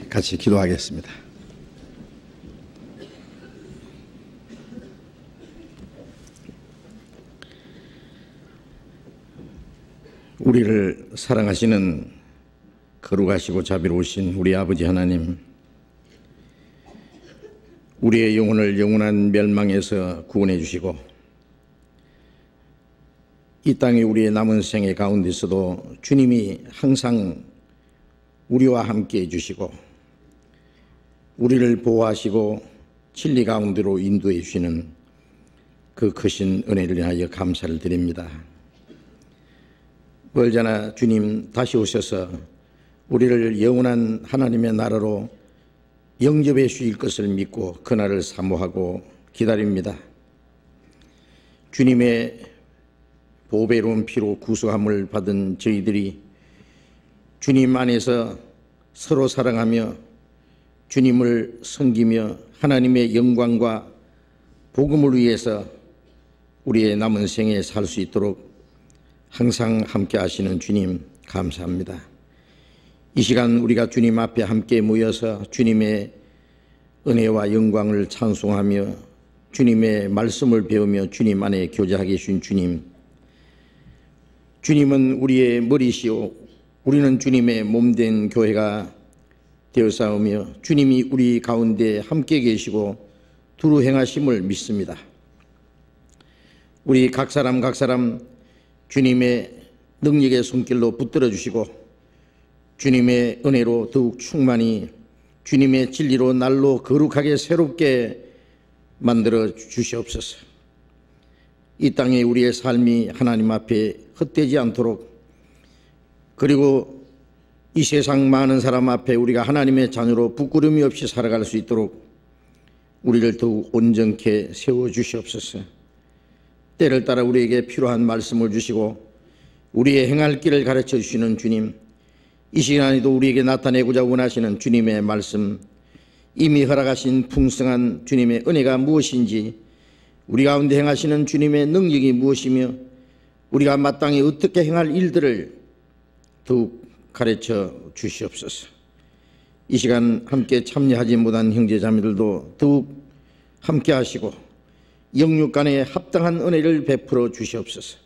같이 기도하겠습니다. 우리를 사랑하시는 거룩하시고 자비로우신 우리 아버지 하나님, 우리의 영혼을 영원한 멸망에서 구원해 주시고 이 땅에 우리의 남은 생애 가운데서도 주님이 항상 우리와 함께 해주시고 우리를 보호하시고 진리 가운데로 인도해 주시는 그 크신 은혜를 위하여 감사를 드립니다. 멀잖아 주님 다시 오셔서 우리를 영원한 하나님의 나라로 영접해 주실 것을 믿고 그날을 사모하고 기다립니다. 주님의 보배로운 피로 구속함을 받은 저희들이 주님 안에서 서로 사랑하며 주님을 섬기며 하나님의 영광과 복음을 위해서 우리의 남은 생에 살 수 있도록 항상 함께 하시는 주님 감사합니다. 이 시간 우리가 주님 앞에 함께 모여서 주님의 은혜와 영광을 찬송하며 주님의 말씀을 배우며 주님 안에 교제하게 해주신 주님, 주님은 우리의 머리시오 우리는 주님의 몸된 교회가 되어싸우며 주님이 우리 가운데 함께 계시고 두루 행하심을 믿습니다. 우리 각 사람 주님의 능력의 손길로 붙들어 주시고 주님의 은혜로 더욱 충만히 주님의 진리로 날로 거룩하게 새롭게 만들어 주시옵소서. 이 땅에 우리의 삶이 하나님 앞에 헛되지 않도록, 그리고 이 세상 많은 사람 앞에 우리가 하나님의 자녀로 부끄러움이 없이 살아갈 수 있도록 우리를 더욱 온전케 세워주시옵소서. 때를 따라 우리에게 필요한 말씀을 주시고 우리의 행할 길을 가르쳐 주시는 주님, 이 시간에도 우리에게 나타내고자 원하시는 주님의 말씀, 이미 허락하신 풍성한 주님의 은혜가 무엇인지, 우리 가운데 행하시는 주님의 능력이 무엇이며 우리가 마땅히 어떻게 행할 일들을 더욱 가르쳐 주시옵소서. 이 시간 함께 참여하지 못한 형제자매들도 더욱 함께 하시고 영육 간에 합당한 은혜를 베풀어 주시옵소서.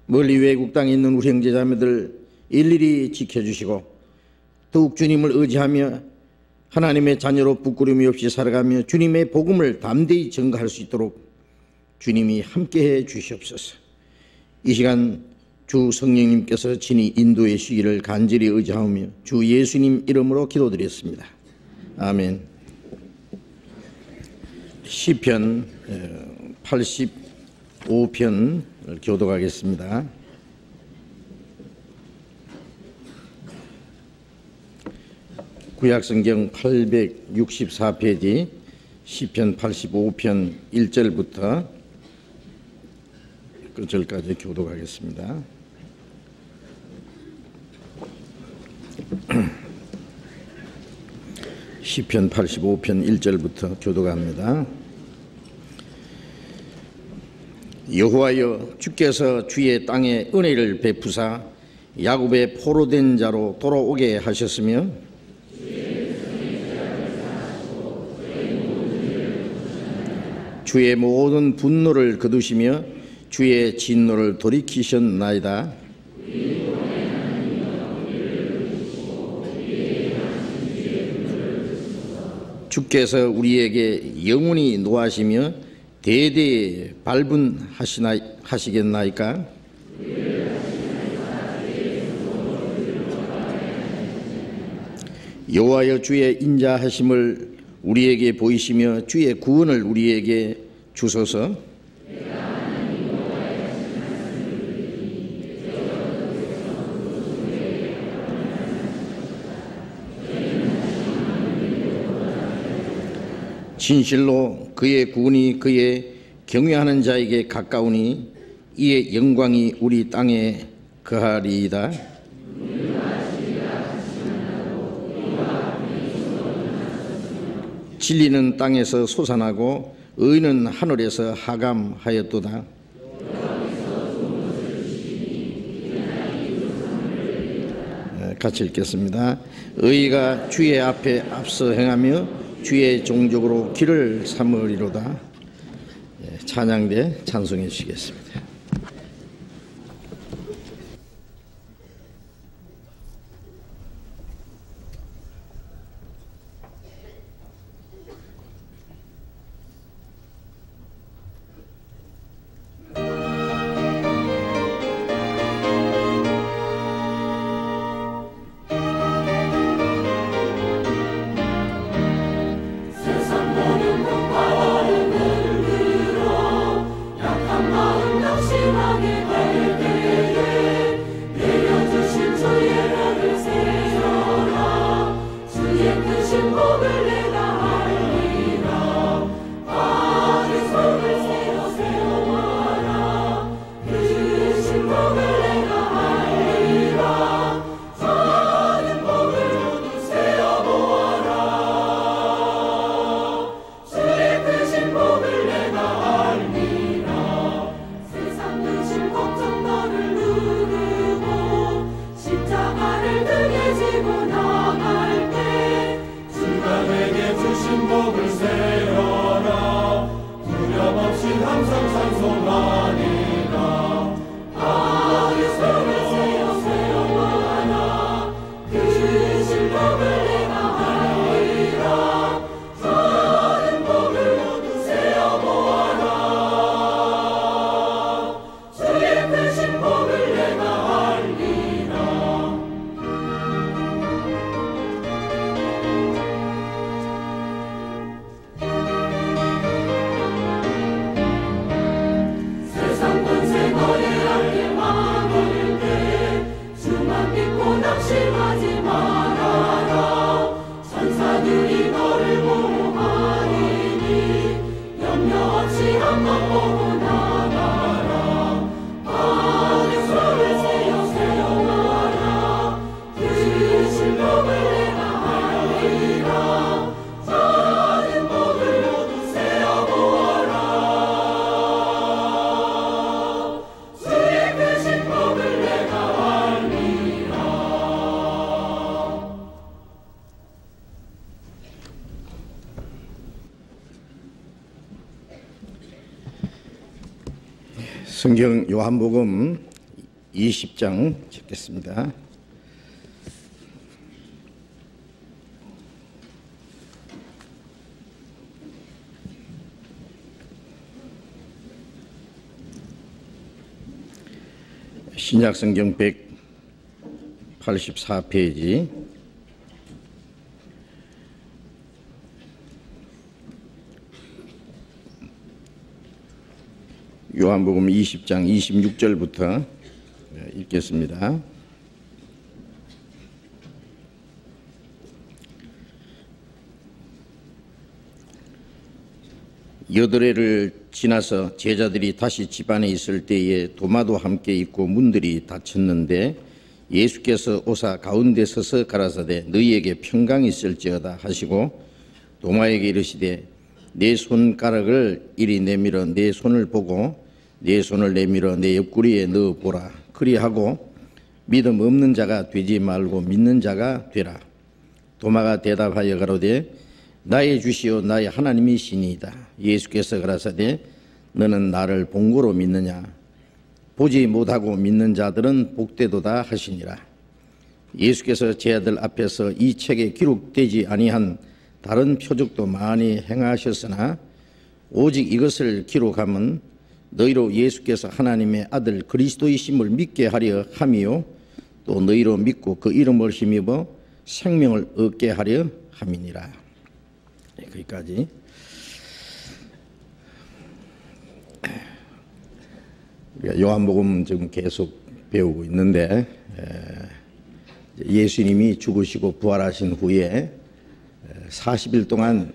멀리 외국 땅에 있는 우리 형제자매들 일일이 지켜주시고 더욱 주님을 의지하며 하나님의 자녀로 부끄러움이 없이 살아가며 주님의 복음을 담대히 전가할 수 있도록 주님이 함께해 주시옵소서. 이 시간 주 성령님께서 친히 인도해 주시기를 간절히 의지하며 주 예수님 이름으로 기도드렸습니다. 아멘. 시편 85편 교독하겠습니다. 구약성경 864페이지 시편 85편 1절부터 끝절까지 교독하겠습니다. 시편 85편 1절부터 교독합니다. 여호와여, 주께서 주의 땅에 은혜를 베푸사 야곱의 포로된 자로 돌아오게 하셨으며 주의 모든 분노를 거두시며 주의 진노를 돌이키셨나이다. 주께서 우리에게 영원히 노하시며 대대에 발분하시겠나이까? 여호와여, 주의 인자하심을 우리에게 보이시며 주의 구원을 우리에게 주소서. 진실로 그의 구원이 그의 경외하는 자에게 가까우니 이의 영광이 우리 땅에 거하리이다. 진리는 땅에서 솟아나고 의는 하늘에서 하감하였도다. 같이 읽겠습니다. 의가 주의 앞에 앞서 행하며 주의 종족으로 길을 삼으리로다. 찬양대 찬송해 주시겠습니다. 성경 요한복음 20장 읽겠습니다. 신약성경 184페이지 요한복음 20장 26절부터 읽겠습니다. 여드레를 지나서 제자들이 다시 집안에 있을 때에 도마도 함께 있고 문들이 닫혔는데 예수께서 오사 가운데 서서 가라사대 너희에게 평강이 있을지어다 하시고 도마에게 이르시되 내 손가락을 이리 내밀어 내 손을 보고 내 손을 내밀어 내 옆구리에 넣어 보라. 그리하고 믿음 없는 자가 되지 말고 믿는 자가 되라. 도마가 대답하여 가로되 나의 주시오 나의 하나님이시니이다. 예수께서 가라사대 너는 나를 본고로 믿느냐. 보지 못하고 믿는 자들은 복되도다 하시니라. 예수께서 제자들 앞에서 이 책에 기록되지 아니한 다른 표적도 많이 행하셨으나 오직 이것을 기록함은 너희로 예수께서 하나님의 아들 그리스도이심을 믿게 하려 함이요 또 너희로 믿고 그 이름을 힘입어 생명을 얻게 하려 함이니라. 네, 거기까지. 요한복음 지금 계속 배우고 있는데 예수님이 죽으시고 부활하신 후에 40일 동안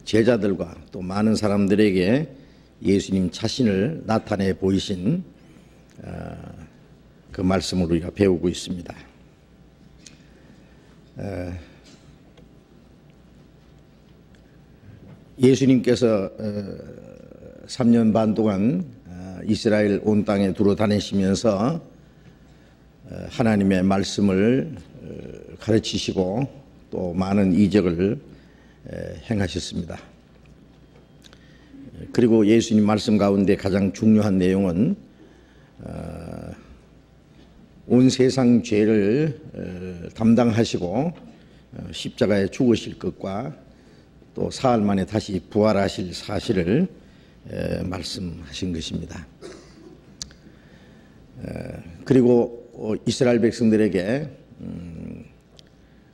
제자들과 또 많은 사람들에게 예수님 자신을 나타내 보이신 그 말씀을 우리가 배우고 있습니다. 예수님께서 3년 반 동안 이스라엘 온 땅에 두루 다니시면서 하나님의 말씀을 가르치시고 또 많은 이적을 행하셨습니다. 그리고 예수님 말씀 가운데 가장 중요한 내용은 온 세상 죄를 담당하시고 십자가에 죽으실 것과 또 사흘 만에 다시 부활하실 사실을 말씀하신 것입니다. 그리고 이스라엘 백성들에게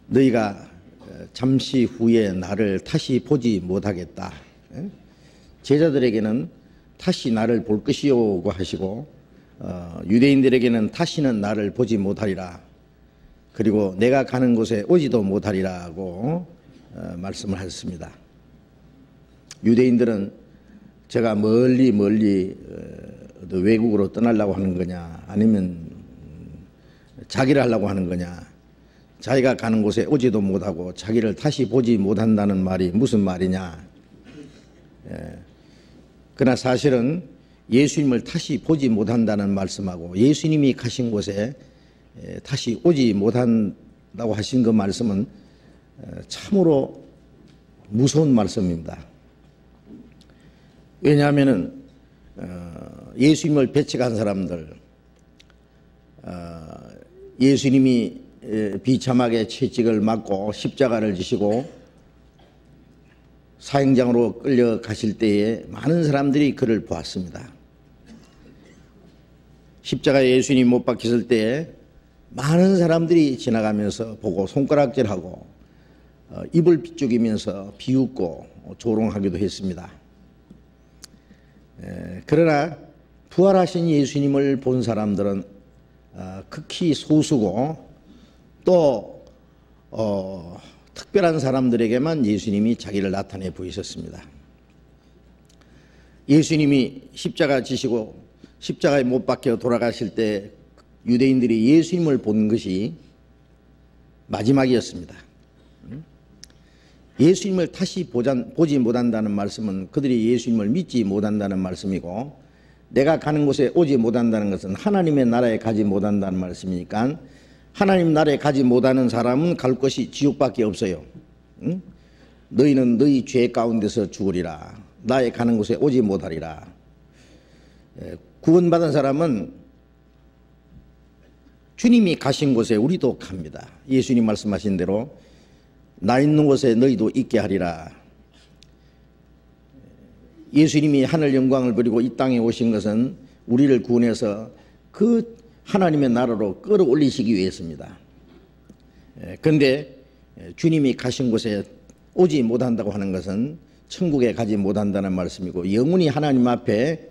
너희가 잠시 후에 나를 다시 보지 못하겠다. 제자들에게는 다시 나를 볼 것이요고 하시고 유대인들에게는 다시는 나를 보지 못하리라. 그리고 내가 가는 곳에 오지도 못하리라고 말씀을 하셨습니다. 유대인들은 제가 멀리 외국으로 떠나려고 하는 거냐, 아니면 자기를 하려고 하는 거냐, 자기가 가는 곳에 오지도 못하고 자기를 다시 보지 못한다는 말이 무슨 말이냐. 그러나 사실은 예수님을 다시 보지 못한다는 말씀하고 예수님이 가신 곳에 다시 오지 못한다고 하신 그 말씀은 참으로 무서운 말씀입니다. 왜냐하면 예수님을 배척한 사람들, 예수님이 비참하게 채찍을 맞고 십자가를 지시고 사형장으로 끌려가실 때에 많은 사람들이 그를 보았습니다. 십자가에 예수님이 못 박혔을 때에 많은 사람들이 지나가면서 보고 손가락질하고 입을 비죽이면서 비웃고 조롱하기도 했습니다. 그러나 부활하신 예수님을 본 사람들은 극히 소수고 또 특별한 사람들에게만 예수님이 자기를 나타내 보이셨습니다. 예수님이 십자가 지시고 십자가에 못 박혀 돌아가실 때 유대인들이 예수님을 본 것이 마지막이었습니다. 예수님을 다시 보지 못한다는 말씀은 그들이 예수님을 믿지 못한다는 말씀이고, 내가 가는 곳에 오지 못한다는 것은 하나님의 나라에 가지 못한다는 말씀이니까 하나님 나라에 가지 못하는 사람은 갈 곳이 지옥밖에 없어요. 응? 너희는 너희 죄 가운데서 죽으리라. 나의 가는 곳에 오지 못하리라. 구원받은 사람은 주님이 가신 곳에 우리도 갑니다. 예수님 말씀하신 대로 나 있는 곳에 너희도 있게 하리라. 예수님이 하늘 영광을 버리고 이 땅에 오신 것은 우리를 구원해서 그 하나님의 나라로 끌어올리시기 위해서입니다. 그런데 주님이 가신 곳에 오지 못한다고 하는 것은 천국에 가지 못한다는 말씀이고, 영원히 하나님 앞에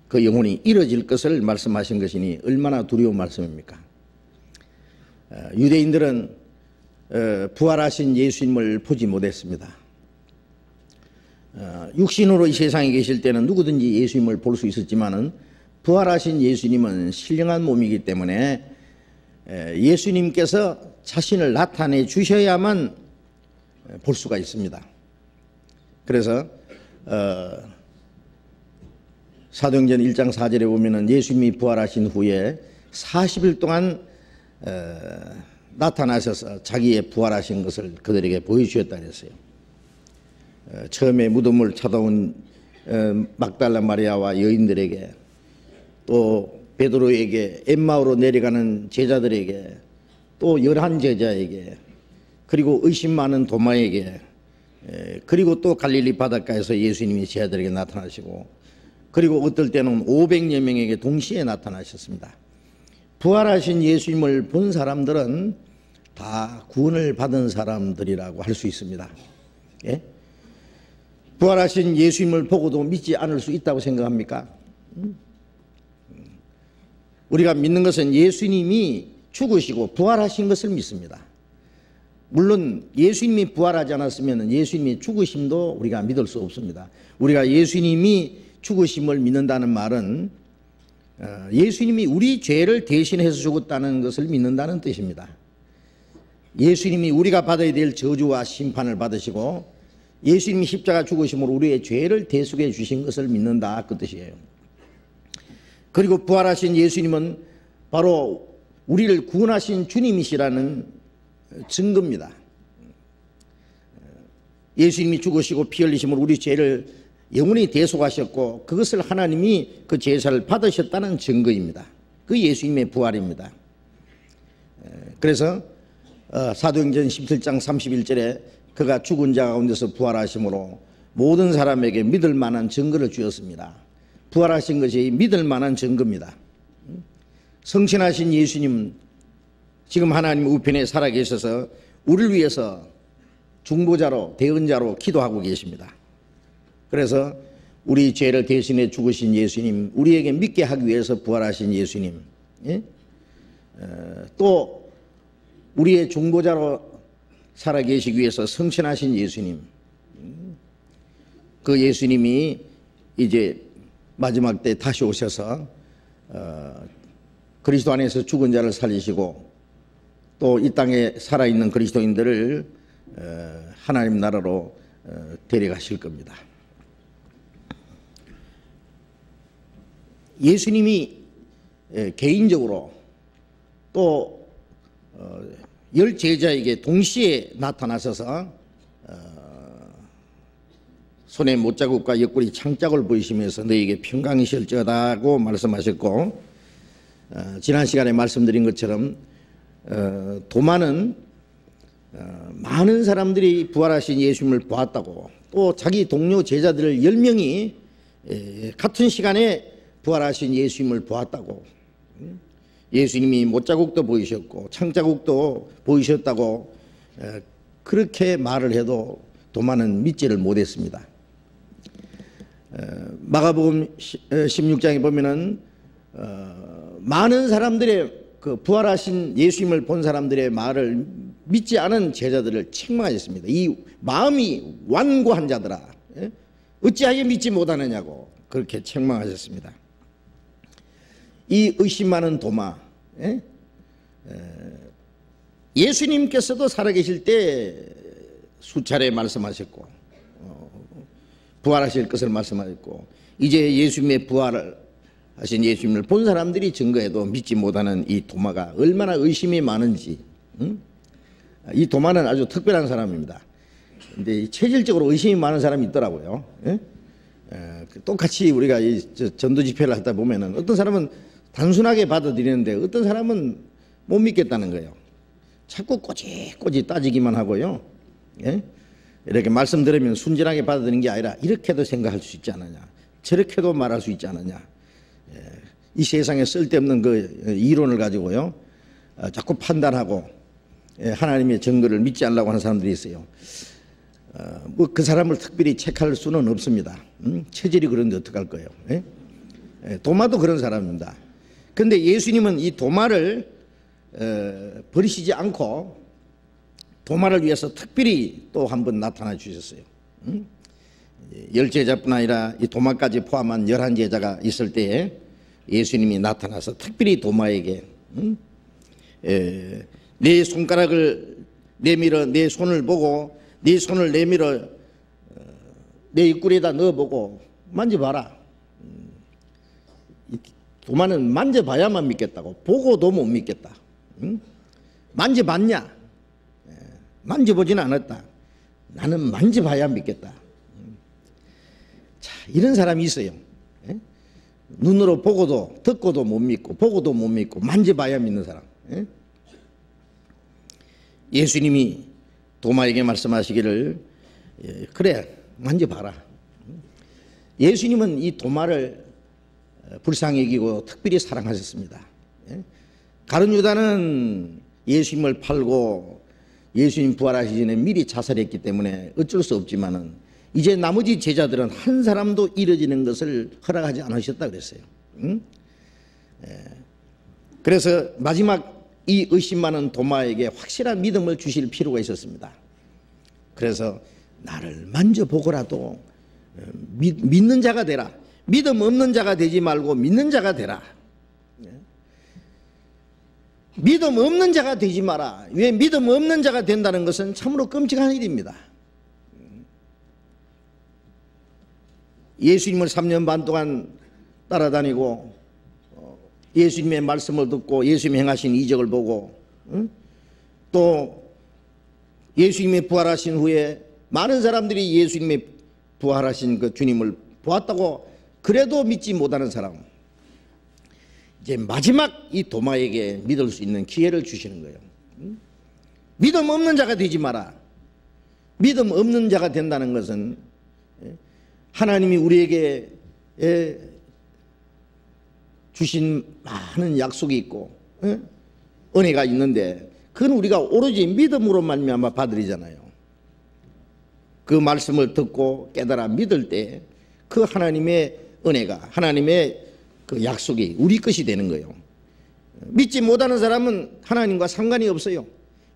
그 영혼이 이뤄질 것을 말씀하신 것이니 얼마나 두려운 말씀입니까? 유대인들은 부활하신 예수님을 보지 못했습니다. 육신으로 이 세상에 계실 때는 누구든지 예수님을 볼 수 있었지만은 부활하신 예수님은 신령한 몸이기 때문에 예수님께서 자신을 나타내 주셔야만 볼 수가 있습니다. 그래서 사도행전 1장 4절에 보면은 예수님이 부활하신 후에 40일 동안 나타나셔서 자기의 부활하신 것을 그들에게 보여주셨다 그랬어요. 처음에 무덤을 찾아온 막달라 마리아와 여인들에게, 또 베드로에게, 엠마오로 내려가는 제자들에게, 또 11 제자에게, 그리고 의심 많은 도마에게, 그리고 또 갈릴리 바닷가에서 예수님이 제자들에게 나타나시고, 그리고 어떨 때는 500여 명에게 동시에 나타나셨습니다. 부활하신 예수님을 본 사람들은 다 구원을 받은 사람들이라고 할 수 있습니다. 예? 부활하신 예수님을 보고도 믿지 않을 수 있다고 생각합니까? 우리가 믿는 것은 예수님이 죽으시고 부활하신 것을 믿습니다. 물론 예수님이 부활하지 않았으면 예수님이 죽으심도 우리가 믿을 수 없습니다. 우리가 예수님이 죽으심을 믿는다는 말은 예수님이 우리 죄를 대신해서 죽었다는 것을 믿는다는 뜻입니다. 예수님이 우리가 받아야 될 저주와 심판을 받으시고 예수님이 십자가 죽으심으로 우리의 죄를 대속해 주신 것을 믿는다, 그 뜻이에요. 그리고 부활하신 예수님은 바로 우리를 구원하신 주님이시라는 증거입니다. 예수님이 죽으시고 피 흘리심으로 우리 죄를 영원히 대속하셨고 그것을 하나님이 그 제사를 받으셨다는 증거입니다. 그 예수님의 부활입니다. 그래서 사도행전 17장 31절에 그가 죽은 자 가운데서 부활하심으로 모든 사람에게 믿을 만한 증거를 주었습니다. 부활하신 것이 믿을 만한 증거입니다. 성신하신 예수님 지금 하나님 우편에 살아계셔서 우리를 위해서 중보자로 대언자로 기도하고 계십니다. 그래서 우리 죄를 대신해 죽으신 예수님, 우리에게 믿게 하기 위해서 부활하신 예수님, 또 우리의 중보자로 살아계시기 위해서 성신하신 예수님, 그 예수님이 이제 마지막 때 다시 오셔서 그리스도 안에서 죽은 자를 살리시고 또 이 땅에 살아있는 그리스도인들을 하나님 나라로 데려가실 겁니다. 예수님이 개인적으로 또 열 제자에게 동시에 나타나셔서 손에 못자국과 옆구리 창자국을 보이시면서 너에게 평강이 있을지어다고 말씀하셨고, 지난 시간에 말씀드린 것처럼 도마는 많은 사람들이 부활하신 예수님을 보았다고, 또 자기 동료 제자들 10명이 같은 시간에 부활하신 예수님을 보았다고, 예수님이 못자국도 보이셨고 창자국도 보이셨다고 그렇게 말을 해도 도마는 믿지를 못했습니다. 마가복음 16장에 보면은 많은 사람들의 그 부활하신 예수님을 본 사람들의 말을 믿지 않은 제자들을 책망하셨습니다. 이 마음이 완고한 자들아, 어찌하여 믿지 못하느냐고 그렇게 책망하셨습니다. 이 의심 많은 도마, 예수님께서도 살아계실 때 수차례 말씀하셨고 부활하실 것을 말씀하셨고, 이제 예수님의 부활을 하신 예수님을 본 사람들이 증거해도 믿지 못하는 이 도마가 얼마나 의심이 많은지. 이 도마는 아주 특별한 사람입니다. 근데 체질적으로 의심이 많은 사람이 있더라고요. 똑같이 우리가 이 전도 집회를 하다 보면은 어떤 사람은 단순하게 받아들이는데 어떤 사람은 못 믿겠다는 거예요. 자꾸 꼬집꼬집 따지기만 하고요. 이렇게 말씀 들으면 순진하게 받아들이는 게 아니라 이렇게도 생각할 수 있지 않느냐, 저렇게도 말할 수 있지 않느냐. 이 세상에 쓸데없는 그 이론을 가지고요 자꾸 판단하고 하나님의 증거를 믿지 않으려고 하는 사람들이 있어요. 뭐 그 사람을 특별히 책할 수는 없습니다. 체질이 그런데 어떡할 거예요. 도마도 그런 사람입니다. 그런데 예수님은 이 도마를 버리시지 않고 도마를 위해서 특별히 또 한 번 나타나 주셨어요. 10제자뿐 아니라 이 도마까지 포함한 11제자가 있을 때에 예수님이 나타나서 특별히 도마에게 내 손가락을 내밀어 내 손을 보고 네 손을 내밀어 내 입구리에다 넣어보고 만져봐라. 도마는 만져봐야만 믿겠다고, 보고도 못 믿겠다. 만져봤냐? 만져보지는 않았다. 나는 만져봐야 믿겠다. 자, 이런 사람이 있어요. 눈으로 보고도 듣고도 못 믿고 보고도 못 믿고 만져봐야 믿는 사람. 예수님이 도마에게 말씀하시기를 그래 만져봐라. 예수님은 이 도마를 불쌍히 여기고 특별히 사랑하셨습니다. 가룟 유다는 예수님을 팔고 예수님 부활하시기 전에 미리 자살했기 때문에 어쩔 수 없지만은 이제 나머지 제자들은 한 사람도 이뤄지는 것을 허락하지 않으셨다 그랬어요. 그래서 마지막 이 의심 많은 도마에게 확실한 믿음을 주실 필요가 있었습니다. 그래서 나를 만져보고라도 믿는 자가 되라. 믿음 없는 자가 되지 말고 믿는 자가 되라. 믿음 없는 자가 되지 마라. 왜 믿음 없는 자가 된다는 것은 참으로 끔찍한 일입니다. 예수님을 3년 반 동안 따라다니고 예수님의 말씀을 듣고 예수님이 행하신 이적을 보고, 또 예수님이 부활하신 후에 많은 사람들이 예수님이 부활하신 그 주님을 보았다고 그래도 믿지 못하는 사람, 이제 마지막 이 도마에게 믿을 수 있는 기회를 주시는 거예요. 믿음 없는 자가 되지 마라. 믿음 없는 자가 된다는 것은 하나님이 우리에게 주신 많은 약속이 있고 은혜가 있는데, 그건 우리가 오로지 믿음으로 말미암아 받으리잖아요. 그 말씀을 듣고 깨달아 믿을 때 그 하나님의 은혜가, 하나님의 그 약속이 우리 것이 되는 거예요. 믿지 못하는 사람은 하나님과 상관이 없어요.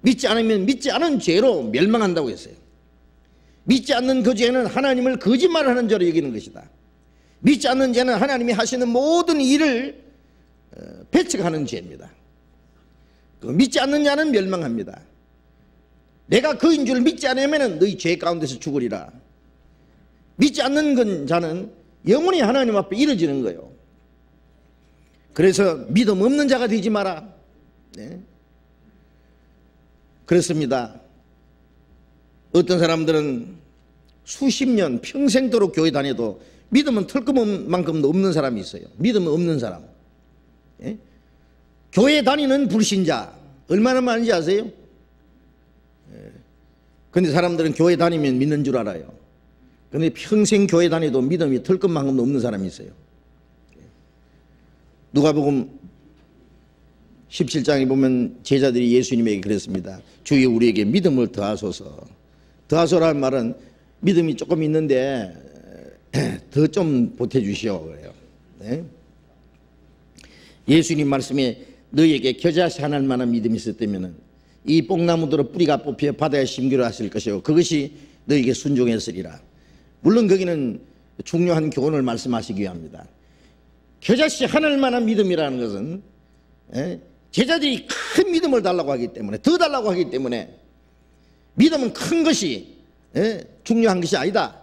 믿지 않으면 믿지 않은 죄로 멸망한다고 했어요. 믿지 않는 그 죄는 하나님을 거짓말하는 죄로 여기는 것이다. 믿지 않는 죄는 하나님이 하시는 모든 일을 배척하는 죄입니다. 믿지 않는 자는 멸망합니다. 내가 그인 줄 믿지 않으면 너희 죄 가운데서 죽으리라. 믿지 않는 자는 영원히 하나님 앞에 이르지는 거예요. 그래서 믿음 없는 자가 되지 마라. 네. 그렇습니다. 어떤 사람들은 수십 년 평생도록 교회 다녀도 믿음은 털끝만큼도 없는 사람이 있어요. 믿음 없는 사람. 예? 교회 다니는 불신자 얼마나 많은지 아세요? 그런데 사람들은 교회 다니면 믿는 줄 알아요. 그런데 평생 교회 다녀도 믿음이 털끝만큼도 없는 사람이 있어요. 누가복음 17장에 보면 제자들이 예수님에게 그랬습니다. 주여 우리에게 믿음을 더하소서. 더하소라는 말은 믿음이 조금 있는데 더 좀 보태주시오 그래요. 네? 예수님 말씀에 너희에게 겨자씨 하나일 만한 믿음이 있었다면 이 뽕나무들로 뿌리가 뽑혀 바다에 심기로 하실 것이요 그것이 너희에게 순종했으리라. 물론 거기는 중요한 교훈을 말씀하시기 위함입니다. 겨자씨 하나일 만한 믿음이라는 것은 제자들이 큰 믿음을 달라고 하기 때문에, 더 달라고 하기 때문에, 믿음은 큰 것이 중요한 것이 아니다.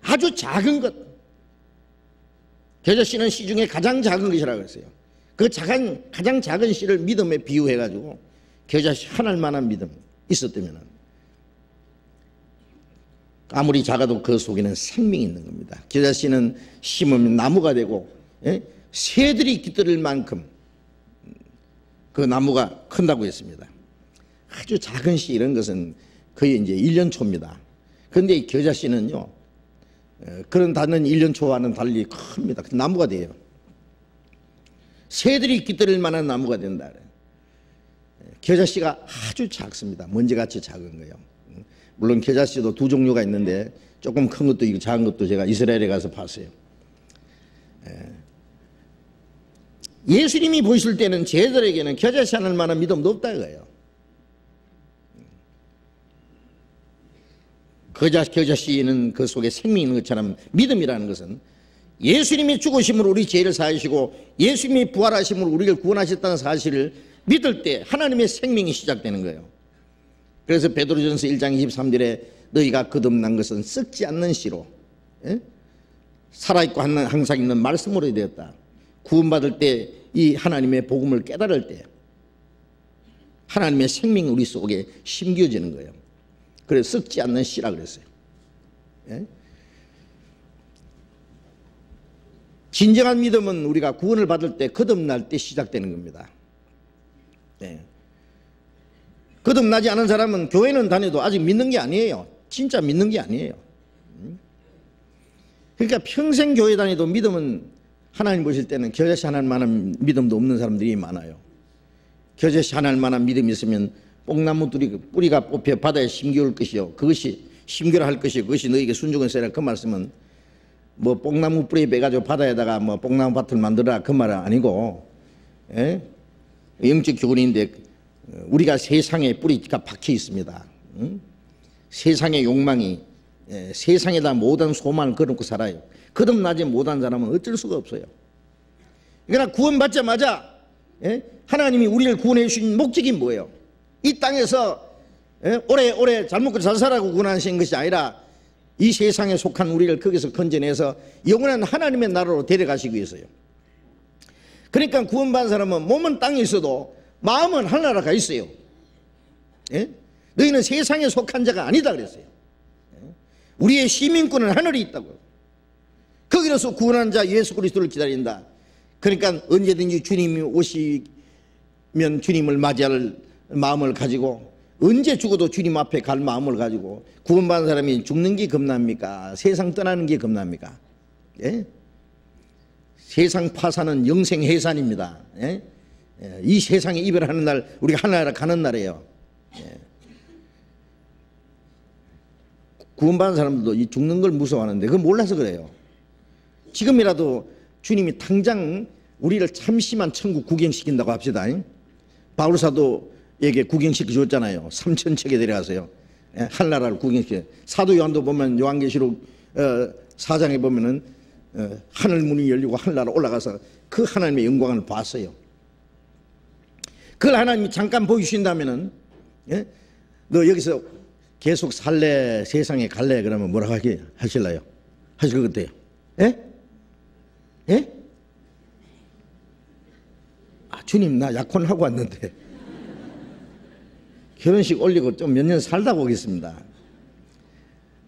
아주 작은 것, 겨자씨는 씨 중에 가장 작은 것이라고 했어요. 그 가장 작은 씨를 믿음에 비유해가지고 겨자씨 하나일 만한 믿음 있었다면 아무리 작아도 그 속에는 생명이 있는 겁니다. 겨자씨는 심으면 나무가 되고 새들이 깃들을 만큼 그 나무가 큰다고 했습니다. 아주 작은 씨 이런 것은 거의 이제 1년초입니다. 그런데 이 겨자씨는요, 그런 다른 1년초와는 달리 큽니다. 나무가 돼요. 새들이 깃들을 만한 나무가 된다. 겨자씨가 아주 작습니다. 먼지같이 작은 거예요. 물론 겨자씨도 두 종류가 있는데 조금 큰 것도 있고 작은 것도 제가 이스라엘에 가서 봤어요. 예수님이 보실 때는 제자들에게는 겨자씨 하나일 만한 믿음도 없다 이거예요. 겨자씨는 그 속에 생명이 있는 것처럼 믿음이라는 것은 예수님이 죽으심으로 우리 죄를 사하시고 예수님이 부활하심으로 우리를 구원하셨다는 사실을 믿을 때 하나님의 생명이 시작되는 거예요. 그래서 베드로전서 1장 23절에 너희가 거듭난 것은 썩지 않는 씨로 살아있고 항상 있는 말씀으로 되었다. 구원받을 때 이 하나님의 복음을 깨달을 때 하나님의 생명이 우리 속에 심겨지는 거예요. 그래서 썩지 않는 씨라 그랬어요. 진정한 믿음은 우리가 구원을 받을 때 거듭날 때 시작되는 겁니다. 거듭나지 않은 사람은 교회는 다녀도 아직 믿는 게 아니에요. 진짜 믿는 게 아니에요. 그러니까 평생 교회 다녀도 믿음은 하나님 보실 때는 겨자씨 하나일 만한 믿음도 없는 사람들이 많아요. 겨자씨 하나일 만한 믿음이 있으면 뽕나무 뿌리가 뽑혀 바다에 심겨올 것이요 그것이 심겨라 할 것이요 그것이 너에게 순종했으리라. 그 말씀은 뭐 뽕나무 뿌리 빼가지고 바다에다가 뭐 뽕나무 밭을 만들어라 그 말은 아니고, 영적 교훈인데 우리가 세상에 뿌리가 박혀 있습니다. 세상의 욕망이 세상에다 모든 소망을 걸어놓고 살아요. 거듭나지 못한 사람은 어쩔 수가 없어요. 그러나 구원받자마자 하나님이 우리를 구원해 주신 목적이 뭐예요? 이 땅에서 오래 잘 먹고 잘 살라고 구원하신 것이 아니라 이 세상에 속한 우리를 거기서 건져내서 영원한 하나님의 나라로 데려가시기 위해서요. 그러니까 구원받은 사람은 몸은 땅에 있어도 마음은 하늘나라 가 있어요. 예? 너희는 세상에 속한 자가 아니다 그랬어요. 우리의 시민권은 하늘에 있다고. 거기로서 구원한 자 예수 그리스도를 기다린다. 그러니까 언제든지 주님이 오시면 주님을 맞이할 마음을 가지고, 언제 죽어도 주님 앞에 갈 마음을 가지고, 구원받은 사람이 죽는 게 겁납니까? 세상 떠나는 게 겁납니까? 예? 세상 파산은 영생 해산입니다. 예? 이 세상에 이별하는 날 우리가 하나나라 가는 날이에요. 예. 구원받은 사람들도 이 죽는 걸 무서워하는데 그걸 몰라서 그래요. 지금이라도 주님이 당장 우리를 참심한 천국 구경시킨다고 합시다. 바울 사도에게 구경시켜 줬잖아요. 3,000척에 데려가서요. 한나라를 구경시켜. 사도 요한도 보면 요한계시록 4장에 보면은 하늘 문이 열리고 한나라 올라가서 그 하나님의 영광을 봤어요. 그걸 하나님이 잠깐 보여주신다면은, 예? 너 여기서 계속 살래, 세상에 갈래, 그러면 뭐라고 하실래요? 하실 것 같아요? 예? 예? 아, 주님, 나 약혼하고 왔는데 결혼식 올리고 좀 몇 년 살다 오겠습니다.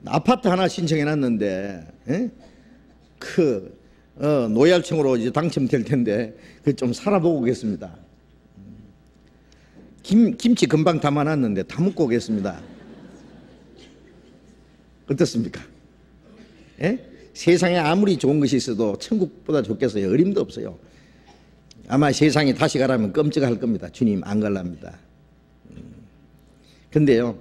아파트 하나 신청해 놨는데, 예? 노얄층으로 이제 당첨될 텐데, 그 좀 살아보고 오겠습니다. 김치 금방 담아놨는데 다 먹고 오겠습니다. 어떻습니까? 예? 세상에 아무리 좋은 것이 있어도 천국보다 좋겠어요? 어림도 없어요. 아마 세상에 다시 가라면 끔찍할 겁니다. 주님 안 갈랍니다. 근데요,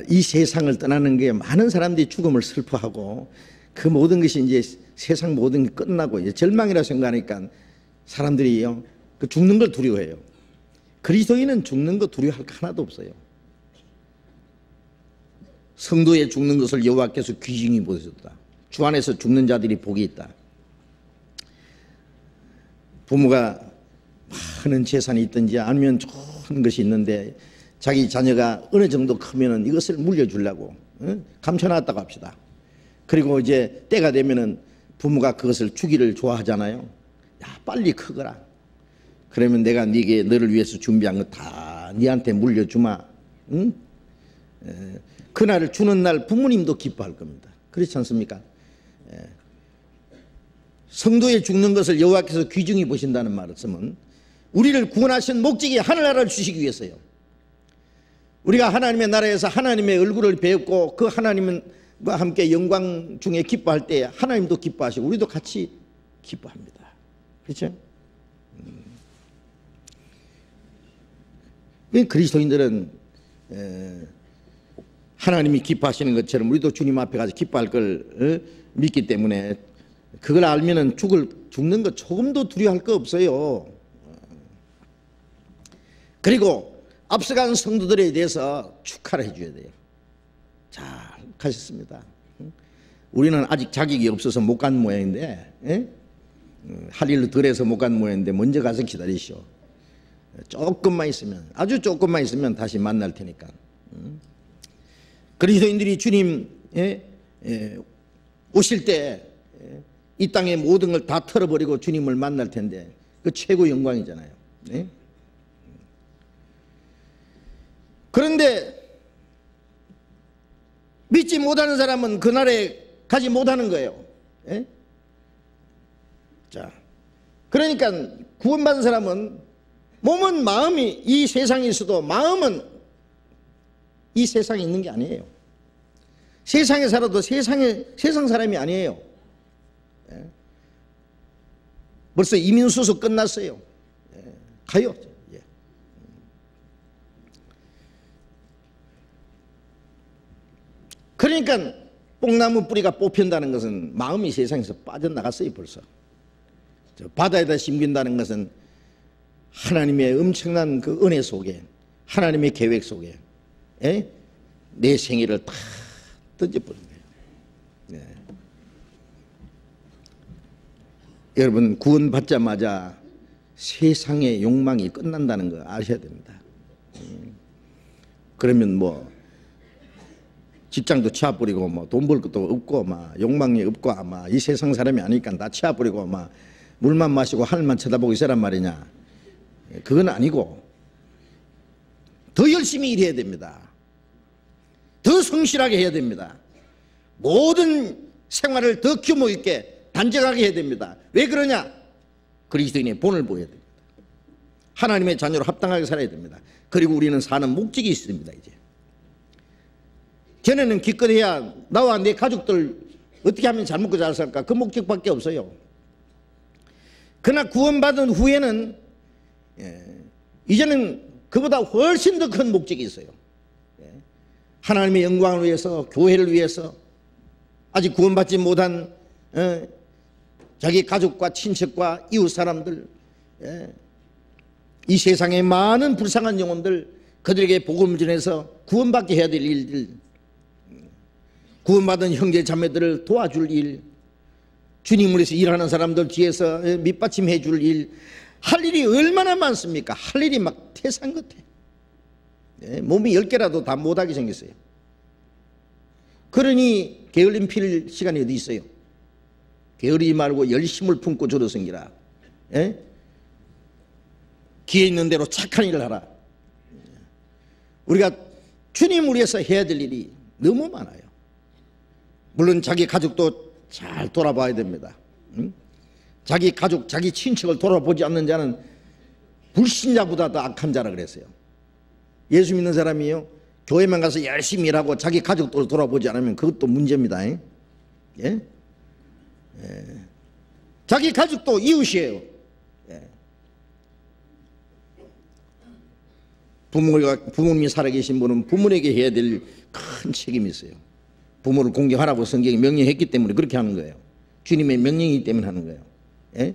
이 세상을 떠나는 게 많은 사람들이 죽음을 슬퍼하고 그 모든 것이 이제 세상 모든 게 끝나고 이제 절망이라 생각하니까 사람들이요, 그 죽는 걸 두려워해요. 그리스도인은 죽는 거 두려워할 거 하나도 없어요. 성도의 죽는 것을 여호와께서 귀중히 보셨다. 주 안에서 죽는 자들이 복이 있다. 부모가 많은 재산이 있든지 아니면 좋은 것이 있는데 자기 자녀가 어느 정도 크면은 이것을 물려주려고 감춰놨다고 합시다. 그리고 이제 때가 되면은 부모가 그것을 주기를 좋아하잖아요. 야, 빨리 크거라. 그러면 내가 너를 위해서 준비한 거 다 네한테 물려주마. 응? 그날을 주는 날 부모님도 기뻐할 겁니다. 그렇지 않습니까? 성도의 죽는 것을 여호와께서 귀중히 보신다는 말씀은 우리를 구원하신 목적이 하늘나라를 주시기 위해서요. 우리가 하나님의 나라에서 하나님의 얼굴을 배웠고 그 하나님과 함께 영광 중에 기뻐할 때 하나님도 기뻐하시고 우리도 같이 기뻐합니다. 그렇죠? 그리스도인들은 하나님이 기뻐하시는 것처럼 우리도 주님 앞에 가서 기뻐할 걸 믿기 때문에 그걸 알면은 죽는 거 조금도 두려워할 거 없어요. 그리고 앞서간 성도들에 대해서 축하를 해줘야 돼요. 잘 가셨습니다. 우리는 아직 자격이 없어서 못 간 모양인데, 할 일로 덜해서 못 간 모양인데 먼저 가서 기다리시오. 조금만 있으면, 아주 조금만 있으면 다시 만날 테니까. 그리스도인들이 주님 오실 때 이 땅의 모든 걸 다 털어버리고 주님을 만날 텐데 그 최고 영광이잖아요. 그런데 믿지 못하는 사람은 그날에 가지 못하는 거예요. 자, 그러니까 구원받은 사람은 몸은 마음이 이 세상에 있어도 마음은 이 세상에 있는 게 아니에요. 세상에 살아도 세상 사람이 아니에요. 벌써 이민수소 끝났어요. 가요. 그러니까 뽕나무 뿌리가 뽑힌다는 것은 마음이 세상에서 빠져나갔어요. 벌써 바다에다 심긴다는 것은 하나님의 엄청난 그 은혜 속에 하나님의 계획 속에 내 생애를 다 던져버린 거예요. 여러분 구원받자마자 세상의 욕망이 끝난다는 거 아셔야 됩니다. 그러면 뭐 직장도 치워버리고 뭐 돈 벌 것도 없고 막 욕망이 없고 아마 이 세상 사람이 아니니까 다 치워버리고 막 물만 마시고 하늘만 쳐다보고 있으란 말이냐. 그건 아니고 더 열심히 일해야 됩니다. 더 성실하게 해야 됩니다. 모든 생활을 더 규모 있게 단정하게 해야 됩니다. 왜 그러냐? 그리스도인의 본을 보여야 됩니다. 하나님의 자녀로 합당하게 살아야 됩니다. 그리고 우리는 사는 목적이 있습니다. 이제 전에는 기껏해야 나와 내 가족들 어떻게 하면 잘 먹고 잘 살까, 그 목적밖에 없어요. 그러나 구원받은 후에는 이제는 그보다 훨씬 더 큰 목적이 있어요. 하나님의 영광을 위해서, 교회를 위해서, 아직 구원받지 못한 자기 가족과 친척과 이웃 사람들, 이 세상의 많은 불쌍한 영혼들, 그들에게 복음을 전해서 구원받게 해야 될 일들, 구원받은 형제 자매들을 도와줄 일, 주님을 위해서 일하는 사람들 뒤에서 밑받침해 줄 일, 할 일이 얼마나 많습니까? 할 일이 막 태산 같아. 몸이 10개라도 다 못하게 생겼어요. 그러니 게을림 필 시간이 어디 있어요? 게으르지 말고 열심을 품고 저로 섬기라. 기회 있는 대로 착한 일을 하라. 우리가 주님을 위해서 해야 될 일이 너무 많아요. 물론 자기 가족도 잘 돌아봐야 됩니다. 자기 가족, 자기 친척을 돌아보지 않는 자는 불신자보다 더 악한 자라 그랬어요. 예수 믿는 사람이요, 교회만 가서 열심히 일하고 자기 가족들을 돌아보지 않으면 그것도 문제입니다. 자기 가족도 이웃이에요. 부모님이 살아계신 분은 부모에게 해야 될 큰 책임이 있어요. 부모를 공경하라고 성경이 명령했기 때문에 그렇게 하는 거예요. 주님의 명령이기 때문에 하는 거예요.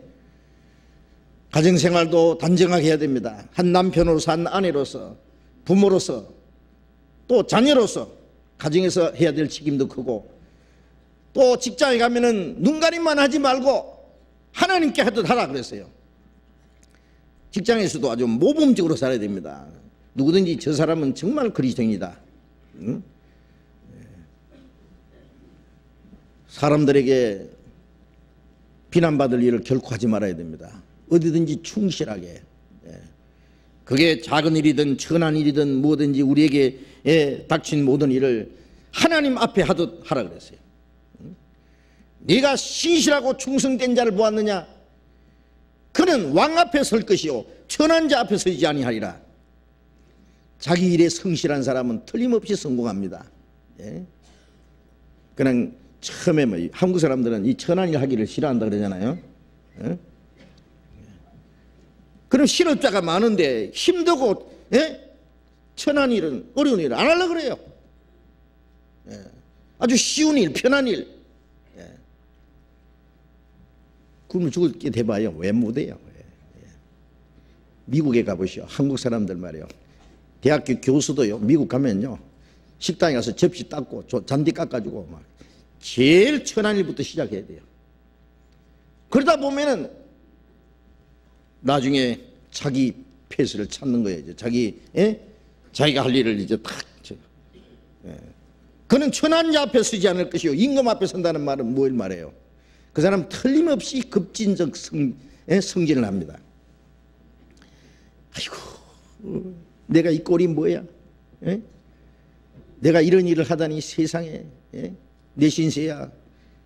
가정생활도 단정하게 해야 됩니다. 한 남편으로서, 한 아내로서, 부모로서, 또 자녀로서 가정에서 해야 될 책임도 크고, 또 직장에 가면은 눈가림만 하지 말고 하나님께 하듯 하라 그랬어요. 직장에서도 아주 모범적으로 살아야 됩니다. 누구든지 저 사람은 정말 그리스도인이다. 사람들에게 비난받을 일을 결코 하지 말아야 됩니다. 어디든지 충실하게, 그게 작은 일이든 천한 일이든 뭐든지 우리에게 닥친 모든 일을 하나님 앞에 하듯 하라 그랬어요. 네가 신실하고 충성된 자를 보았느냐? 그는 왕 앞에 설 것이요 천한 자 앞에 서지 아니하리라. 자기 일에 성실한 사람은 틀림없이 성공합니다. 그냥 처음에 뭐 한국 사람들은 이 천한 일 하기를 싫어한다 그러잖아요. 그럼 실업자가 많은데 힘들고 천한 일은, 어려운 일을 안 하려고 그래요. 아주 쉬운 일, 편한 일. 굶어 죽을 게 돼봐요. 왜 못해요? 미국에 가보시오. 한국 사람들 말이에요. 대학교 교수도요, 미국 가면요, 식당에 가서 접시 닦고 잔디 깎아주고 막 제일 천한 일부터 시작해야 돼요. 그러다 보면은 나중에 자기 페이스를 찾는 거예요. 이제 자기가 할 일을 이제 딱. 그는 천한 자 앞에 서지 않을 것이요 임금 앞에 선다는 말은 뭘 말해요? 그 사람 틀림없이 급진적 성진을 합니다. 아이고, 내가 이 꼴이 뭐야? 내가 이런 일을 하다니 세상에, 내 신세야.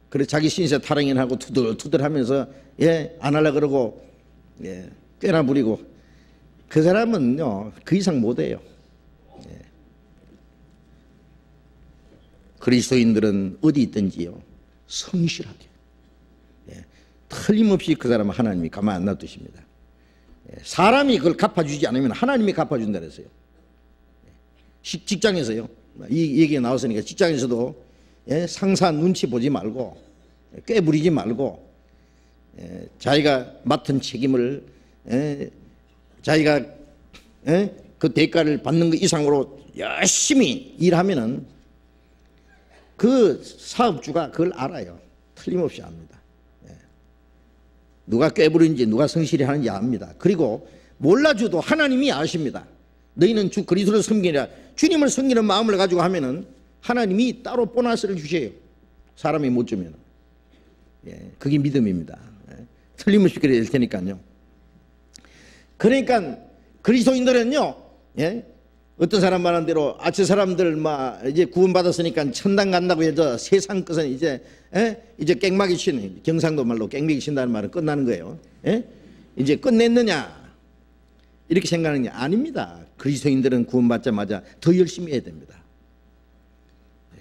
그래 자기 신세 타령하고 투덜투덜 하면서 안 하려고 그러고 꽤나 부리고, 그 사람은요 그 이상 못해요. 그리스도인들은 어디 있든지요 성실하게, 틀림없이 그 사람은 하나님이 가만 안 놔두십니다. 사람이 그걸 갚아주지 않으면 하나님이 갚아준다 그랬어요. 직장에서요, 이 얘기가 나왔으니까 직장에서도 상사 눈치 보지 말고 꾀부리지 말고 자기가 맡은 책임을 자기가 그 대가를 받는 것 이상으로 열심히 일하면은 그 사업주가 그걸 알아요. 틀림없이 압니다. 누가 꾀부리는지 누가 성실히 하는지 압니다. 그리고 몰라줘도 하나님이 아십니다. 너희는 주 그리스도를 섬기라, 주님을 섬기는 마음을 가지고 하면은 하나님이 따로 보너스를 주셔요. 사람이 못 주면. 그게 믿음입니다. 틀림없이 그래야 될 테니까요. 그러니까 그리스도인들은요, 예? 어떤 사람 말한 대로 저 사람들 막 이제 구원받았으니까 천당 간다고 해서 세상 것은 이제 이제 깽막이 신, 경상도 말로 깽막이 신다는 말은 끝나는 거예요. 예? 이제 끝냈느냐 이렇게 생각하는 게 아닙니다. 그리스도인들은 구원받자마자 더 열심히 해야 됩니다.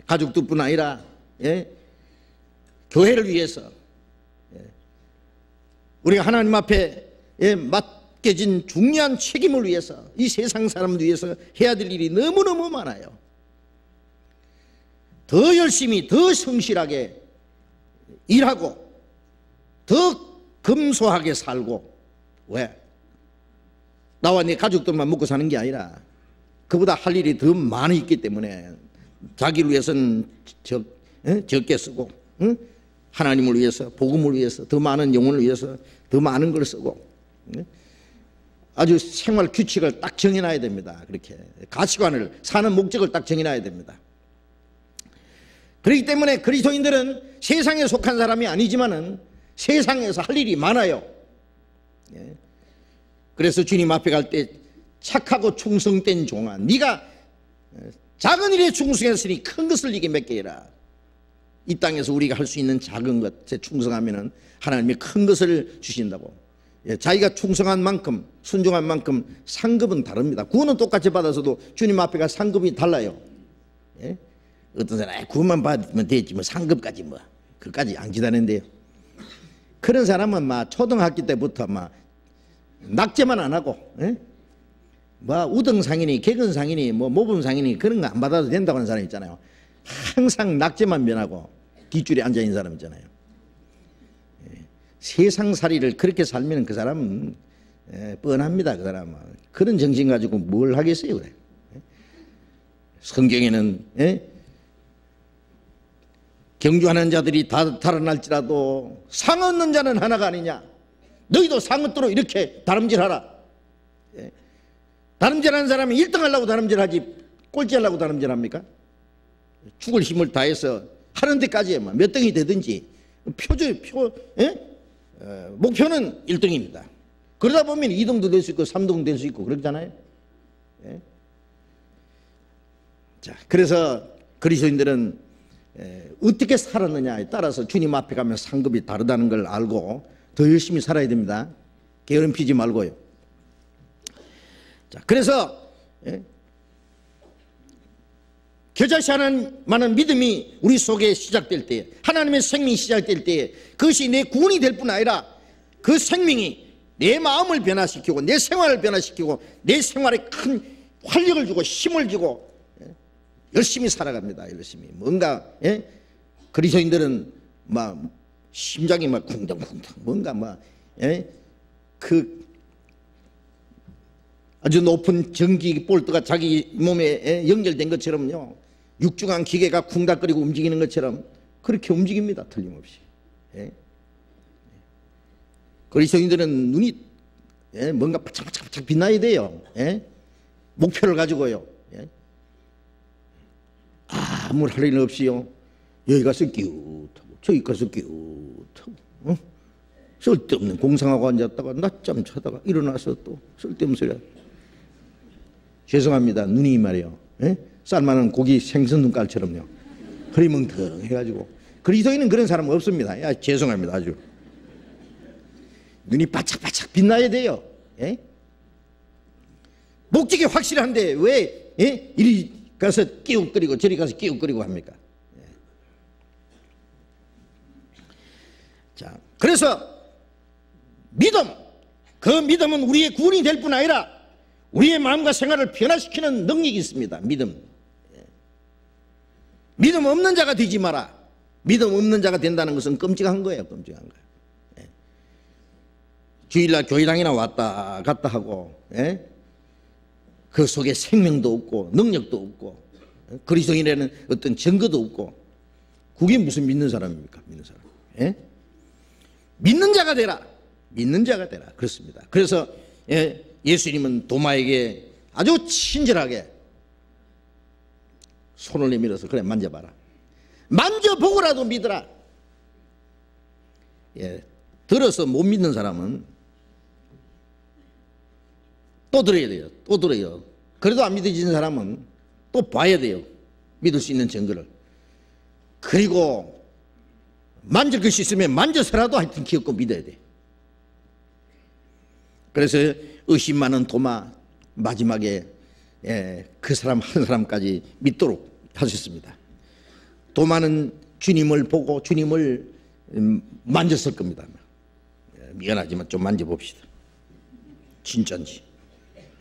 가족들뿐 아니라 교회를 위해서 우리가 하나님 앞에 맡겨진 중요한 책임을 위해서 이 세상 사람들 위해서 해야 될 일이 너무너무 많아요. 더 열심히 더 성실하게 일하고 더 검소하게 살고, 왜? 나와 내 가족들만 먹고 사는 게 아니라 그보다 할 일이 더 많이 있기 때문에 자기를 위해서는 적게 쓰고, 응? 하나님을 위해서, 복음을 위해서, 더 많은 영혼을 위해서 더 많은 걸 쓰고, 응? 아주 생활 규칙을 딱 정해놔야 됩니다. 그렇게 가치관을, 사는 목적을 딱 정해놔야 됩니다. 그렇기 때문에 그리스도인들은 세상에 속한 사람이 아니지만은 세상에서 할 일이 많아요. 그래서 주님 앞에 갈 때 착하고 충성된 종아, 네가 작은 일에 충성했으니 큰 것을 네게 맡게 해라. 이 땅에서 우리가 할 수 있는 작은 것에 충성하면은 하나님이 큰 것을 주신다고. 자기가 충성한 만큼, 순종한 만큼 상급은 다릅니다. 구원은 똑같이 받아서도 주님 앞에 갈 상급이 달라요. 어떤 사람 구원만 받으면 되지 뭐 상급까지 뭐 그까지 안 기다린대요. 그런 사람은 막 초등학교 때부터 막 낙제만 안 하고, 뭐 우등상이니 개근상이니 뭐 모범상이니 그런 거 안 받아도 된다고 하는 사람 있잖아요. 항상 낙제만 면하고 뒷줄에 앉아 있는 사람 있잖아요. 세상살이를 그렇게 살면 그 사람은 뻔합니다. 그 사람은 그런 정신 가지고 뭘 하겠어요. 그래. 성경에는 경주하는 자들이 다 달아날지라도 상 얻는 자는 하나가 아니냐. 너희도 상 얻도록 이렇게 다름질하라. 다름질하는 사람이 1등 하려고 다름질하지 꼴찌 하려고 다름질합니까? 죽을 힘을 다해서 하는 데까지 몇 등이 되든지 목표는 1등입니다. 그러다 보면 2등도 될 수 있고 3등도 될 수 있고 그러잖아요. 자, 그래서 그리스도인들은 어떻게 살았느냐에 따라서 주님 앞에 가면 상급이 다르다는 걸 알고 더 열심히 살아야 됩니다. 게으름 피지 말고요. 자, 그래서 겨자씨 하나님만한 믿음이 우리 속에 시작될 때, 하나님의 생명이 시작될 때 그것이 내 구원이 될 뿐 아니라 그 생명이 내 마음을 변화시키고 내 생활을 변화시키고 내 생활에 큰 활력을 주고 힘을 주고 열심히 살아갑니다. 열심히 뭔가 그리스도인들은 막 심장이 막 쿵덩쿵덩 뭔가 막 그 아주 높은 전기 볼트가 자기 몸에 연결된 것처럼요, 육중한 기계가 쿵닥거리고 움직이는 것처럼 그렇게 움직입니다. 틀림없이. 그리스도인들은 눈이 뭔가 바짝바짝 빛나야 돼요. 목표를 가지고요. 아무 할 일 없이요, 여기 가서 끼웃하고 저기 가서 끼웃하고 쓸데없는 공상하고 앉았다가 낮잠 자다가 일어나서 또 쓸데없는 소리. 죄송합니다. 눈이 말이에요. 삶아는 고기 생선 눈깔처럼요. 흐리멍텅 해가지고. 그리스도인은 그런 사람 없습니다. 야, 죄송합니다. 아주. 눈이 바짝바짝 빛나야 돼요. 목적이 확실한데 왜 이리 가서 끼웃거리고 저리 가서 끼웃거리고 합니까? 자, 그래서 믿음, 그 믿음은 우리의 구원이 될 뿐 아니라 우리의 마음과 생활을 변화시키는 능력이 있습니다. 믿음. 믿음 없는 자가 되지 마라. 믿음 없는 자가 된다는 것은 끔찍한 거예요. 끔찍한 거예요. 주일날 교회당이나 왔다 갔다 하고 그 속에 생명도 없고 능력도 없고 그리스도인에는 어떤 증거도 없고 그게 무슨 믿는 사람입니까? 믿는 사람. 믿는 자가 되라. 믿는 자가 되라. 그렇습니다. 그래서 예수님은 도마에게 아주 친절하게 손을 내밀어서 그래 만져봐라. 만져보고라도 믿어라. 들어서 못 믿는 사람은 또 들어야 돼요. 또 들어요. 그래도 안 믿어지는 사람은 또 봐야 돼요. 믿을 수 있는 증거를. 그리고 만질 것이 있으면 만져서라도 하여튼 기억고 믿어야 돼. 그래서 의심 많은 도마 마지막에 그 사람 한 사람까지 믿도록 하셨습니다. 도마는 주님을 보고 주님을 만졌을 겁니다. 미안하지만 좀 만져봅시다. 진짜인지.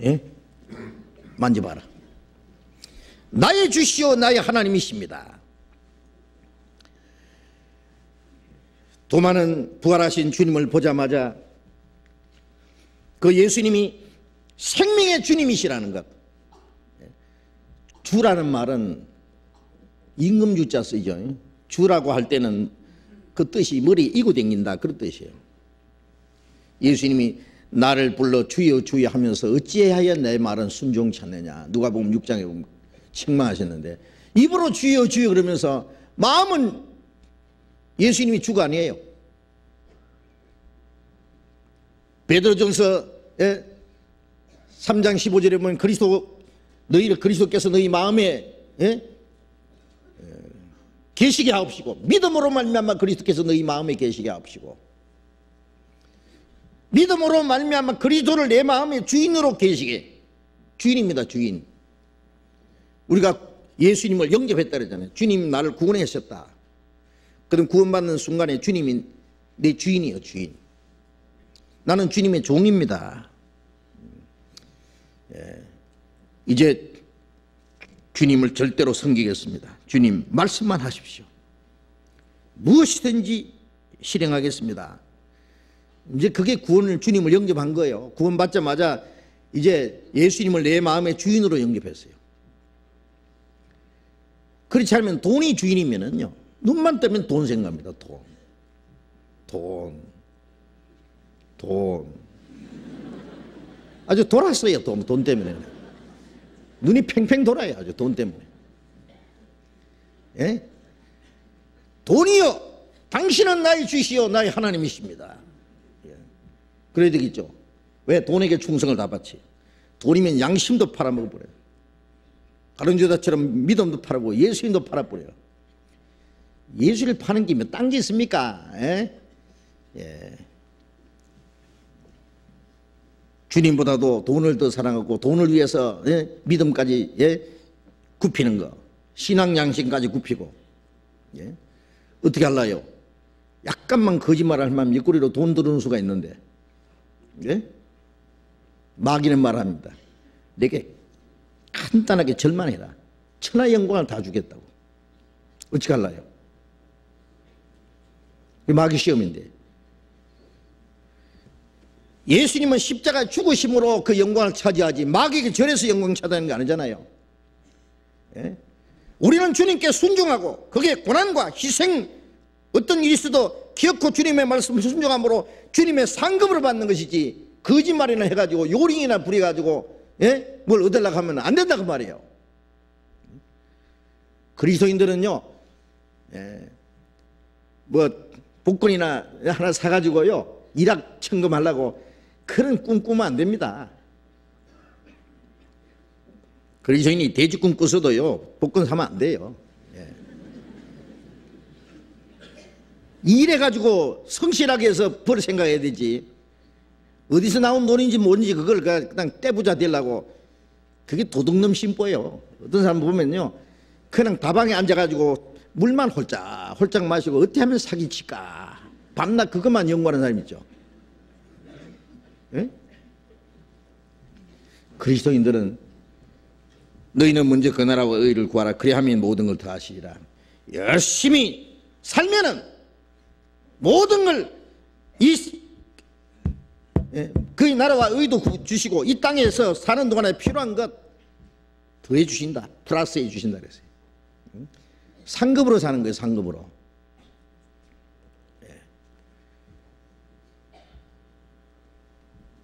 예? 만져봐라. 나의 주시오 나의 하나님이십니다. 도마는 부활하신 주님을 보자마자 그 예수님이 생명의 주님이시라는 것. 주라는 말은 임금주자 쓰죠. 주라고 할 때는 그 뜻이 머리에 이고 댕긴다 그런 뜻이에요. 예수님이 나를 불러 주여 주여 하면서 어찌하여 내 말은 순종치 않느냐. 누가복음 6장에 보면 책망하셨는데 입으로 주여 주여 그러면서 마음은 예수님이 주가 아니에요. 베드로전서 3장 15절에 보면 너희를 그리스도께서 너희 마음에 계시게 하옵시고 믿음으로 말미암아 그리스도께서 너희 마음에 계시게 하옵시고 믿음으로 말미암아 그리스도를 내 마음의 주인으로 계시게. 주인입니다. 주인. 우리가 예수님을 영접했다 그러잖아요. 주님 나를 구원하셨다. 그럼 구원받는 순간에 주님이 내 주인이에요. 주인. 나는 주님의 종입니다. 이제 주님을 절대로 섬기겠습니다. 주님 말씀만 하십시오. 무엇이든지 실행하겠습니다. 이제 그게 구원을 주님을 영접한 거예요. 구원받자마자 이제 예수님을 내 마음의 주인으로 영접했어요. 그렇지 않으면 돈이 주인이면은요 눈만 뜨면 돈 생각합니다. 돈 아주 돌았어요. 돈 때문에 눈이 팽팽 돌아요. 아주 돈 때문에. 예? 돈이요 당신은 나의 주시오 나의 하나님이십니다. 그래야 되겠죠. 왜? 돈에게 충성을 다 바치. 돈이면 양심도 팔아먹어버려요. 다른 여자처럼 믿음도 팔아버리고 예수님도 팔아버려요. 예수를 파는 게 뭐 딴 게 있습니까? 예? 주님보다도 돈을 더 사랑하고 돈을 위해서 믿음까지 굽히는 거. 신앙 양심까지 굽히고. 어떻게 할라요? 약간만 거짓말 할 만하면 입꼬리로 돈 들어오는 수가 있는데 마귀는 말합니다. 내게 간단하게 절만해라. 천하의 영광을 다 주겠다고. 어떻게 할라요? 마귀 시험인데 예수님은 십자가 죽으심으로 그 영광을 차지하지 마귀에게 절에서 영광 차지하는 게 아니잖아요. 우리는 주님께 순종하고 그게 고난과 희생 어떤 일이 있어도 기어코 주님의 말씀을 순종함으로 주님의 상급을 받는 것이지 거짓말이나 해가지고 요링이나 부려가지고 뭘 얻으려고 하면 안 된다고 말이에요. 그리스도인들은요 뭐 복권이나 하나 사가지고요 일확천금하려고 그런 꿈 꾸면 안 됩니다. 그리스도인이 돼지 꿈 꿔서도요 복권 사면 안 돼요. 일해가지고 성실하게 해서 벌 생각해야 되지. 어디서 나온 돈인지 뭔지 그걸 그냥 떼부자 되려고 그게 도둑놈 심보예요. 어떤 사람 보면요 그냥 다방에 앉아가지고 물만 홀짝 마시고 어떻게 하면 사기칠까 밤낮 그것만 연구하는 사람 있죠. 그리스도인들은 너희는 먼저 그 나라와 의를 구하라 그래야 하면 모든 걸 더 하시리라. 열심히 살면은 모든 걸 그의 나라와 의도 주시고 이 땅에서 사는 동안에 필요한 것 더해 주신다. 플러스 해 주신다 그랬어요. 상급으로 사는 거예요. 상급으로.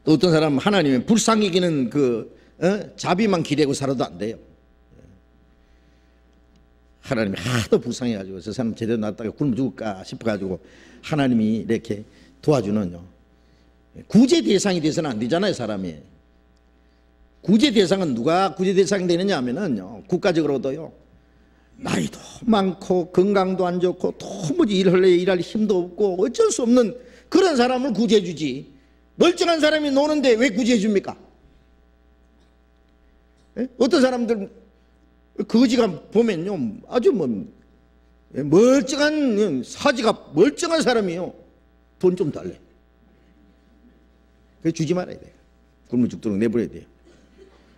또 어떤 사람은 하나님의 불쌍히 기는 자비만 기대고 살아도 안 돼요. 하나님이 하도 불쌍해가지고 저 사람 제대로 놨다가 굶어 죽을까 싶어가지고 하나님이 이렇게 도와주는요. 구제 대상이 돼서는 안 되잖아요, 사람이. 구제 대상은 누가 구제 대상이 되느냐 하면은요, 국가적으로도요, 나이도 많고 건강도 안 좋고 도무지 일할 힘도 없고 어쩔 수 없는 그런 사람을 구제해 주지. 멀쩡한 사람이 노는데 왜 구제해 줍니까? 예? 어떤 사람들 거지가 보면요, 아주 뭐 멀쩡한 사지가 멀쩡한 사람이요, 돈 좀 달래. 그래 주지 말아야 돼요. 굶어 죽도록 내버려야 돼요.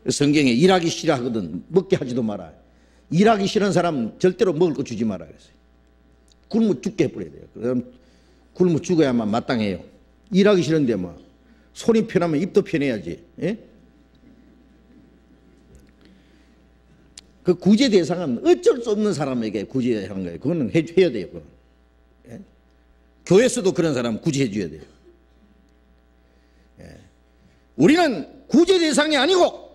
성경에 일하기 싫어 하거든 먹게 하지도 마라. 일하기 싫은 사람 절대로 먹을 거 주지 마라 그랬어요. 굶어 죽게 해버려야 돼요. 그럼 굶어 죽어야만 마땅해요. 일하기 싫은데 뭐 손이 편하면 입도 편해야지. 예? 그 구제 대상은 어쩔 수 없는 사람에게 구제하는 거예요. 그거는 해야 돼요. 그건. 예? 교회에서도 그런 사람 구제해 줘야 돼요. 예. 우리는 구제 대상이 아니고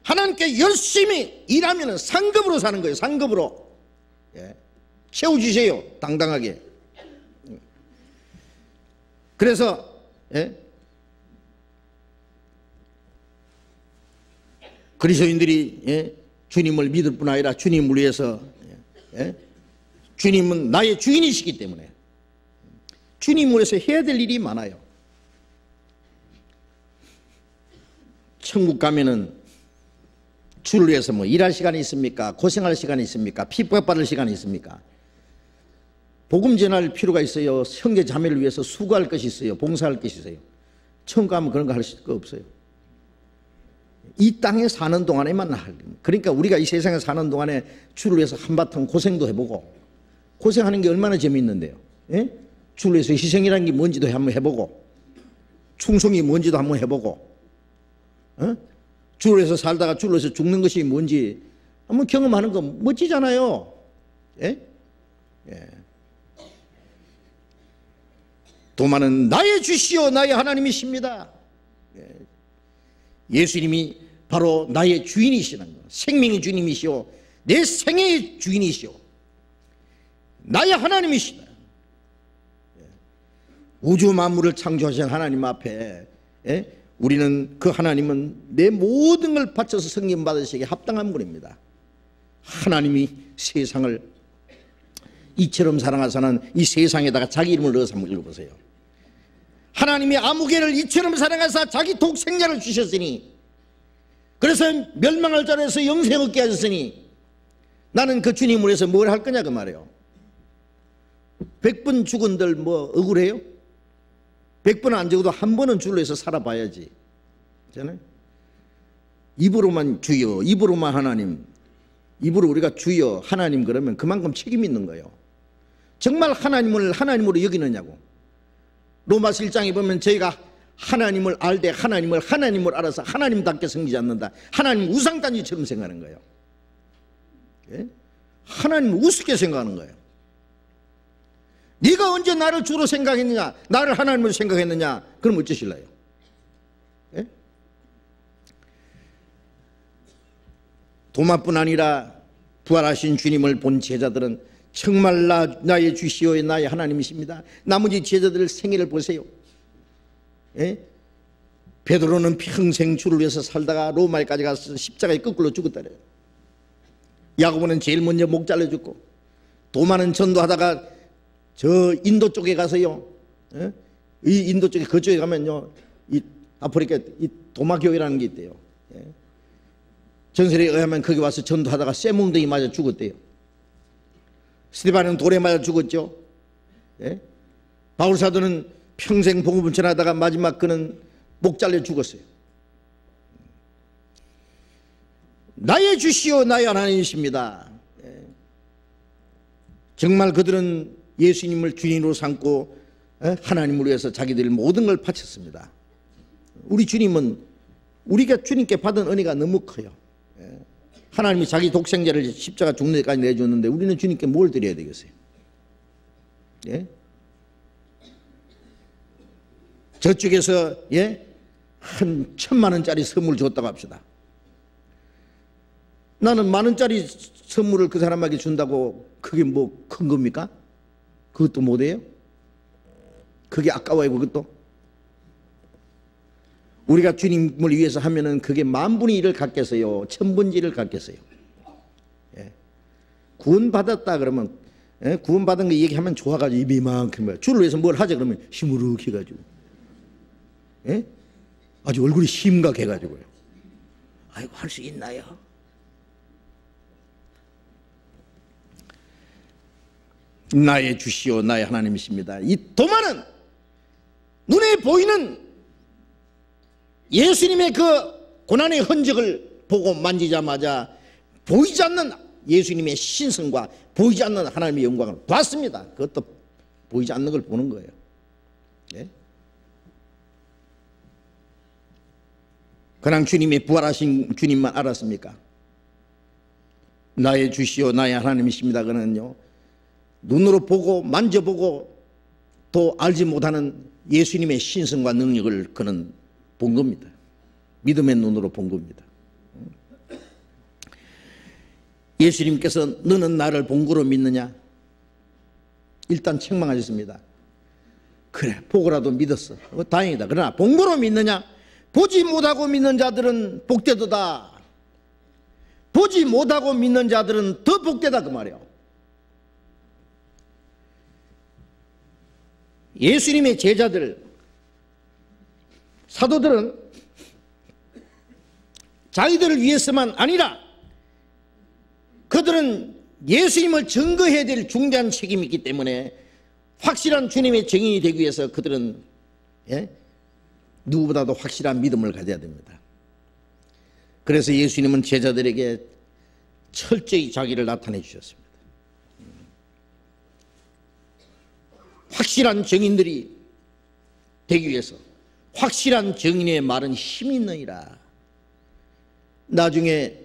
하나님께 열심히 일하면 상급으로 사는 거예요. 상급으로. 예. 채워주세요. 당당하게. 그래서 예? 그리스도인들이 예? 주님을 믿을 뿐 아니라 주님을 위해서 예? 주님은 나의 주인이시기 때문에 주님을 위해서 해야 될 일이 많아요. 천국 가면은 주를 위해서 뭐 일할 시간이 있습니까? 고생할 시간이 있습니까? 핍박받을 시간이 있습니까? 복음 전할 필요가 있어요. 형제 자매를 위해서 수고할 것이 있어요. 봉사할 것이 있어요. 천국 가면 그런 거 할 거 없어요. 이 땅에 사는 동안에만 할. 그러니까 우리가 이 세상에 사는 동안에 주를 위해서 한바탕 고생도 해보고, 고생하는 게 얼마나 재미있는데요. 예? 주를 위해서 희생이라는 게 뭔지도 한번 해보고, 충성이 뭔지도 한번 해보고, 어? 주를 위해서 살다가 주를 위해서 죽는 것이 뭔지 한번 경험하는 거 멋지잖아요. 예? 예. 도마는 나의 주시오 나의 하나님이십니다. 예. 예수님이 바로 나의 주인이시는 거. 생명의 주님이시오. 내 생애의 주인이시오. 나의 하나님이시다. 예. 우주 만물을 창조하신 하나님 앞에 예? 우리는 그 하나님은 내 모든 걸 바쳐서 섬김 받으시기에 합당한 분입니다. 하나님이 세상을 이처럼 사랑하사는 이 세상에다가 자기 이름을 넣어서 한번 읽어보세요. 하나님이 아무개를 이처럼 사랑하사 자기 독생자를 주셨으니, 그래서 멸망할 자에서 영생 얻게 하셨으니 나는 그 주님을 위해서 뭘 할 거냐 그 말이에요. 100번 죽은들 뭐 억울해요? 100번은 안 적어도 한 번은 주를 위해서 살아봐야지. 그렇잖아요? 입으로만 주여, 입으로만 하나님, 입으로 우리가 주여 하나님 그러면 그만큼 책임 있는 거예요. 정말 하나님을 하나님으로 여기느냐고. 로마서 1장에 보면 저희가 하나님을 알되 하나님을 알아서 하나님답게 섬기지 않는다. 하나님 우상단지처럼 생각하는 거예요. 예? 하나님을 우습게 생각하는 거예요. 네가 언제 나를 주로 생각했느냐, 나를 하나님으로 생각했느냐, 그럼 어쩌실래요? 예? 도마뿐 아니라 부활하신 주님을 본 제자들은 정말 나의 주시오 나의 하나님이십니다. 나머지 제자들 생애를 보세요. 예? 베드로는 평생 주를 위해서 살다가 로마에까지 가서 십자가에 거꾸로 죽었다래요. 야고보는 제일 먼저 목 잘라 죽고, 도마는 전도하다가 저 인도 쪽에 가서요, 예? 이 인도 쪽에 그쪽에 가면요, 이 아프리카 이 도마교회라는 게 있대요. 예? 전설에 의하면 거기 와서 전도하다가 쇠뭉덩이 맞아 죽었대요. 스데반은 돌에 맞아 죽었죠. 예? 바울 사도는 평생 복음을 전하다가 마지막 그는 목 잘려 죽었어요. 나의 주시오 나의 하나님이십니다. 예? 정말 그들은 예수님을 주인으로 삼고 하나님을 위해서 자기들 모든 걸 바쳤습니다. 우리 주님은 우리가 주님께 받은 은혜가 너무 커요. 하나님이 자기 독생자를 십자가 죽는 데까지 내줬는데 우리는 주님께 뭘 드려야 되겠어요? 예? 저쪽에서 예? 한 1,000,000원짜리 선물 줬다고 합시다. 나는 10,000원짜리 선물을 그 사람에게 준다고 그게 뭐 큰 겁니까? 그것도 못해요? 그게 아까워요. 그것도 우리가 주님을 위해서 하면은 그게 만분의 일을 갖겠어요, 천분의 일을 갖겠어요. 예. 구원받았다 그러면, 예? 구원받은 거 얘기하면 좋아가지고 입이 이만큼 거야. 주를 위해서 뭘 하자 그러면 시무룩 해가지고, 예? 아주 얼굴이 심각해가지고요. 아이고, 할 수 있나요? 나의 주시오 나의 하나님이십니다. 이 도마는 눈에 보이는 예수님의 그 고난의 흔적을 보고 만지자마자 보이지 않는 예수님의 신성과 보이지 않는 하나님의 영광을 봤습니다. 그것도 보이지 않는 걸 보는 거예요. 예? 그냥 주님의 부활하신 주님만 알았습니까? 나의 주시오 나의 하나님이십니다. 그는요, 눈으로 보고 만져보고 또 알지 못하는 예수님의 신성과 능력을 그는 본 겁니다. 믿음의 눈으로 본 겁니다. 예수님께서 너는 나를 본 거로 믿느냐? 일단 책망하셨습니다. 그래, 보고라도 믿었어. 다행이다. 그러나 본 거로 믿느냐? 보지 못하고 믿는 자들은 복되도다. 보지 못하고 믿는 자들은 더 복되다 그 말이야. 예수님의 제자들, 사도들은 자기들을 위해서만 아니라 그들은 예수님을 증거해야 될 중대한 책임이 있기 때문에 확실한 주님의 증인이 되기 위해서 그들은, 예? 누구보다도 확실한 믿음을 가져야 됩니다. 그래서 예수님은 제자들에게 철저히 자기를 나타내 주셨습니다. 확실한 증인들이 되기 위해서 확실한 증인의 말은 힘이 있느니라. 나중에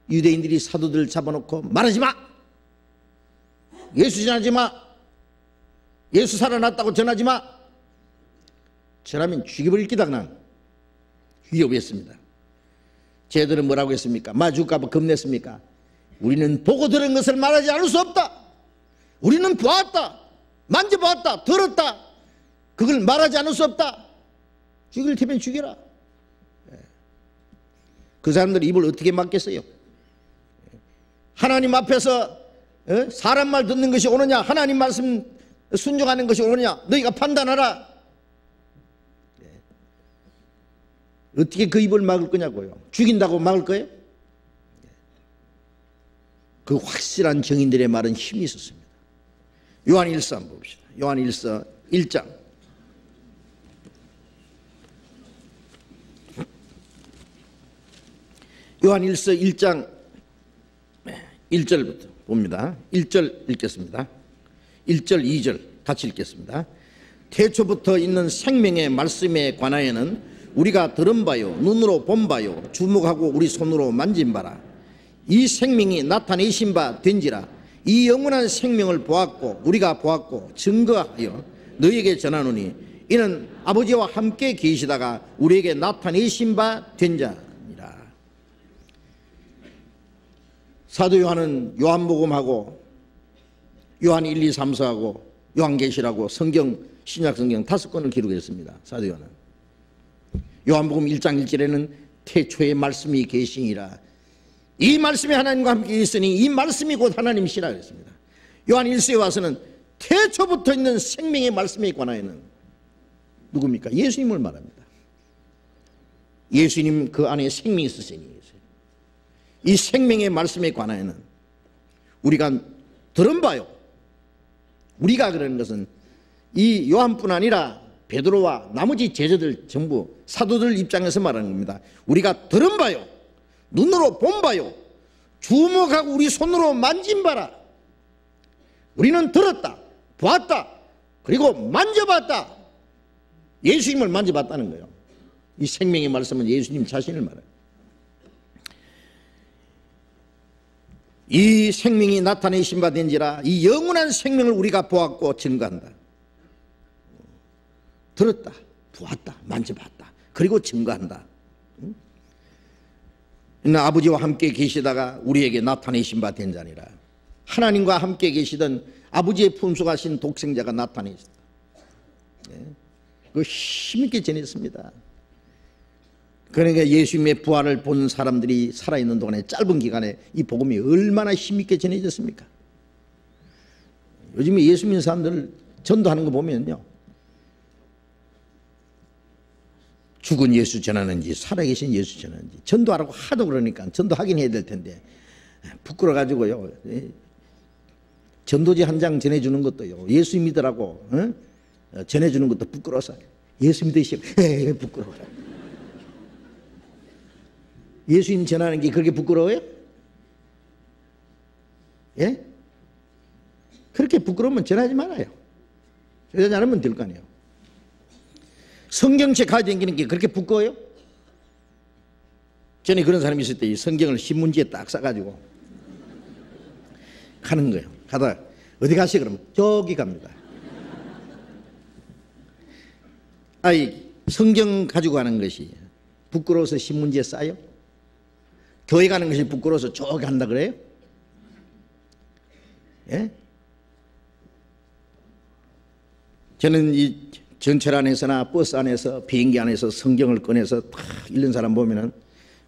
유대인들이 사도들 잡아놓고 말하지 마, 예수 전하지 마, 예수 살아났다고 전하지 마, 저라면 죽여버릴 기다 그냥 위협했습니다. 쟤들은 뭐라고 했습니까? 죽을까 봐 겁냈습니까? 우리는 보고 들은 것을 말하지 않을 수 없다. 우리는 보았다, 만져봤다, 들었다. 그걸 말하지 않을 수 없다. 죽일 테면 죽여라. 그 사람들이 입을 어떻게 막겠어요? 하나님 앞에서 사람 말 듣는 것이 옳으냐, 하나님 말씀 순종하는 것이 옳으냐, 너희가 판단하라. 어떻게 그 입을 막을 거냐고요? 죽인다고 막을 거예요? 그 확실한 증인들의 말은 힘이 있었습니다. 요한일서 한번 봅시다. 요한일서 1장. 요한일서 1장 1절부터 봅니다. 1절 읽겠습니다. 1절 2절 같이 읽겠습니다. 태초부터 있는 생명의 말씀에 관하여는 우리가 들은 바요, 눈으로 본 바요, 주목하고 우리 손으로 만진 바라. 이 생명이 나타내신 바 된지라. 이 영원한 생명을 보았고 우리가 보았고 증거하여 너희에게 전하노니 이는 아버지와 함께 계시다가 우리에게 나타내신 바 된 자니라. 사도 요한은 요한복음하고 요한 1, 2, 3, 4하고 요한계시라고 성경, 신약성경 5권을 기록했습니다. 사도 요한은. 요한복음 1장 1절에는 태초에 말씀이 계시니라. 이 말씀이 하나님과 함께 있으니 이 말씀이 곧 하나님이시라 그랬습니다. 요한 1서에 와서는 태초부터 있는 생명의 말씀에 관하여는 누굽니까? 예수님을 말합니다. 예수님 그 안에 생명이 있으시니 이 생명의 말씀에 관하여는 우리가 들은 바요. 우리가 그러는 것은 이 요한뿐 아니라 베드로와 나머지 제자들 전부 사도들 입장에서 말하는 겁니다. 우리가 들은 바요, 눈으로 본 바요, 주목하고 우리 손으로 만진 바라. 우리는 들었다, 보았다, 그리고 만져봤다. 예수님을 만져봤다는 거예요. 이 생명의 말씀은 예수님 자신을 말해요. 이 생명이 나타내신 바 된지라. 이 영원한 생명을 우리가 보았고 증거한다. 들었다, 보았다, 만져봤다, 그리고 증거한다. 아버지와 함께 계시다가 우리에게 나타내신 바 된 자니라. 하나님과 함께 계시던 아버지의 품속하신 독생자가 나타내셨다. 그 힘있게 전했습니다. 그러니까 예수님의 부활을 본 사람들이 살아있는 동안에 짧은 기간에 이 복음이 얼마나 힘있게 전해졌습니까? 요즘에 예수 믿는 사람들 전도하는 거 보면요, 죽은 예수 전하는지 살아계신 예수 전하는지 전도하라고 하도 그러니까 전도하긴 해야 될 텐데 부끄러워가지고요, 전도지 한 장 전해주는 것도요, 예수 믿으라고 전해주는 것도 부끄러워서 예수 믿으시면 부끄러워요. 예수님 전하는 게 그렇게 부끄러워요? 예? 그렇게 부끄러우면 전하지 말아요. 전하지 않으면 될 거 아니에요. 성경책 가져다니는 게 그렇게 부끄러워요? 전에 그런 사람이 있을 때 이 성경을 신문지에 딱 싸가지고 가는 거예요. 가다가 어디 가시? 그러면 저기 갑니다. 아이, 성경 가지고 가는 것이 부끄러워서 신문지에 싸요? 교회 가는 것이 부끄러워서 저기 간다 그래요? 예? 저는 이 전철 안에서나 버스 안에서 비행기 안에서 성경을 꺼내서 탁 읽는 사람 보면은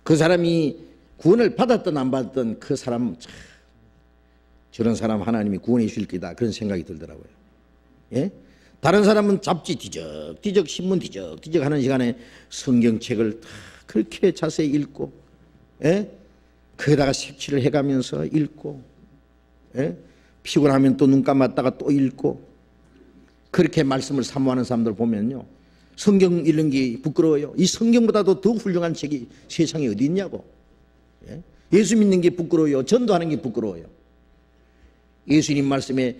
그 사람이 구원을 받았든 안 받았든 그 사람, 저런 사람 하나님이 구원해 주실 거다, 그런 생각이 들더라고요. 예? 다른 사람은 잡지 뒤적뒤적 신문 뒤적뒤적 하는 시간에 성경책을 다 그렇게 자세히 읽고, 예? 거기다가 색칠을 해가면서 읽고, 예? 피곤하면 또 눈 감았다가 또 읽고, 그렇게 말씀을 사모하는 사람들 보면요, 성경 읽는 게 부끄러워요. 이 성경보다도 더 훌륭한 책이 세상에 어디 있냐고. 예? 예수 믿는 게 부끄러워요. 전도하는 게 부끄러워요. 예수님 말씀에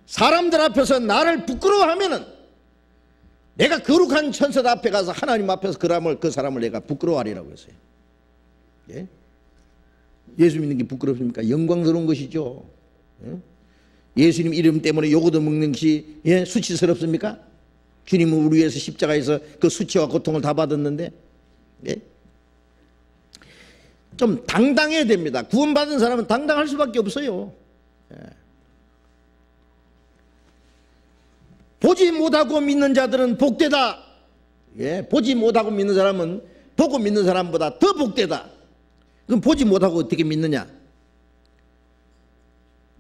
사람들 앞에서 나를 부끄러워하면은 내가 거룩한 천사 앞에 가서 하나님 앞에서 그 사람을 내가 부끄러워하리라고 했어요. 예? 예수 믿는 게 부끄럽습니까? 영광스러운 것이죠. 예? 예수님 이름 때문에 요거도 먹는 것이 수치스럽습니까? 주님은 우리 위해서 십자가에서 그 수치와 고통을 다 받았는데, 예? 좀 당당해야 됩니다. 구원받은 사람은 당당할 수밖에 없어요. 예. 보지 못하고 믿는 자들은 복되다. 예, 보지 못하고 믿는 사람은 보고 믿는 사람보다 더 복되다. 그럼 보지 못하고 어떻게 믿느냐?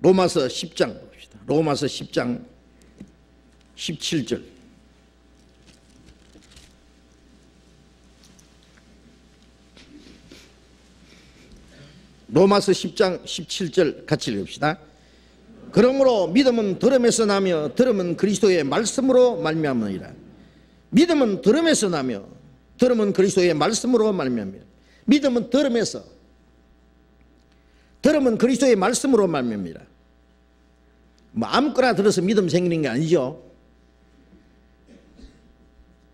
로마서 10장 봅시다. 로마서 10장 17절. 로마서 10장 17절 같이 읽읍시다. 그러므로 믿음은 들음에서 나며 들음은 그리스도의 말씀으로 말미암으니라. 믿음은 들음에서 나며 들음은 그리스도의 말씀으로 말미암으니라. 믿음은 들음에서, 들음은 그리스도의 말씀으로 말미암으니라. 뭐 아무거나 들어서 믿음 생기는 게 아니죠.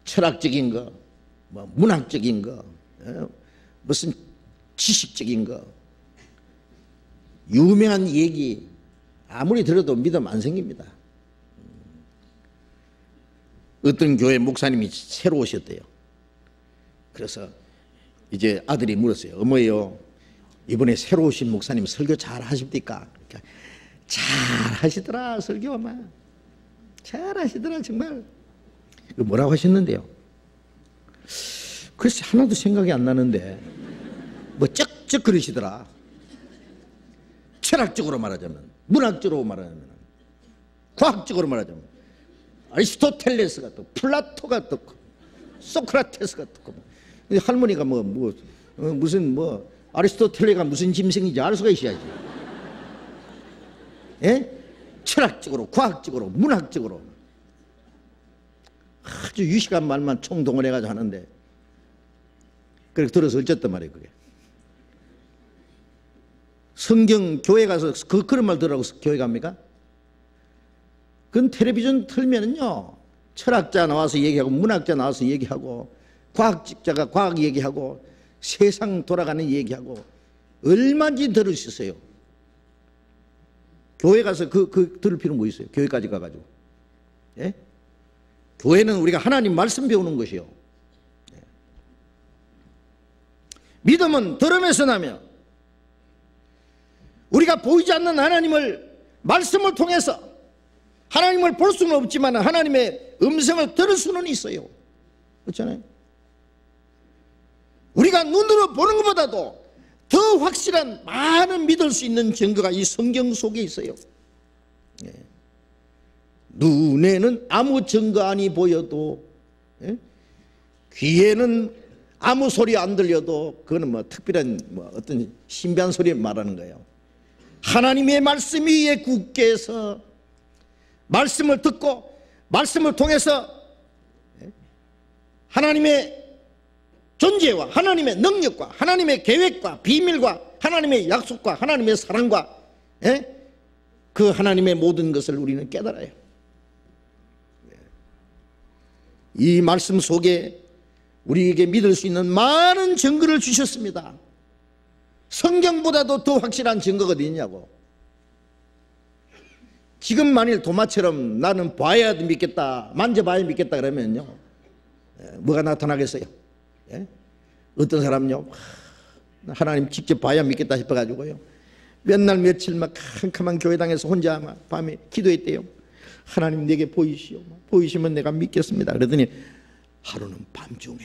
철학적인 거, 뭐 문학적인 거, 무슨 지식적인 거, 유명한 얘기 아무리 들어도 믿음 안 생깁니다. 어떤 교회 목사님이 새로 오셨대요. 그래서 이제 아들이 물었어요. 어머니요, 이번에 새로 오신 목사님 설교 잘 하십니까? 그러니까 잘 하시더라, 설교. 잘 하시더라, 정말. 뭐라고 하셨는데요? 글쎄 하나도 생각이 안 나는데 뭐 쩍쩍 그러시더라. 철학적으로 말하자면, 문학적으로 말하자면, 과학적으로 말하자면 아리스토텔레스가 또 플라토가 또 소크라테스가 또 할머니가 무슨 아리스토텔레가 무슨 짐승인지 알 수가 있어야지. 예? 철학적으로, 과학적으로, 문학적으로 아주 유식한 말만 총동원해가지고 하는데, 그렇게 들어서 어쨌단 말이에요. 그게 성경 교회 가서 그런 말 들으라고 교회 갑니까? 그건 텔레비전 틀면은요, 철학자 나와서 얘기하고 문학자 나와서 얘기하고 과학자가 과학 얘기하고 세상 돌아가는 얘기하고 얼마든지 들을 수 있어요. 교회 가서 그 들을 필요는 뭐 있어요? 교회까지 가가지고. 예? 교회는 우리가 하나님 말씀 배우는 것이요. 예. 믿음은 들음에서 나며, 우리가 보이지 않는 하나님을 말씀을 통해서 하나님을 볼 수는 없지만 하나님의 음성을 들을 수는 있어요. 그렇잖아요. 우리가 눈으로 보는 것보다도 더 확실한 많은 믿을 수 있는 증거가 이 성경 속에 있어요. 눈에는 아무 증거안이 보여도, 귀에는 아무 소리 안 들려도 그거는 뭐 특별한 어떤 신비한 소리 말하는 거예요. 하나님의 말씀 위에 굳게 해서 말씀을 듣고 말씀을 통해서 하나님의 존재와 하나님의 능력과 하나님의 계획과 비밀과 하나님의 약속과 하나님의 사랑과 그 하나님의 모든 것을 우리는 깨달아요. 이 말씀 속에 우리에게 믿을 수 있는 많은 증거를 주셨습니다. 성경보다도 더 확실한 증거가 어디 있냐고. 지금 만일 도마처럼 나는 봐야 믿겠다, 만져봐야 믿겠다 그러면요, 뭐가 나타나겠어요? 어떤 사람은요, 하나님 직접 봐야 믿겠다 싶어가지고요, 몇 날 며칠 막 캄캄한 교회당에서 혼자 막 밤에 기도했대요. 하나님 내게 보이시오, 보이시면 내가 믿겠습니다. 그러더니 하루는 밤중에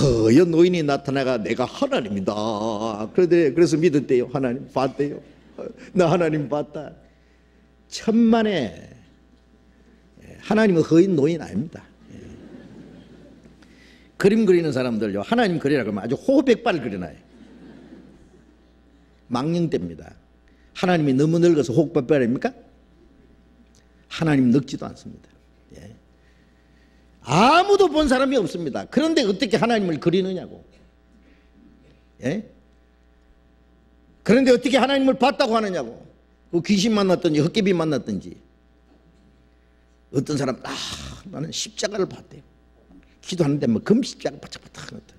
허연 노인이 나타나가 내가 하나님이다 그래서 믿었대요. 하나님 봤대요. 나 하나님 봤다. 천만에 하나님은 허연 노인 아닙니다. 그림 그리는 사람들요, 하나님 그리라 그러면 아주 호백발을 그려놔요. 망령됩니다. 하나님이 너무 늙어서 호백발입니까? 하나님 늙지도 않습니다. 아무도 본 사람이 없습니다. 그런데 어떻게 하나님을 그리느냐고. 그런데 어떻게 하나님을 봤다고 하느냐고. 그 귀신 만났든지 헛개비 만났든지. 어떤 사람 나는 십자가를 봤대요. 기도하는데 뭐 금십자가 바짝바짝 하는데.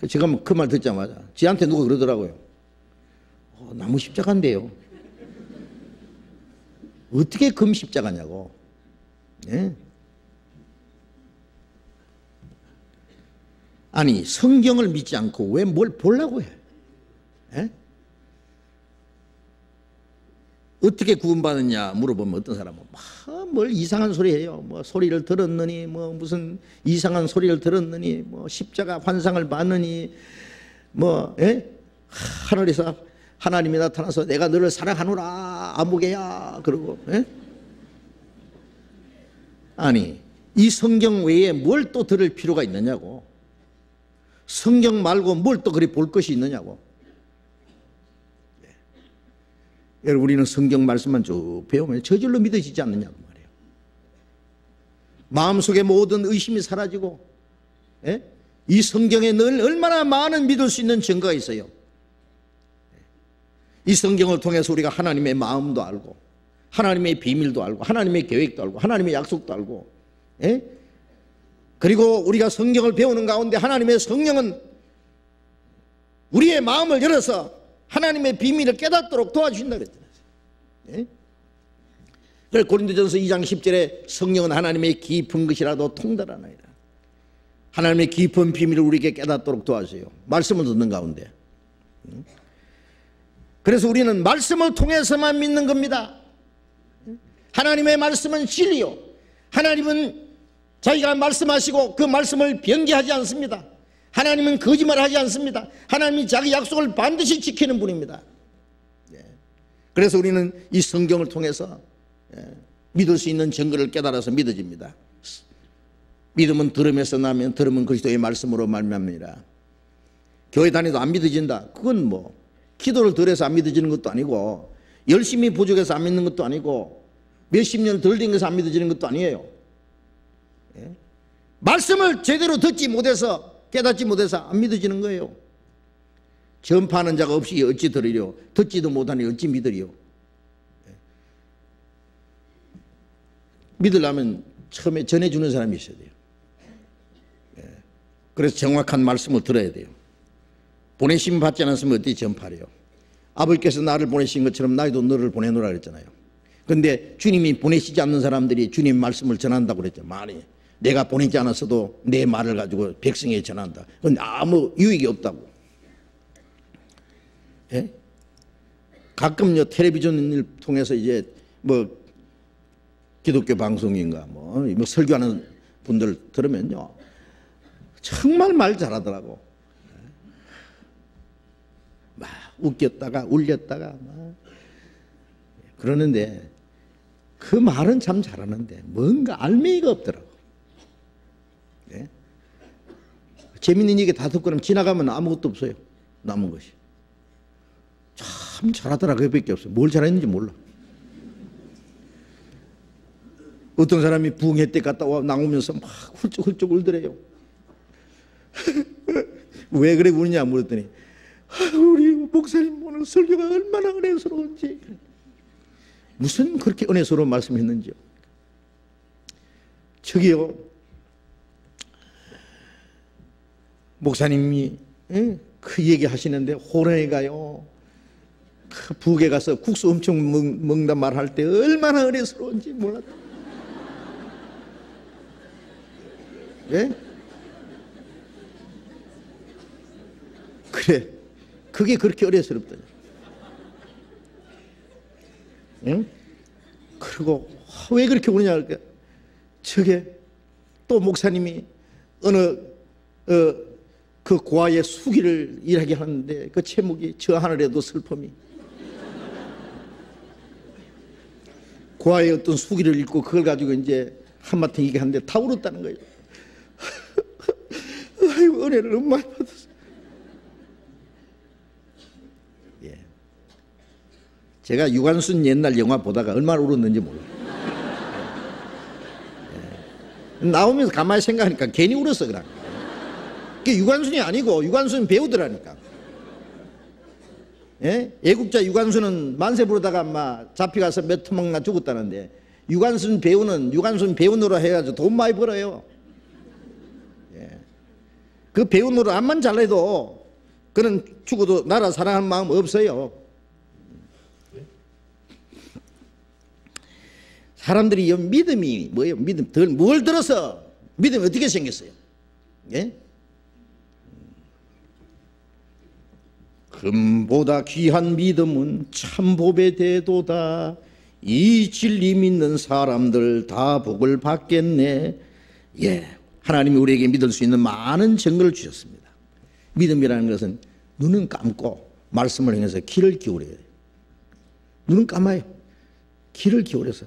제가 그 말 듣자마자 지한테 누가 그러더라고요. 나무 십자가인데요. 어떻게 금십자가냐고. 아니 성경을 믿지 않고 왜 뭘 보려고 해? 어떻게 구원받느냐 물어보면 어떤 사람은 뭘 이상한 소리 해요. 뭐 소리를 들었느니, 뭐 무슨 이상한 소리를 들었느니, 뭐 십자가 환상을 봤느니, 뭐 하늘에서 하나님이 나타나서 내가 너를 사랑하노라 아무개야 그러고. 아니 이 성경 외에 뭘 또 들을 필요가 있느냐고. 성경 말고 뭘 또 그리 볼 것이 있느냐고. 여러분 우리는 성경 말씀만 쭉 배우면 저절로 믿어지지 않느냐고 말이에요. 마음속에 모든 의심이 사라지고 이 성경에 늘 얼마나 많은 믿을 수 있는 증거가 있어요. 이 성경을 통해서 우리가 하나님의 마음도 알고 하나님의 비밀도 알고 하나님의 계획도 알고 하나님의 약속도 알고 그리고 우리가 성경을 배우는 가운데 하나님의 성령은 우리의 마음을 열어서 하나님의 비밀을 깨닫도록 도와주신다 그랬잖아요. 그래서 고린도전서 2장 10절에 성령은 하나님의 깊은 것이라도 통달하나이다. 하나님의 깊은 비밀을 우리에게 깨닫도록 도와주세요. 말씀을 듣는 가운데. 그래서 우리는 말씀을 통해서만 믿는 겁니다. 하나님의 말씀은 진리요, 하나님은 자기가 말씀하시고 그 말씀을 변개하지 않습니다. 하나님은 거짓말하지 않습니다. 하나님이 자기 약속을 반드시 지키는 분입니다. 그래서 우리는 이 성경을 통해서 믿을 수 있는 증거를 깨달아서 믿어집니다. 믿음은 들음에서 나면 들음은 그리스도의 말씀으로 말미암느니라. 교회 다니도 안 믿어진다. 그건 뭐 기도를 덜 해서 안 믿어지는 것도 아니고 열심히 부족해서 안 믿는 것도 아니고 몇십 년 덜 된 것에서 안 믿어지는 것도 아니에요. 말씀을 제대로 듣지 못해서 깨닫지 못해서 안 믿어지는 거예요. 전파하는 자가 없이 어찌 들으려, 듣지도 못하니 어찌 믿으리요. 믿으려면 처음에 전해주는 사람이 있어야 돼요. 그래서 정확한 말씀을 들어야 돼요. 보내심 받지 않았으면 어떻게 전파해요? 아버지께서 나를 보내신 것처럼 나도 너를 보내노라 그랬잖아요. 그런데 주님이 보내시지 않는 사람들이 주님 말씀을 전한다고 그랬죠. 많이. 내가 보내지 않았어도 내 말을 가지고 백성에게 전한다. 그건 아무 유익이 없다고. 가끔요 텔레비전을 통해서 이제 뭐 기독교 방송인가 뭐 설교하는 분들 들으면요 정말 말 잘하더라고. 막 웃겼다가 울렸다가 막 그러는데 그 말은 참 잘하는데 뭔가 알맹이가 없더라고. 예? 재밌는 얘기 다 듣고 나면 지나가면 아무것도 없어요. 남은 것이. 참 잘하더라 그밖에 없어요. 뭘 잘했는지 몰라. 어떤 사람이 부흥회 때 갔다 나오면서 막 훌쩍훌쩍 울더래요. 왜 그래 우느냐 물었더니 우리 목사님 오늘 설교가 얼마나 은혜스러운지. 무슨 그렇게 은혜스러운 말씀했는지요. 저기요 목사님이 그 얘기 하시는데 호련에 가요 그 북에 가서 국수 엄청 먹는다 말할 때 얼마나 은혜스러운지 몰랐다. 예? 그래 그게 그렇게 은혜스럽더니. 응? 그리고 왜 그렇게 우느냐 할까? 저게 또 목사님이 어느 그 고아의 수기를 일하게 하는데 그 제목이 저 하늘에도 슬픔이. 고아의 어떤 수기를 읽고 그걸 가지고 이제 한마디 얘기하는데 다 울었다는 거예요. 아이고 은혜를 너무 많이 받았어. 예. 제가 유관순 옛날 영화 보다가 얼마나 울었는지 몰라요. 예. 나오면서 가만히 생각하니까 괜히 울었어 그냥. 그게 유관순이 아니고 유관순 배우더라니까. 예? 애국자 유관순은 만세 부르다가 막 잡혀가서 몇 토막나 죽었다는데 유관순 배우는 유관순 배우 노릇 해가지고 돈 많이 벌어요. 예. 그 배우 노릇 암만 잘해도 그는 죽어도 나라 사랑하는 마음 없어요. 사람들이 믿음이 뭐예요? 믿음 뭘 들어서 믿음이 어떻게 생겼어요? 예? 금보다 귀한 믿음은 참복의 대도다. 이 진리 믿는 사람들 다 복을 받겠네. 예, 하나님이 우리에게 믿을 수 있는 많은 증거를 주셨습니다. 믿음이라는 것은 눈은 감고 말씀을 행해서 귀를 기울여야 돼요. 눈은 감아요. 귀를 기울여서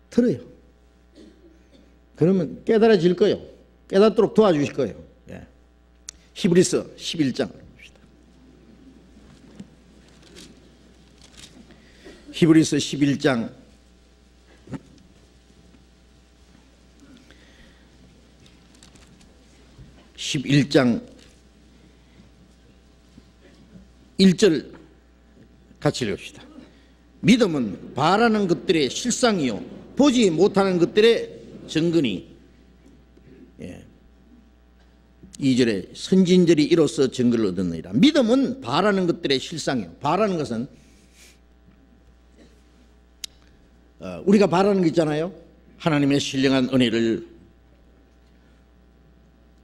들어요. 그러면 깨달아질 거예요. 깨닫도록 도와주실 거예요. 예. 히브리서 11장 히브리서 11장 1절 같이 읽읍시다. 믿음은 바라는 것들의 실상이요 보지 못하는 것들의 증거니. 예. 2절에 선진들이 이로써 증거를 얻었느니라. 믿음은 바라는 것들의 실상이요. 바라는 것은 우리가 바라는 거 있잖아요. 하나님의 신령한 은혜를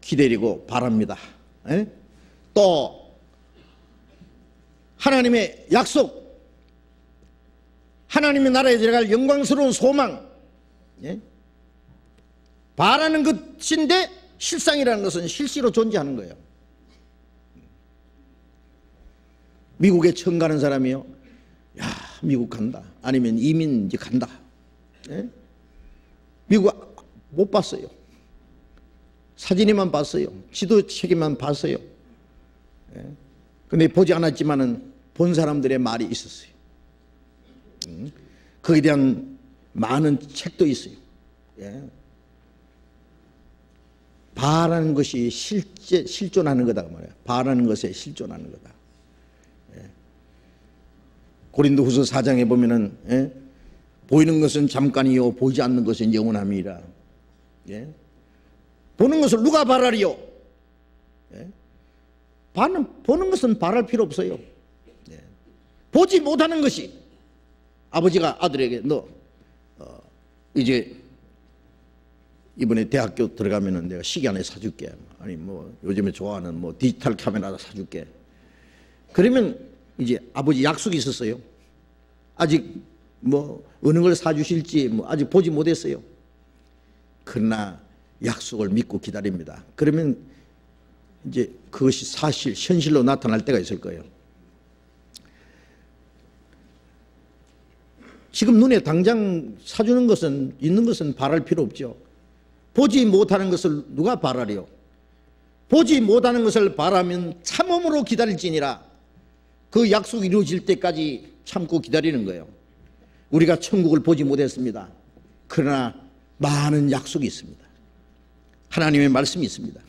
기다리고 바랍니다. 에? 또 하나님의 약속, 하나님의 나라에 들어갈 영광스러운 소망, 예? 바라는 것인데 실상이라는 것은 실시로 존재하는 거예요. 미국에 처음 가는 사람이요, 야 미국 간다, 아니면 이민 이제 간다. 예? 미국 못 봤어요. 사진에만 봤어요. 지도책에만 봤어요. 예? 근데 보지 않았지만은 본 사람들의 말이 있었어요. 거기에 대한 많은 책도 있어요. 예? 바라는 것이 실존하는 거다 그 말이에요. 바라는 것에 실존하는 거다. 예? 고린도후서 4장에 보면은 예? 보이는 것은 잠깐이요 보이지 않는 것은 영원함이라. 예? 보는 것을 누가 바라리요? 예? 보는 것은 바랄 필요 없어요. 예. 보지 못하는 것이, 아버지가 아들에게 너 이제 이번에 대학교 들어가면은 내가 시계 하나 사줄게, 아니 뭐 요즘에 좋아하는 뭐 디지털 카메라 사줄게. 그러면 이제 아버지 약속이 있었어요. 아직 뭐 어느 걸 사주실지 뭐 아직 보지 못했어요. 그러나 약속을 믿고 기다립니다. 그러면 이제 그것이 사실, 현실로 나타날 때가 있을 거예요. 지금 눈에 당장 사주는 것은, 있는 것은 바랄 필요 없죠. 보지 못하는 것을 누가 바라리요? 보지 못하는 것을 바라면 참음으로 기다릴지니라. 그 약속이 이루어질 때까지 참고 기다리는 거예요. 우리가 천국을 보지 못했습니다. 그러나 많은 약속이 있습니다. 하나님의 말씀이 있습니다.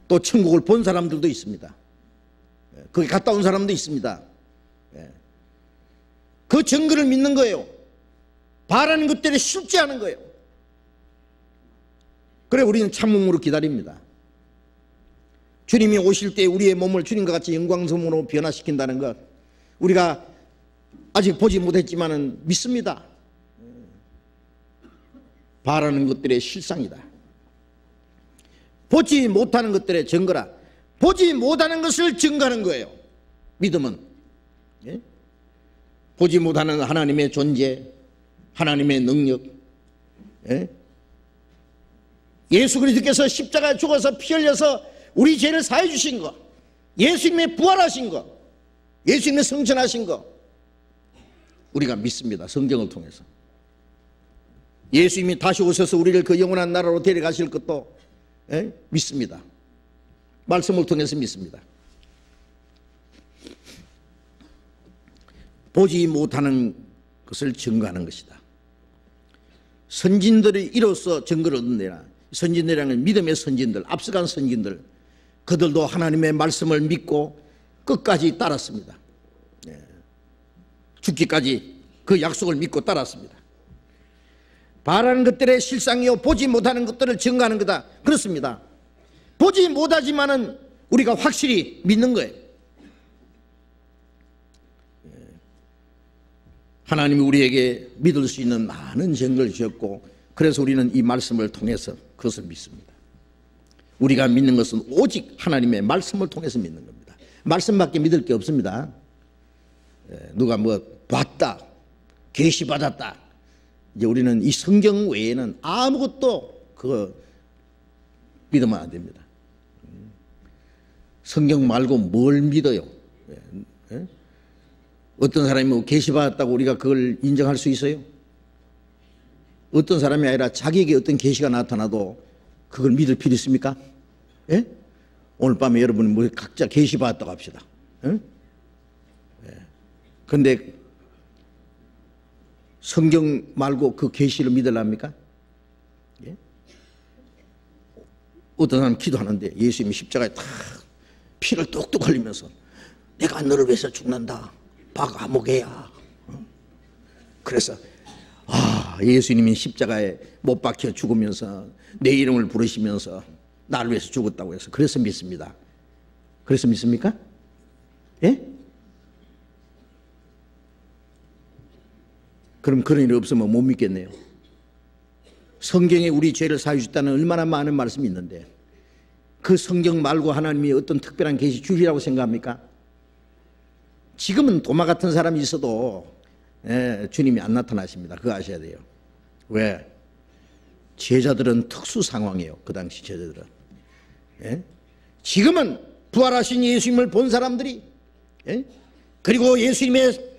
또 천국을 본 사람들도 있습니다. 거기 갔다 온 사람도 있습니다. 그 증거를 믿는 거예요. 바라는 것들이 쉽지 않은 거예요. 그래 우리는 참음으로 기다립니다. 주님이 오실 때 우리의 몸을 주님과 같이 영광스러움으로 변화시킨다는 것, 우리가 아직 보지 못했지만은 믿습니다. 바라는 것들의 실상이다. 보지 못하는 것들의 증거라. 보지 못하는 것을 증거하는 거예요. 믿음은. 예? 보지 못하는 하나님의 존재, 하나님의 능력, 예? 예수 그리스도께서 십자가에 죽어서 피 흘려서 우리 죄를 사해 주신 것, 예수님의 부활하신 것, 예수님의 성천하신 것, 우리가 믿습니다. 성경을 통해서. 예수님이 다시 오셔서 우리를 그 영원한 나라로 데려가실 것도 믿습니다. 말씀을 통해서 믿습니다. 보지 못하는 것을 증거하는 것이다. 선진들이 이로써 증거를 얻는다. 선진들이라는 믿음의 선진들, 앞서간 선진들, 그들도 하나님의 말씀을 믿고 끝까지 따랐습니다. 죽기까지 그 약속을 믿고 따랐습니다. 바라는 것들의 실상이요 보지 못하는 것들을 증거하는 거다. 그렇습니다. 보지 못하지만은 우리가 확실히 믿는 거예요. 하나님이 우리에게 믿을 수 있는 많은 증거를 주셨고, 그래서 우리는 이 말씀을 통해서 그것을 믿습니다. 우리가 믿는 것은 오직 하나님의 말씀을 통해서 믿는 겁니다. 말씀밖에 믿을 게 없습니다. 누가 뭐 봤다, 계시받았다, 이제 우리는 이 성경 외에는 아무것도 그거 믿으면 안 됩니다. 성경 말고 뭘 믿어요? 어떤 사람이 뭐 계시받았다고 우리가 그걸 인정할 수 있어요? 어떤 사람이 아니라 자기에게 어떤 계시가 나타나도 그걸 믿을 필요 있습니까? 예? 오늘 밤에 여러분 뭐 각자 계시받았다고 합시다. 그런데 성경 말고 그 계시를 믿으랍니까? 예? 어떤 사람 기도하는데 예수님이 십자가에 탁 피를 뚝뚝 흘리면서 내가 너를 위해서 죽는다. 박아목이야. 그래서 예수님이 십자가에 못 박혀 죽으면서 내 이름을 부르시면서 나를 위해서 죽었다고 해서 그래서 믿습니다. 그래서 믿습니까? 예? 그럼 그런 일이 없으면 못 믿겠네요. 성경에 우리 죄를 사해 주셨다는 얼마나 많은 말씀이 있는데 그 성경 말고 하나님이 어떤 특별한 계시 주시라고 생각합니까? 지금은 도마 같은 사람이 있어도 주님이 안 나타나십니다. 그거 아셔야 돼요. 왜? 제자들은 특수 상황이에요. 그 당시 제자들은. 지금은 부활하신 예수님을 본 사람들이, 그리고 예수님의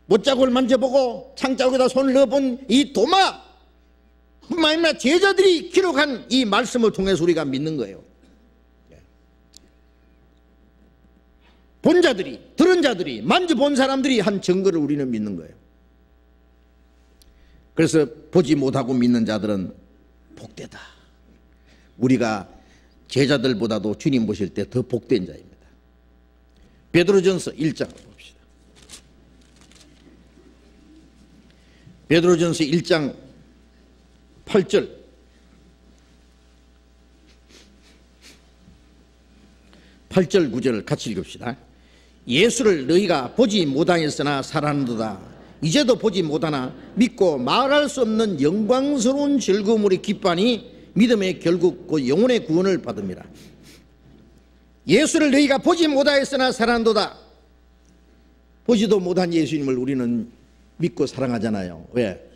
못자국을 만져보고 창자국에다 손을 넣어본 이 도마, 뿐만 아니라 제자들이 기록한 이 말씀을 통해서 우리가 믿는 거예요. 본 자들이, 들은 자들이, 만져본 사람들이 한 증거를 우리는 믿는 거예요. 그래서 보지 못하고 믿는 자들은 복되다. 우리가 제자들보다도 주님 보실 때 더 복된 자입니다. 베드로전서 1장 봅시다. 베드로전서 1장 8절. 8절 9절을 같이 읽읍시다. 예수를 너희가 보지 못하였으나 사랑하는도다. 이제도 보지 못하나 믿고 말할 수 없는 영광스러운 즐거움으로 기뻐하니 믿음의 결국 그 영혼의 구원을 받음이라. 예수를 너희가 보지 못하였으나 사랑하는도다. 보지도 못한 예수님을 우리는 믿고 사랑하잖아요. 왜?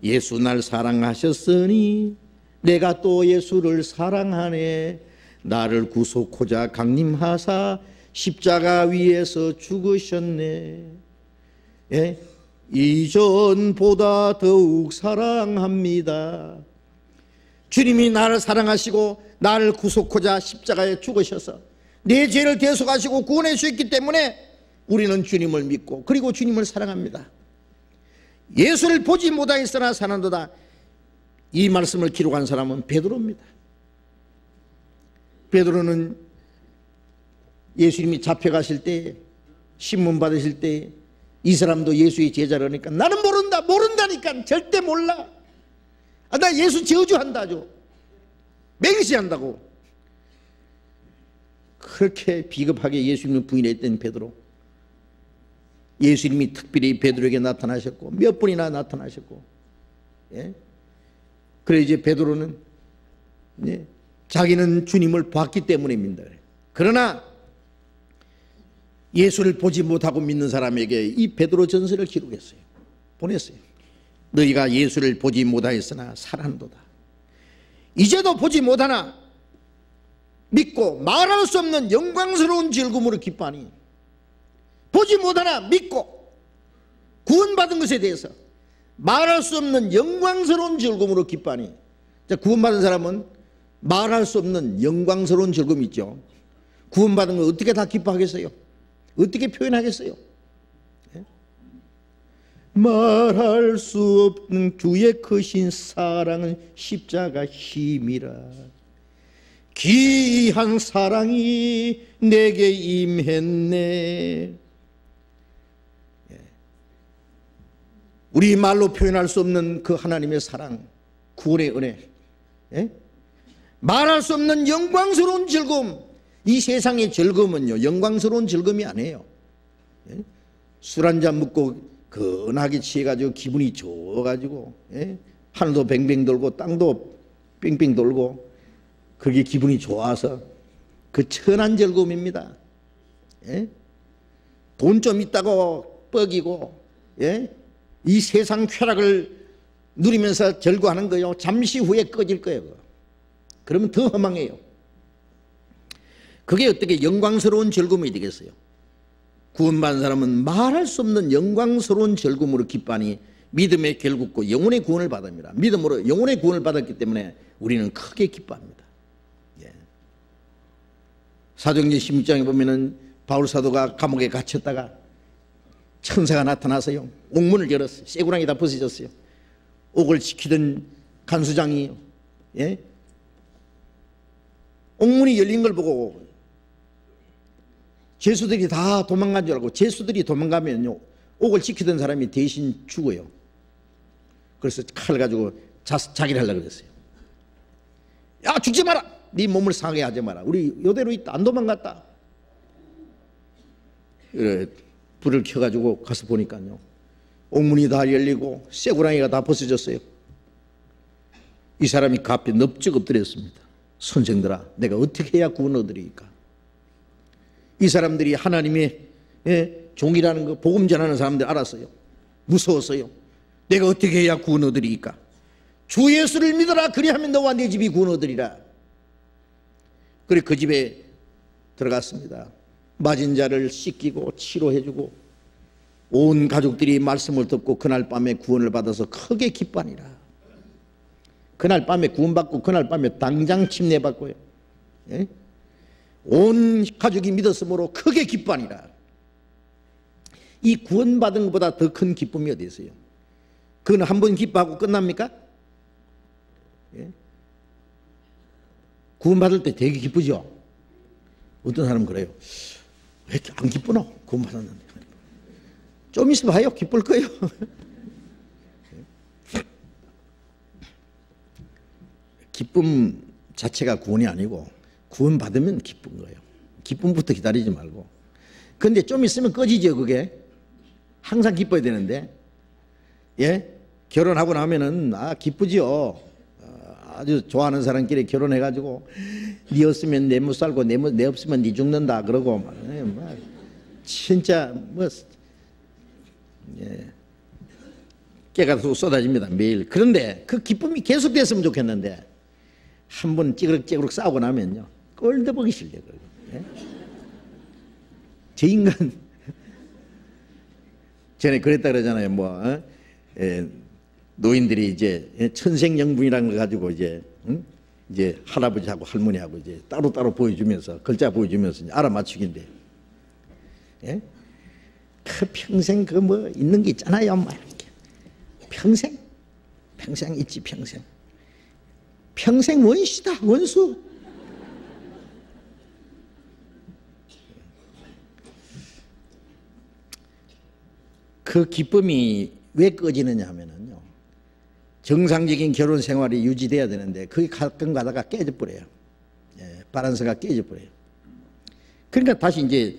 예수 날 사랑하셨으니 내가 또 예수를 사랑하네. 나를 구속하자 강림하사 십자가 위에서 죽으셨네. 예? 이전보다 더욱 사랑합니다. 주님이 나를 사랑하시고 나를 구속하자 십자가에 죽으셔서 내 죄를 대속하시고 구원해 주셨기 때문에 우리는 주님을 믿고 그리고 주님을 사랑합니다. 예수를 보지 못하였으나 사랑한도다. 이 말씀을 기록한 사람은 베드로입니다. 베드로는 예수님이 잡혀가실 때, 신문 받으실 때 이 사람도 예수의 제자라니까 나는 모른다니까 절대 몰라. 나 예수 저주한다죠. 맹세한다고. 그렇게 비겁하게 예수님을 부인했던 베드로, 예수님이 특별히 베드로에게 나타나셨고 몇 번이나 나타나셨고, 예? 그래 이제 베드로는 자기는 주님을 봤기 때문입니다. 그러나 예수를 보지 못하고 믿는 사람에게 이 베드로 전서를 기록했어요. 보냈어요. 너희가 예수를 보지 못하였으나 사랑한도다. 이제도 보지 못하나 믿고 말할 수 없는 영광스러운 즐거움으로 기뻐하니, 보지 못하나 믿고 구원받은 것에 대해서 말할 수 없는 영광스러운 즐거움으로 기뻐하니. 자, 구원받은 사람은 말할 수 없는 영광스러운 즐거움이 있죠. 구원받은 걸 어떻게 다 기뻐하겠어요? 어떻게 표현하겠어요? 예? 말할 수 없는 주의 크신 사랑은 십자가 힘이라. 귀한 사랑이 내게 임했네. 예. 우리 말로 표현할 수 없는 그 하나님의 사랑, 구원의 은혜, 예? 말할 수 없는 영광스러운 즐거움. 이 세상의 즐거움은요, 영광스러운 즐거움이 아니에요. 예? 술 한잔 먹고 근하게 취해가지고 기분이 좋아가지고, 예? 하늘도 뱅뱅 돌고 땅도 뺑뺑 돌고, 그게 기분이 좋아서 그 천한 즐거움입니다. 예? 돈 좀 있다고 뻐기고, 예? 이 세상 쾌락을 누리면서 즐거워하는 거요, 잠시 후에 꺼질 거예요. 그러면 더 허망해요. 그게 어떻게 영광스러운 즐거움이 되겠어요? 구원받은 사람은 말할 수 없는 영광스러운 즐거움으로 기뻐하니 믿음의 결국고 영혼의 구원을 받습니다. 믿음으로 영혼의 구원을 받았기 때문에 우리는 크게 기뻐합니다. 예. 사도행전 16장에 보면은 바울 사도가 감옥에 갇혔다가 천사가 나타나서요, 옥문을 열었어요. 쇠구랑이 다 벗어졌어요. 옥을 지키던 간수장이, 예? 옥문이 열린 걸 보고 죄수들이 다 도망간 줄 알고, 죄수들이 도망가면요 옥을 지키던 사람이 대신 죽어요. 그래서 칼을 가지고 자기를 하려고 그랬어요. 야, 죽지 마라. 네 몸을 상하게 하지 마라. 우리 이대로 있다. 안 도망갔다. 그래, 불을 켜가지고 가서 보니까요, 옥문이 다 열리고 쇠구랑이가 다 벗어졌어요. 이 사람이 그 앞에 넙죽 엎드렸습니다. 선생들아, 내가 어떻게 해야 구원 얻으리까? 이 사람들이 하나님의, 예, 종이라는 거, 복음 전하는 사람들 알았어요. 무서웠어요. 내가 어떻게 해야 구원 얻으리까? 주 예수를 믿어라. 그리하면 너와 내 집이 구원 얻으리라. 그래 그 집에 들어갔습니다. 맞은 자를 씻기고 치료해주고 온 가족들이 말씀을 듣고 그날 밤에 구원을 받아서 크게 기뻐하니라. 그날 밤에 구원받고 그날 밤에 당장 침례받고요, 예? 온 가족이 믿었으므로 크게 기뻐하니라. 이 구원받은 것보다 더 큰 기쁨이 어디 있어요? 그건 한 번 기뻐하고 끝납니까? 예? 구원받을 때 되게 기쁘죠? 어떤 사람은 그래요. 왜 이렇게 안 기쁘노? 구원받았는데. 좀 있으면 봐요. 기쁠 거예요. 기쁨 자체가 구원이 아니고 구원받으면 기쁜 거예요. 기쁨부터 기다리지 말고. 근데 좀 있으면 꺼지죠, 그게. 항상 기뻐야 되는데. 예? 결혼하고 나면은, 기쁘죠. 아주 좋아하는 사람끼리 결혼해가지고, 네 없으면 내 못 살고, 내 없으면 네 죽는다. 그러고, 진짜, 예. 깨가 쏟아집니다, 매일. 그런데 그 기쁨이 계속됐으면 좋겠는데 한 번 찌그럭찌그럭 싸우고 나면요 꼴도 보기 싫대요. 예? 저 인간 전에 그랬다 그러잖아요. 뭐 노인들이 이제 천생연분이라는 거 가지고 이제 이제 할아버지하고 할머니하고 이제 따로따로 보여주면서 글자 보여주면서 이제 알아맞추기인데, 예? 그 평생 그 뭐 있는 게 있잖아요. 막 이렇게 평생 있지. 평생 원수다, 원수. 그 기쁨이 왜 꺼지느냐 하면은요, 정상적인 결혼 생활이 유지돼야 되는데 그게 가끔 가다가 깨져버려요. 예, 바란스가 깨져버려요. 그러니까 다시 이제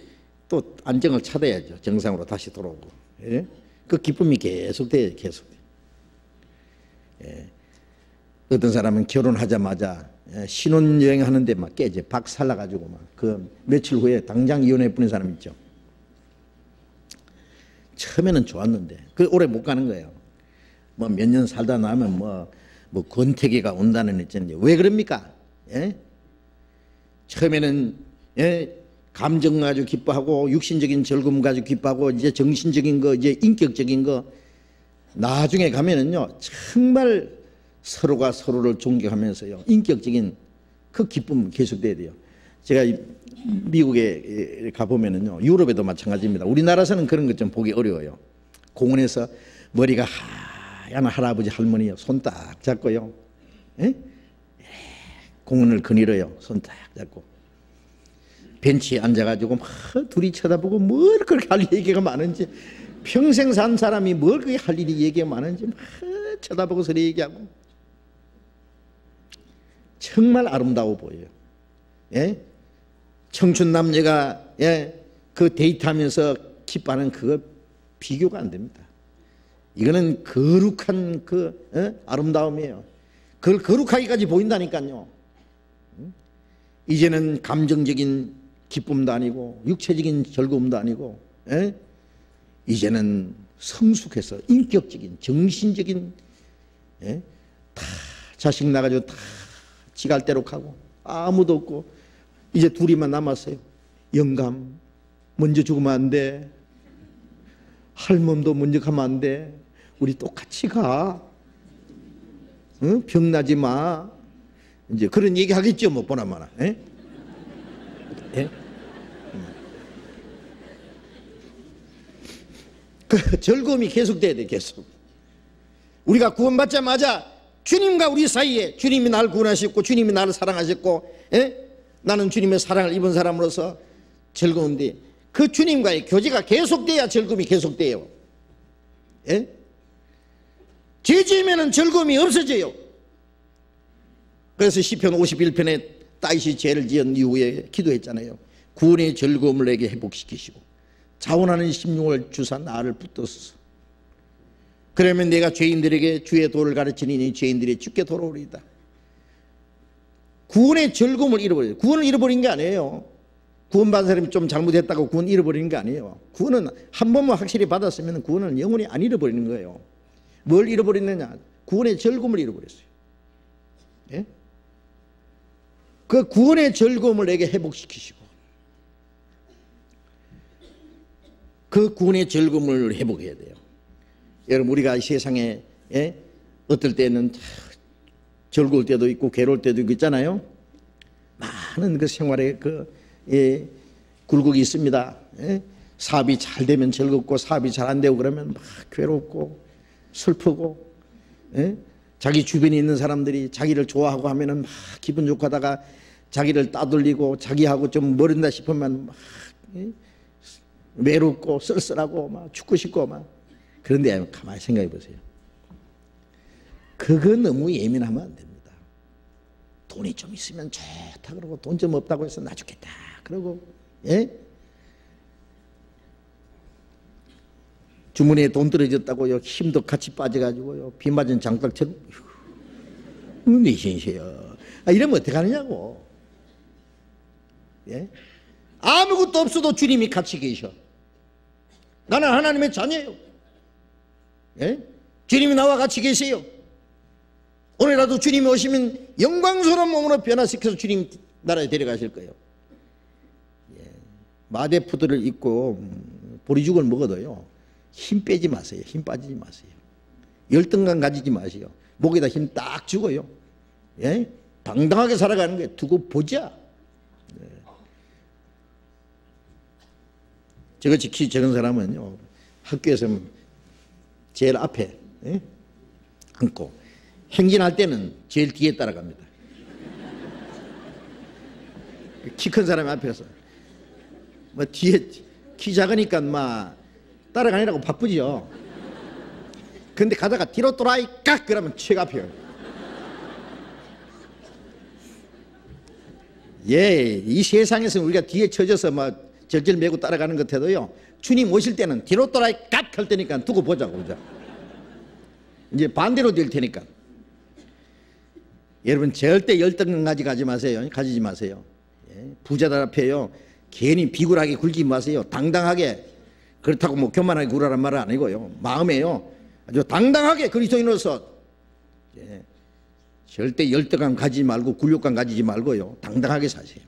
또 안정을 찾아야죠. 정상으로 다시 돌아오고. 예? 그 기쁨이 계속돼요. 예. 어떤 사람은 결혼하자마자 신혼여행 하는데 막 깨져. 박살나가지고 막 그 며칠 후에 당장 이혼해 버린 사람 있죠. 처음에는 좋았는데 그 오래 못 가는 거예요. 뭐 몇 년 살다 나면 뭐 권태기가 온다는 있잖아요. 왜 그럽니까? 예? 처음에는 감정 가지고 기뻐하고 육신적인 즐거움 가지고 기뻐하고 이제 정신적인 거, 이제 인격적인 거, 나중에 가면은요 정말 서로가 서로를 존경하면서요 인격적인 그 기쁨 계속돼야 돼요. 제가 미국에 가보면은요, 유럽에도 마찬가지입니다. 우리나라에서는 그런 것 좀 보기 어려워요. 공원에서 머리가 하얀 할아버지 할머니 손 딱 잡고요, 예? 공원을 거닐어요. 손 딱 잡고 벤치에 앉아가지고 막 둘이 쳐다보고 뭘 그렇게 할 얘기가 많은지, 평생 산 사람이 뭘 그렇게 할 일이 얘기가 많은지 막 쳐다보고 서로 얘기하고 정말 아름다워 보여요. 예? 청춘 남녀가 그 데이트하면서 기뻐하는 그거 비교가 안 됩니다. 이거는 거룩한 그 아름다움이에요. 그걸 거룩하게까지 보인다니까요. 이제는 감정적인 기쁨도 아니고 육체적인 즐거움도 아니고, 이제는 성숙해서 인격적인 정신적인, 다 자식 나가지고 다 지갈 대로 가고 아무도 없고 이제 둘이만 남았어요. 영감 먼저 죽으면 안 돼. 할멈도 먼저 가면 안 돼. 우리 똑같이 가. 응? 병나지 마. 이제 그런 얘기 하겠죠, 뭐 보나마나. 예? 예? 그 즐거움이 계속돼야 돼, 계속. 우리가 구원받자마자 주님과 우리 사이에 주님이 나를 구원하셨고 주님이 나를 사랑하셨고, 나는 주님의 사랑을 입은 사람으로서 즐거운데 그 주님과의 교제가 계속돼야 즐거움이 계속돼요. 죄 지으면 즐거움이 없어져요. 그래서 시편 51편에 다윗이 죄를 지은 이후에 기도했잖아요. 구원의 즐거움을 내게 회복시키시고 자원하는 심령을 주사 나를 붙들소서. 그러면 내가 죄인들에게 주의 도를 가르치니 죄인들이 주께 돌아오리이다. 구원의 즐거움을 잃어버려요. 구원을 잃어버린 게 아니에요. 구원받은 사람이 좀 잘못했다고 구원 잃어버리는 게 아니에요. 구원은 한 번만 확실히 받았으면 구원은 영원히 안 잃어버리는 거예요. 뭘 잃어버리느냐? 구원의 즐거움을 잃어버렸어요. 예? 그 구원의 즐거움을 내게 회복시키시고 그 구원의 즐거움을 회복해야 돼요. 여러분, 우리가 이 세상에 어떨 때는 즐거울 때도 있고 괴로울 때도 있잖아요. 많은 그 생활에 굴곡이 있습니다. 사업이 잘 되면 즐겁고 사업이 잘 안 되고 그러면 막 괴롭고 슬프고, 자기 주변에 있는 사람들이 자기를 좋아하고 하면은 막 기분 좋고 하다가 자기를 따돌리고 자기하고 좀 멀은다 싶으면 막 외롭고 쓸쓸하고 막 죽고 싶고 막. 그런데 가만히 생각해 보세요. 그거 너무 예민하면 안 됩니다. 돈이 좀 있으면 좋다 그러고 돈 좀 없다고 해서 나 죽겠다 그러고, 주머니에 돈 떨어졌다고요 힘도 같이 빠져가지고요 비 맞은 장닭처럼 내 신세요. 이러면 어떡하느냐고. 아무것도 없어도 주님이 같이 계셔. 나는 하나님의 자녀예요. 예? 주님이 나와 같이 계세요. 오늘이라도 주님이 오시면 영광스러운 몸으로 변화시켜서 주님 나라에 데려가실 거예요. 예. 마대푸드를 입고 보리죽을 먹어도요, 힘 빼지 마세요. 힘 빠지지 마세요. 열등감 가지지 마세요. 목에다 힘 딱 주고요. 예? 당당하게 살아가는 거예요. 두고 보자. 예. 저같이 키 작은 사람은요, 학교에서 제일 앞에 앉고 행진할 때는 제일 뒤에 따라갑니다. 키 큰 사람이 앞에서 뭐 뒤에 키 작으니까 막 따라가느라고 바쁘죠. 근데 가다가 뒤로 돌아이 깍 그러면 최고 앞이에요. 예, 이 세상에서 우리가 뒤에 쳐져서 막 절절 메고 따라가는 것 해도요, 주님 오실 때는 뒤로 돌아이 깍 할 테니까 두고 보자고. 이제 반대로 될 테니까. 여러분 절대 열등감 가지지 마세요. 가지지 마세요. 예, 부자들 앞에요, 괜히 비굴하게 굴지 마세요. 당당하게. 그렇다고 뭐 교만하게 굴으란 말은 아니고요, 마음에요 아주 당당하게 그리스도인으로서, 예, 절대 열등감 가지지 말고 굴욕감 가지지 말고요, 당당하게 사세요.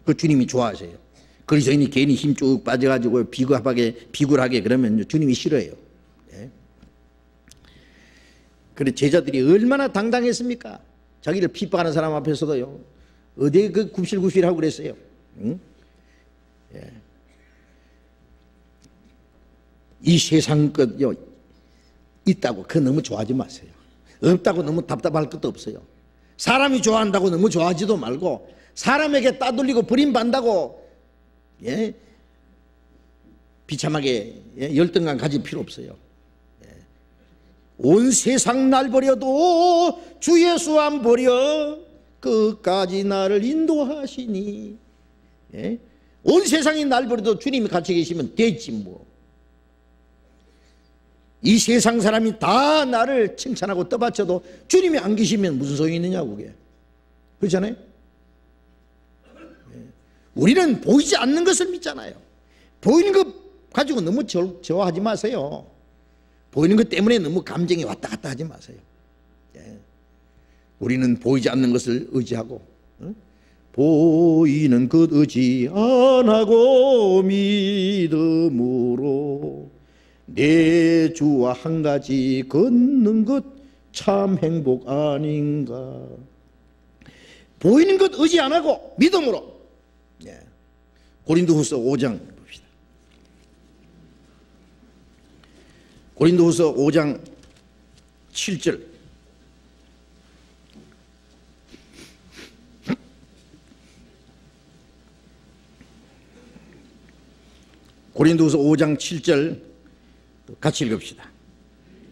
그 주님이 좋아하세요. 그리스도인이 괜히 힘 쭉 빠져가지고 비굴하게 그러면 주님이 싫어해요. 예. 그래 제자들이 얼마나 당당했습니까? 자기를 핍박하는 사람 앞에서도요, 어디에 그 굽실굽실하고 그랬어요. 응? 예. 이 세상 것요 있다고 그거 너무 좋아하지 마세요. 없다고 너무 답답할 것도 없어요. 사람이 좋아한다고 너무 좋아하지도 말고, 사람에게 따돌리고 버림받는다고, 예? 비참하게, 예? 열등감 가질 필요 없어요. 예. 온 세상 날 버려도 주 예수 안 버려 끝까지 나를 인도하시니. 예? 온 세상이 날 버려도 주님이 같이 계시면 되지 뭐. 이 세상 사람이 다 나를 칭찬하고 떠받쳐도 주님이 안 계시면 무슨 소용이 있느냐고. 그게 그렇잖아요. 우리는 보이지 않는 것을 믿잖아요. 보이는 것 가지고 너무 좋아하지 마세요. 보이는 것 때문에 너무 감정이 왔다 갔다 하지 마세요. 예. 우리는 보이지 않는 것을 의지하고, 보이는 것 의지 안 하고 믿음으로 내 주와 한 가지 걷는 것 참 행복 아닌가. 보이는 것 의지 안 하고 믿음으로. 예. 고린도후서 5장 봅시다. 고린도후서 5장 7절. 고린도후서 5장 7절 같이 읽읍시다.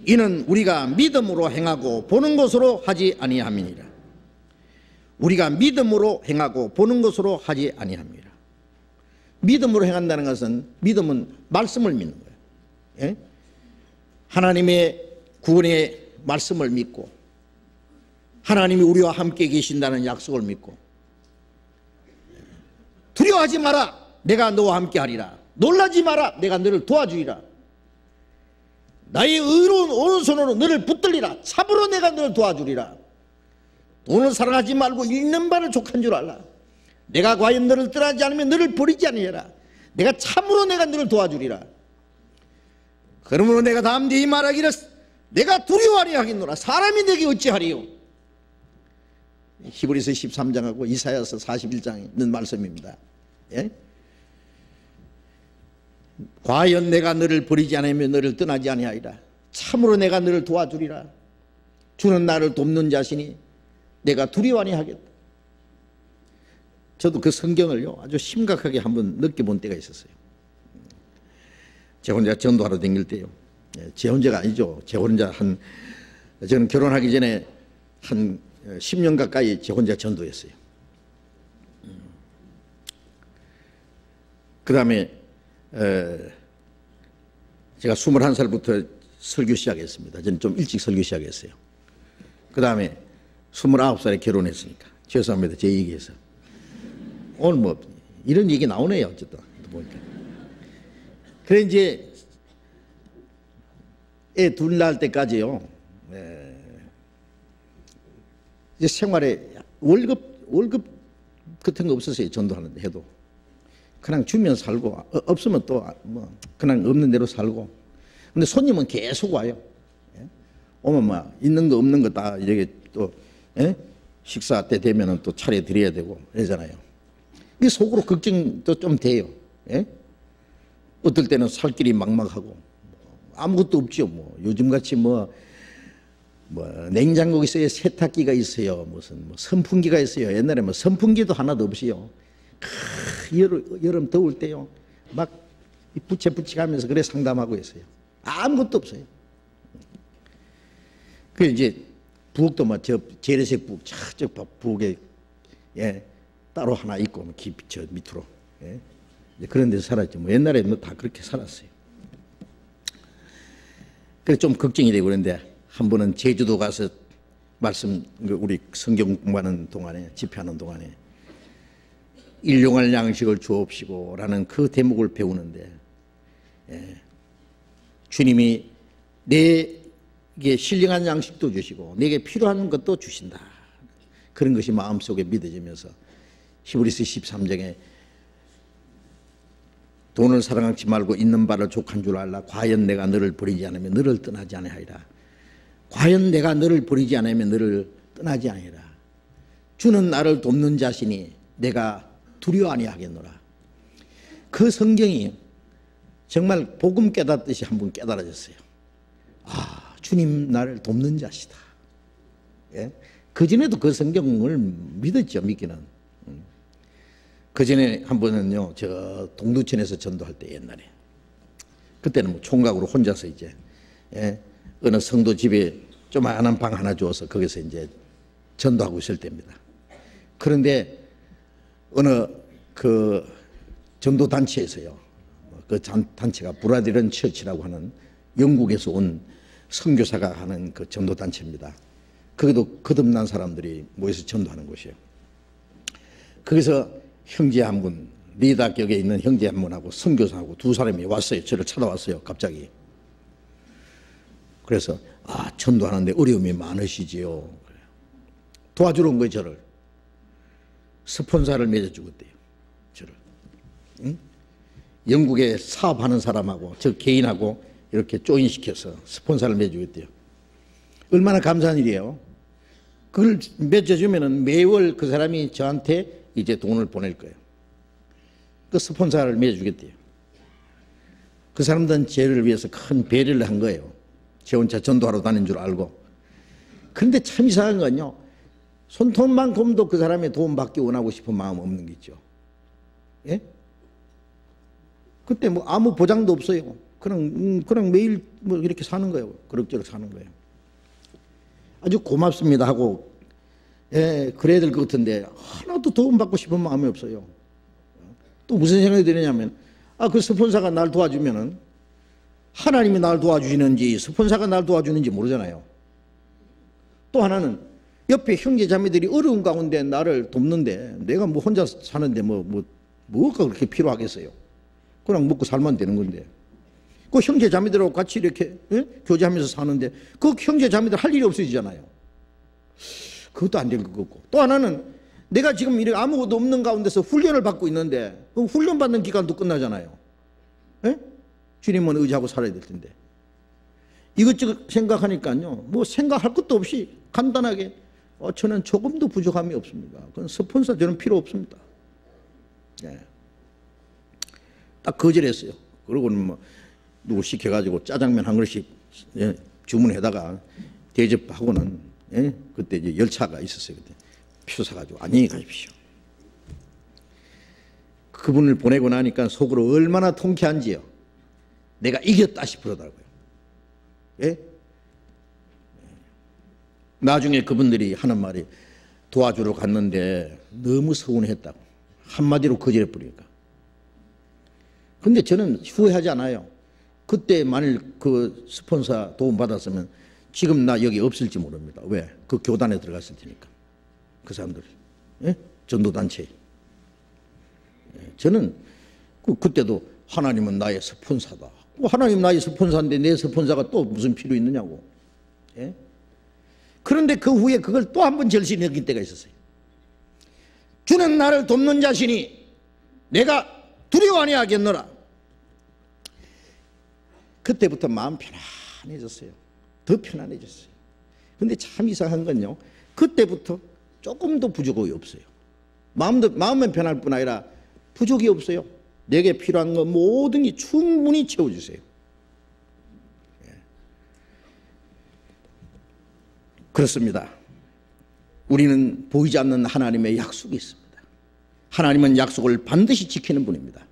이는 우리가 믿음으로 행하고 보는 것으로 하지 아니함이니라. 우리가 믿음으로 행하고 보는 것으로 하지 아니함이라. 믿음으로 행한다는 것은, 믿음은 말씀을 믿는 거예요. 예? 하나님의 구원의 말씀을 믿고, 하나님이 우리와 함께 계신다는 약속을 믿고, 두려워하지 마라, 내가 너와 함께 하리라. 놀라지 마라, 내가 너를 도와주리라. 나의 의로운 오른손으로 너를 붙들리라. 참으로 내가 너를 도와주리라. 돈을 사랑하지 말고 있는 바를 족한 줄 알라. 내가 과연 너를 떠나지 않으면 너를 버리지 아니하라. 내가 참으로 내가 너를 도와주리라. 그러므로 내가 다음 뒤에 말하기를 내가 두려워하리 하겠노라. 사람이 내게 어찌하리요. 히브리서 13장하고 이사야서 41장에 있는 말씀입니다. 예? 과연 내가 너를 버리지 않으면 너를 떠나지 아니하리라. 참으로 내가 너를 도와주리라. 주는 나를 돕는 자신이 내가 두려워하니 하겠다. 저도 그 성경을요 아주 심각하게 한번 느껴본 때가 있었어요. 제 혼자 전도하러 다닐 때요. 제 혼자가 아니죠. 제 혼자 저는 결혼하기 전에 한 10년 가까이 제 혼자 전도했어요. 그 다음에 제가 21살부터 설교 시작했습니다. 저는 좀 일찍 설교 시작했어요. 그 다음에 29살에 결혼했으니까. 죄송합니다. 제 얘기해서. 오늘 뭐 이런 얘기 나오네요. 어쨌든 보니까. 그래 이제 애 둘 낳을 때까지요. 이제 생활에 월급 같은 거 없었어요. 전도하는데 해도 그냥 주면 살고 없으면 또 뭐 그냥 없는 대로 살고. 근데 손님은 계속 와요. 오면 뭐 있는 거 없는 거 다 이렇게 또 식사 때 되면은 또 차려 드려야 되고 그러잖아요. 이 속으로 걱정도 좀 돼요. 어떨 때는 살 길이 막막하고 아무것도 없죠. 뭐 요즘같이 뭐 냉장고가 있어요, 세탁기가 있어요, 무슨 뭐 선풍기가 있어요. 옛날에 뭐 선풍기도 하나도 없이요. 여름 더울 때요, 막 부채부치하면서 그래 상담하고 있어요. 아무것도 없어요. 그 이제 부엌도 막 저 재래식 부엌, 저 부엌에 따로 하나 있고 깊이 저 밑으로 그런 데서 살았죠. 뭐 옛날에는 다 그렇게 살았어요. 그래서 좀 걱정이 되고 그런데 한 번은 제주도 가서 말씀 우리 성경 공부하는 동안에 집회하는 동안에 일용할 양식을 주옵시고라는 그 대목을 배우는데 주님이 내게 신령한 양식도 주시고 내게 필요한 것도 주신다. 그런 것이 마음속에 믿어지면서 히브리서 13장에 돈을 사랑하지 말고 있는 바를 족한 줄 알라. 과연 내가 너를 버리지 않으면 너를 떠나지 아니하리라. 과연 내가 너를 버리지 않으면 너를 떠나지 아니하리라. 주는 나를 돕는 자신이 내가 두려워 아니하겠노라. 그 성경이 정말 복음 깨닫듯이 한번 깨달아졌어요. 아, 주님 나를 돕는 자시다. 그전에도 그 성경을 믿었죠. 믿기는. 그전에 한 번은요, 저 동두천에서 전도할 때 옛날에 그때는 뭐 총각으로 혼자서 이제 어느 성도 집에 조그마한 방 하나 주어서 거기서 이제 전도하고 있을 때입니다. 그런데 어느 그 전도 단체에서요, 그 단체가 브라디런 처치라고 하는 영국에서 온 선교사가 하는 그 전도 단체입니다. 거기도 거듭난 사람들이 모여서 전도하는 곳이에요. 거기서 형제 한 분, 리다 격에 있는 형제 한 분하고 선교사하고 두 사람이 왔어요. 저를 찾아왔어요. 갑자기. 그래서 전도하는데 어려움이 많으시지요. 도와주러 온 거예요. 저를. 스폰서를 맺어주겠대요. 저를. 응? 영국에 사업하는 사람하고 저 개인하고 이렇게 조인시켜서 스폰서를 맺어주겠대요. 얼마나 감사한 일이에요. 그걸 맺어주면은 매월 그 사람이 저한테 이제 돈을 보낼 거예요. 그 스폰서를 맺어주겠대요. 그 사람들은 저를 위해서 큰 배려를 한 거예요. 제 혼자 전도하러 다닌 줄 알고. 그런데 참 이상한 건요, 손톱만큼도 그 사람의 도움 받기 원하고 싶은 마음 없는 게 있죠. 예? 그때 뭐 아무 보장도 없어요. 그냥 매일 뭐 이렇게 사는 거예요. 그럭저럭 사는 거예요. 아주 고맙습니다 하고 그래야 될 것 같은데 하나도 도움받고 싶은 마음이 없어요. 또 무슨 생각이 드느냐면 그 스폰서가 날 도와주면은 하나님이 날 도와주시는지 스폰서가 날 도와주는지 모르잖아요. 또 하나는 옆에 형제 자매들이 어려운 가운데 나를 돕는데 내가 뭐 혼자 사는데 뭐가 그렇게 필요하겠어요. 그냥 먹고 살면 되는 건데 그 형제 자매들하고 같이 이렇게 교제하면서 사는데 그 형제 자매들 할 일이 없어지잖아요. 그것도 안 될 것 같고 또 하나는 내가 지금 이렇게 아무것도 없는 가운데서 훈련을 받고 있는데 그 훈련 받는 기간도 끝나잖아요. 주님은 의지하고 살아야 될 텐데 이것저것 생각하니까요, 뭐 생각할 것도 없이 간단하게 저는 조금도 부족함이 없습니다. 그건 스폰서 저는 필요 없습니다. 딱 거절했어요. 그러고는 뭐 누구 시켜가지고 짜장면 한 그릇씩 주문해다가 대접하고는 그때 이제 열차가 있었어요. 그때 표 사가지고 안녕히 가십시오. 그분을 보내고 나니까 속으로 얼마나 통쾌한지요. 내가 이겼다 싶으더라고요. 나중에 그분들이 하는 말이 도와주러 갔는데 너무 서운했다고. 한마디로 거절해버리니까. 근데 저는 후회하지 않아요. 그때 만일 그 스폰서 도움 받았으면 지금 나 여기 없을지 모릅니다. 왜? 그 교단에 들어갔을 테니까. 그 사람들이. 전도단체. 저는 그때도 하나님은 나의 스폰서다. 하나님 나의 스폰서인데 내 스폰서가 또 무슨 필요 있느냐고. 예? 그런데 그 후에 그걸 또 한 번 절실히 느낄 때가 있었어요. 주는 나를 돕는 자시니 내가 두려워 아니하겠노라. 그때부터 마음 편안해졌어요. 더 편안해졌어요. 근데 참 이상한 건요, 그때부터 조금도 부족이 없어요. 마음은 편할 뿐 아니라 부족이 없어요. 내게 필요한 거 모든 게 충분히 채워주세요. 그렇습니다. 우리는 보이지 않는 하나님의 약속이 있습니다. 하나님은 약속을 반드시 지키는 분입니다.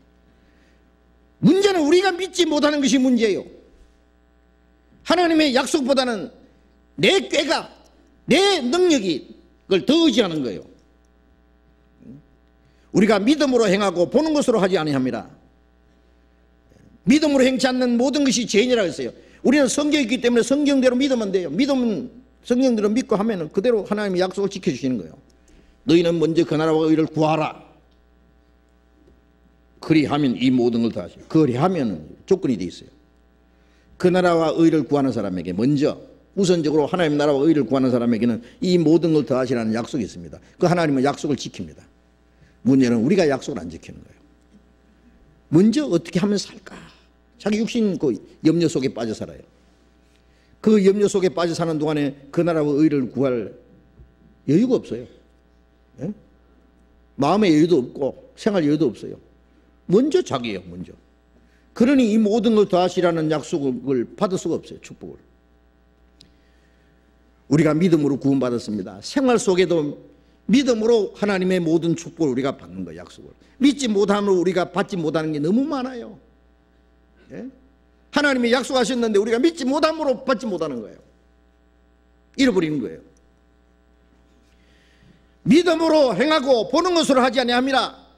문제는 우리가 믿지 못하는 것이 문제예요. 하나님의 약속보다는 내 꾀가, 내 능력이 그걸 더 의지하는 거예요. 우리가 믿음으로 행하고 보는 것으로 하지 아니합니다. 믿음으로 행치 않는 모든 것이 죄인이라고 했어요. 우리는 성경이 있기 때문에 성경대로 믿으면 돼요. 믿으면 성경대로 믿고 하면 그대로 하나님의 약속을 지켜주시는 거예요. 너희는 먼저 그 나라와 의를 구하라. 그리하면 이 모든 걸 다 하시고, 그리하면 조건이 돼 있어요. 그 나라와 의를 구하는 사람에게 먼저 우선적으로 하나님 나라와 의를 구하는 사람에게는 이 모든 걸 더 하시라는 약속이 있습니다. 그 하나님은 약속을 지킵니다. 문제는 우리가 약속을 안 지키는 거예요. 먼저 어떻게 하면 살까? 자기 육신 그 염려 속에 빠져 살아요. 그 염려 속에 빠져 사는 동안에 그 나라와 의를 구할 여유가 없어요. 예? 마음의 여유도 없고 생활 여유도 없어요. 먼저 자기예요. 먼저. 그러니 이 모든 걸 더하시라는 약속을 받을 수가 없어요. 축복을. 우리가 믿음으로 구원받았습니다. 생활 속에도 믿음으로 하나님의 모든 축복을 우리가 받는 거예요. 약속을. 믿지 못함으로 우리가 받지 못하는 게 너무 많아요. 예? 하나님이 약속하셨는데 우리가 믿지 못함으로 받지 못하는 거예요. 잃어버리는 거예요. 믿음으로 행하고 보는 것으로 하지 아니함이라.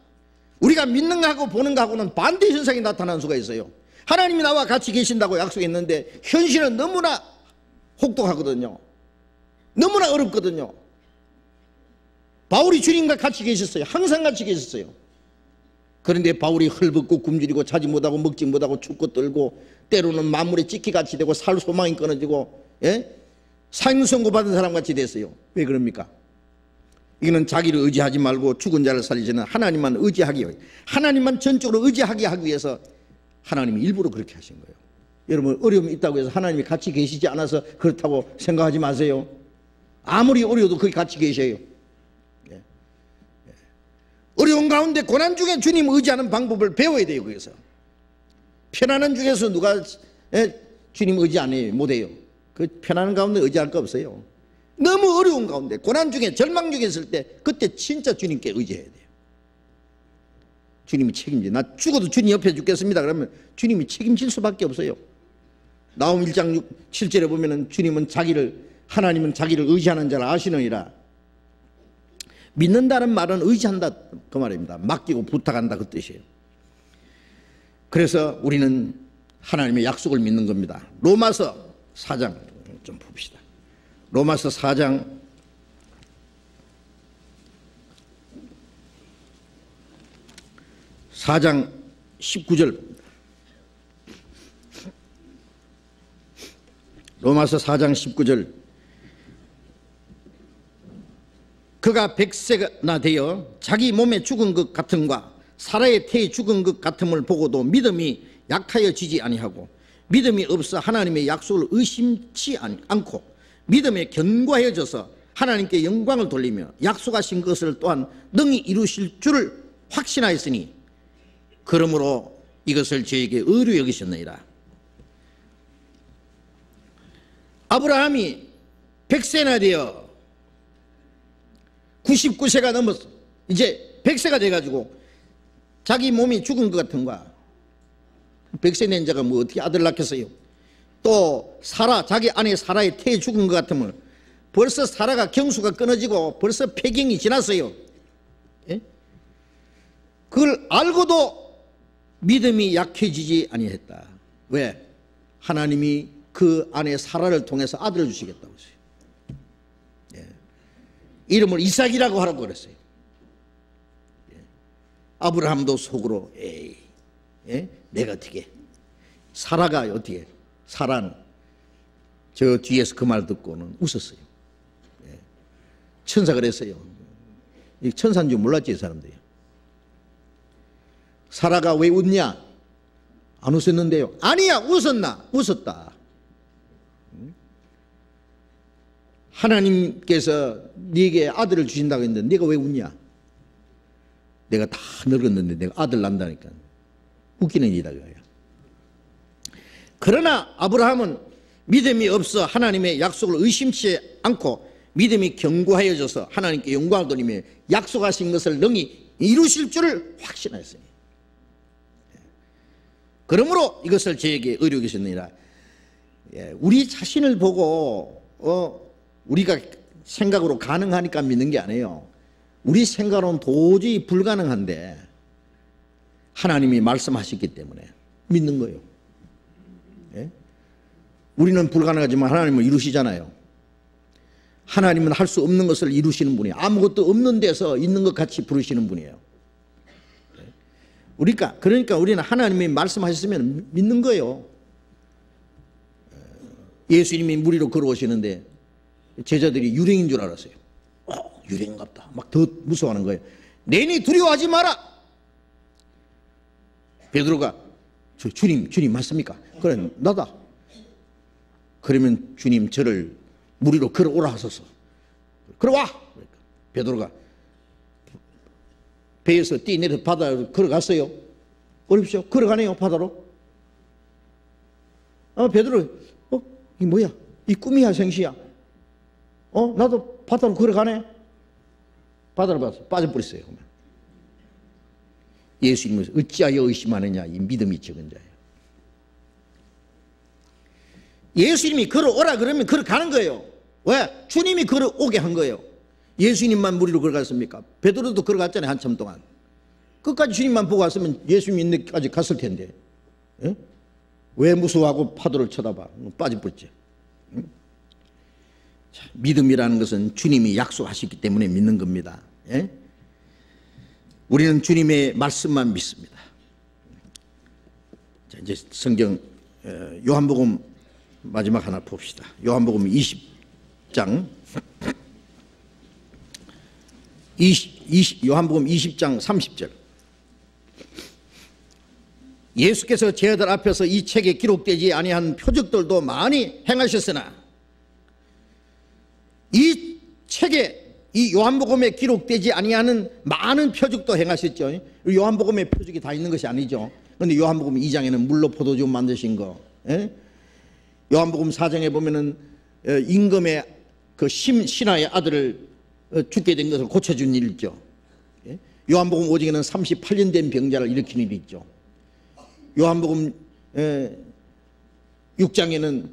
우리가 믿는 거하고 보는 거하고는 반대 현상이 나타나는 수가 있어요. 하나님이 나와 같이 계신다고 약속했는데 현실은 너무나 혹독하거든요. 너무나 어렵거든요. 바울이 주님과 같이 계셨어요. 항상 같이 계셨어요. 그런데 바울이 헐벗고 굶주리고 자지 못하고 먹지 못하고 춥고 떨고 때로는 만물에 찢기같이 되고 살 소망이 끊어지고, 예? 사형선고 받은 사람같이 됐어요. 왜 그럽니까? 이거는 자기를 의지하지 말고 죽은 자를 살리시는 하나님만 의지하기 위해, 하나님만 전적으로 의지하게 하기 위해서 하나님이 일부러 그렇게 하신 거예요. 여러분, 어려움이 있다고 해서 하나님이 같이 계시지 않아서 그렇다고 생각하지 마세요. 아무리 어려워도 거기 같이 계셔요. 어려운 가운데 고난 중에 주님 의지하는 방법을 배워야 돼요. 거기서 편안한 중에서 누가 주님 의지 안 해요? 못해요. 그 편안한 가운데 의지할 거 없어요. 너무 어려운 가운데 고난 중에 절망 중에 있을 때 그때 진짜 주님께 의지해야 돼요. 주님이 책임져. 나 죽어도 주님 옆에 죽겠습니다. 그러면 주님이 책임질 수밖에 없어요. 나홈 1장 7절에 보면은 주님은 하나님은 자기를 의지하는 자를 아시느니라. 믿는다는 말은 의지한다 그 말입니다. 맡기고 부탁한다 그 뜻이에요. 그래서 우리는 하나님의 약속을 믿는 겁니다. 로마서 4장 좀 봅시다. 로마서 4장 19절. 로마서 4장 19절. 그가 100세나 되어 자기 몸에 죽은 것 같음과 사라의 태에 죽은 것 같음을 보고도 믿음이 약하여지지 아니하고 믿음이 없어 하나님의 약속을 의심치 않고 믿음에 견고해져서 하나님께 영광을 돌리며 약속하신 것을 또한 능히 이루실 줄을 확신하였으니 그러므로 이것을 저에게 의로 여기셨느니라. 아브라함이 100세나 되어 99세가 넘었어. 이제 100세가 돼가지고 자기 몸이 죽은 것 같은 거야. 100세 낸 자가 뭐 어떻게 아들 낳겠어요? 또 사라, 자기 아내 사라의 태에 죽은 것 같으면 벌써 사라가 경수가 끊어지고 벌써 폐경이 지났어요. 예? 그걸 알고도 믿음이 약해지지 아니했다. 왜? 하나님이 그 아내 사라를 통해서 아들을 주시겠다고 했어요. 이름을 이삭이라고 하라고 그랬어요. 아브라함도 속으로 에이, 내가 어떻게 사라가 어떻게, 사라는 저 뒤에서 그 말 듣고는 웃었어요. 천사가 그랬어요. 천사인 줄 몰랐지, 이 사람들이. 사라가 왜 웃냐? 안 웃었는데요. 아니야, 웃었나? 웃었다. 하나님께서 네게 아들을 주신다고 했는데 네가 왜 웃냐? 내가 다 늙었는데 내가 아들 난다니까. 웃기는 일이다 그거야. 그러나 아브라함은 믿음이 없어 하나님의 약속을 의심치 않고 믿음이 견고하여져서 하나님께 영광을 돌리며 약속하신 것을 능히 이루실 줄을 확신하였으니, 그러므로 이것을 저에게 의뢰하셨느니라. 우리 자신을 보고 우리가 생각으로 가능하니까 믿는 게 아니에요. 우리 생각으로는 도저히 불가능한데 하나님이 말씀하셨기 때문에 믿는 거예요. 우리는 불가능하지만 하나님은 이루시잖아요. 하나님은 할 수 없는 것을 이루시는 분이에요. 아무것도 없는 데서 있는 것 같이 부르시는 분이에요. 그러니까 우리는 하나님이 말씀하셨으면 믿는 거예요. 예수님이 물 위로 걸어오시는데 제자들이 유령인 줄 알았어요. 유령인갑다. 막 더 무서워하는 거예요. 내니 두려워하지 마라. 베드로가 주님 맞습니까? 그래, 나다. 그러면 주님 저를 물 위로 걸어오라 하소서. 걸어와. 베드로가 배에서 뛰내려 바다로 걸어갔어요. 어렵죠? 걸어가네요, 바다로. 베드로, 이 뭐야? 이 꿈이야, 생시야? 나도 바다로 걸어가네? 바다로 빠져버렸어요. 예수님은 어찌하여 의심하느냐? 이 믿음이 적은 자예요. 예수님이 걸어오라 그러면 걸어가는 거예요. 왜? 주님이 걸어오게 한 거예요. 예수님만 물 위로 걸어갔습니까? 베드로도 걸어갔잖아요, 한참 동안. 끝까지 주님만 보고 왔으면 예수님 있는 데까지 갔을 텐데. 왜 무서워하고 파도를 쳐다봐? 빠져버렸지. 자, 믿음이라는 것은 주님이 약속하셨기 때문에 믿는 겁니다. 우리는 주님의 말씀만 믿습니다. 자, 이제 성경 요한복음 마지막 하나 봅시다. 요한복음 20장 요한복음 20장 30절. 예수께서 제자들 앞에서 이 책에 기록되지 아니한 표적들도 많이 행하셨으나, 이 책에 이 요한복음에 기록되지 아니하는 많은 표적도 행하셨죠. 요한복음에 표적이 다 있는 것이 아니죠. 그런데 요한복음 2장에는 물로 포도주 만드신 거, 요한복음 4장에 보면은 임금의 그 신하의 아들을 죽게 된 것을 고쳐준 일 있죠. 요한복음 5장에는 38년 된 병자를 일으킨 일이 있죠. 요한복음 6장에는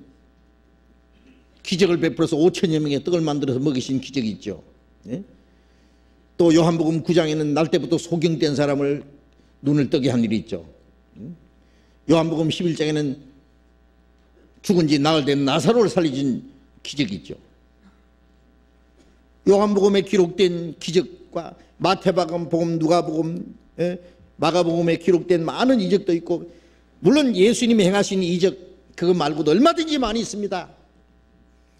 기적을 베풀어서 5천여 명의 떡을 만들어서 먹이신 기적이 있죠. 또 요한복음 9장에는 날 때부터 소경된 사람을 눈을 뜨게 한 일이 있죠. 요한복음 11장에는 죽은 지 나흘 된 나사로를 살리신 기적이 있죠. 요한복음에 기록된 기적과 마태복음, 누가복음, 마가복음에 기록된 많은 이적도 있고, 물론 예수님이 행하신 이적 그거 말고도 얼마든지 많이 있습니다.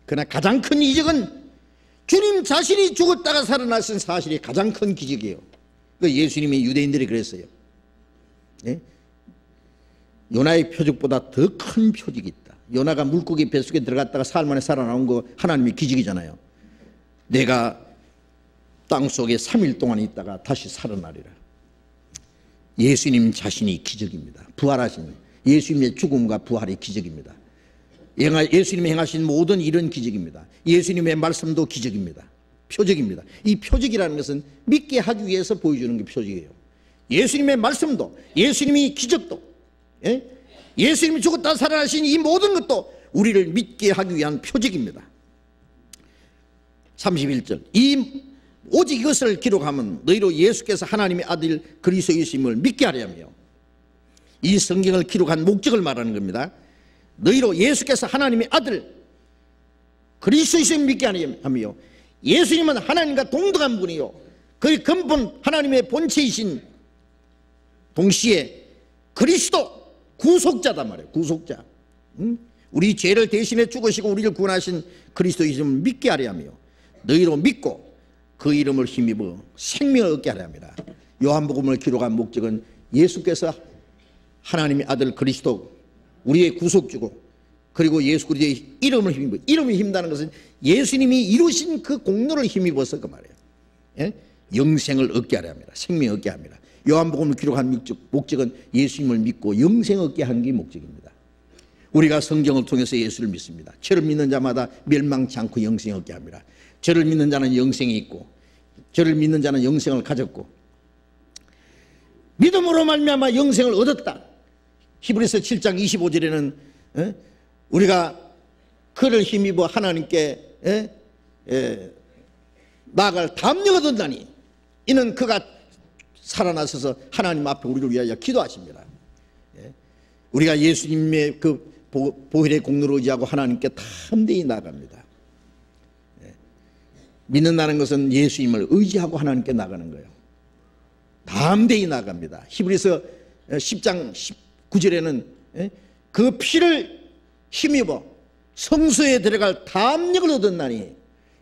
그러나 가장 큰 이적은 주님 자신이 죽었다가 살아나신 사실이 가장 큰 기적이에요. 예수님이 유대인들이 그랬어요. 요나의 표적보다 더 큰 표적이 있다. 요나가 물고기 뱃속에 들어갔다가 사흘 만에 살아나온 거 하나님의 기적이잖아요. 내가 땅속에 3일 동안 있다가 다시 살아나리라. 예수님 자신이 기적입니다. 부활하신 예수님의 죽음과 부활이 기적입니다. 예수님이 행하신 모든 일은 기적입니다. 예수님의 말씀도 기적입니다. 표적입니다. 이 표적이라는 것은 믿게 하기 위해서 보여주는 게 표적이에요. 예수님의 말씀도, 예수님이 기적도, 예수님이 죽었다 살아나신 이 모든 것도 우리를 믿게 하기 위한 표적입니다. 31절. 오직 이것을 기록하면 너희로 예수께서 하나님의 아들 그리스도이심을 믿게 하려며, 이 성경을 기록한 목적을 말하는 겁니다. 너희로 예수께서 하나님의 아들 그리스도이심을 믿게 하며, 예수님은 하나님과 동등한 분이요 그의 근본 하나님의 본체이신 동시에 그리스도, 구속자단 말이에요. 구속자. 우리 죄를 대신해 죽으시고 우리를 구원하신 그리스도 이름을 믿게 하려 하며 너희로 믿고 그 이름을 힘입어 생명을 얻게 하려 합니다. 요한복음을 기록한 목적은 예수께서 하나님의 아들 그리스도 우리의 구속주고 그리고 예수 그리스도의 이름을 힘입어, 이름을 힘입다는 것은 예수님이 이루신 그 공로를 힘입어서 그 말이에요. 예? 영생을 얻게 하려 합니다. 생명을 얻게 합니다. 요한복음을 기록한 목적은 예수님을 믿고 영생을 얻게 하는 게 목적입니다. 우리가 성경을 통해서 예수를 믿습니다. 저를 믿는 자마다 멸망치 않고 영생을 얻게 합니다. 저를 믿는 자는 영생이 있고 저를 믿는 자는 영생을 가졌고 믿음으로 말미암아 영생을 얻었다. 히브리서 7장 25절에는 우리가 그를 힘입어 하나님께 나아갈 담력을 얻었다니 이는 그가 살아나셔서 하나님 앞에 우리를 위하여 기도하십니다. 우리가 예수님의 그 보혈의 공로를 의지하고 하나님께 담대히 나아갑니다. 믿는다는 것은 예수님을 의지하고 하나님께 나가는 거예요. 담대히 나갑니다. 히브리서 10장 19절에는 그 피를 힘입어 성소에 들어갈 담력을 얻었나니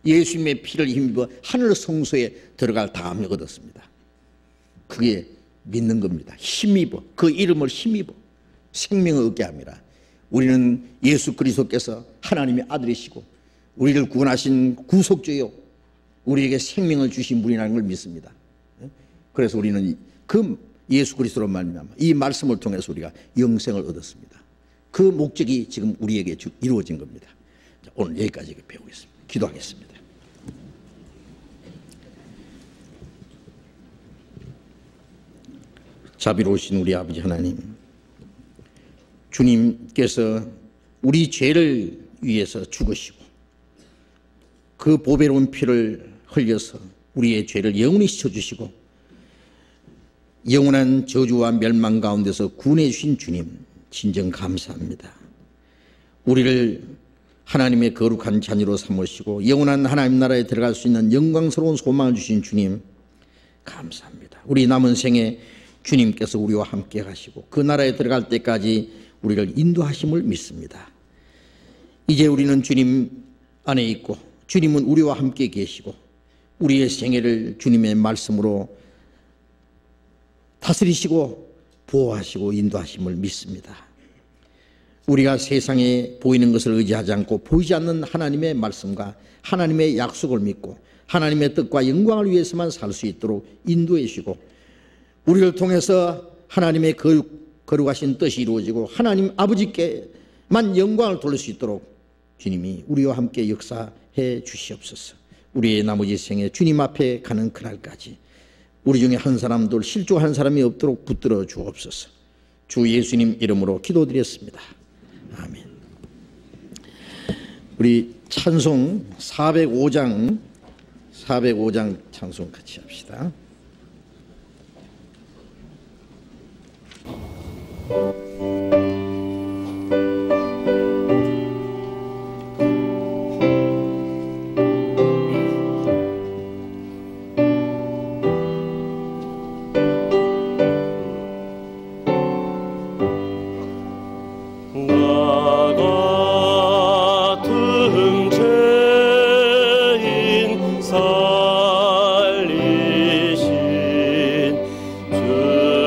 예수님의 피를 힘입어 하늘 성소에 들어갈 담력을 얻었습니다. 그게 믿는 겁니다. 힘입어 그 이름을 힘입어 생명을 얻게 합니다. 우리는 예수 그리스도께서 하나님의 아들이시고 우리를 구원하신 구속주요 우리에게 생명을 주신 분이라는 걸 믿습니다. 그래서 우리는 그 예수 그리스도로 말미암아 이 말씀을 통해서 우리가 영생을 얻었습니다. 그 목적이 지금 우리에게 이루어진 겁니다. 오늘 여기까지 배우겠습니다. 기도하겠습니다. 자비로우신 우리 아버지 하나님, 주님께서 우리 죄를 위해서 죽으시고 그 보배로운 피를 흘려서 우리의 죄를 영원히 씻어주시고 영원한 저주와 멸망 가운데서 구원해 주신 주님 진정 감사합니다. 우리를 하나님의 거룩한 자녀로 삼으시고 영원한 하나님 나라에 들어갈 수 있는 영광스러운 소망을 주신 주님 감사합니다. 우리 남은 생에 주님께서 우리와 함께 하시고 그 나라에 들어갈 때까지 우리를 인도하심을 믿습니다. 이제 우리는 주님 안에 있고 주님은 우리와 함께 계시고 우리의 생애를 주님의 말씀으로 다스리시고 보호하시고 인도하심을 믿습니다. 우리가 세상에 보이는 것을 의지하지 않고 보이지 않는 하나님의 말씀과 하나님의 약속을 믿고 하나님의 뜻과 영광을 위해서만 살 수 있도록 인도해 주시고 우리를 통해서 하나님의 거룩하신 뜻이 이루어지고 하나님 아버지께만 영광을 돌릴 수 있도록 주님이 우리와 함께 역사해 주시옵소서. 우리의 나머지 생에 주님 앞에 가는 그날까지 우리 중에 한 사람도 실족한 사람이 없도록 붙들어 주옵소서. 주 예수님 이름으로 기도드렸습니다. 아멘. 우리 찬송 405장 찬송 같이 합시다. 살리신 주는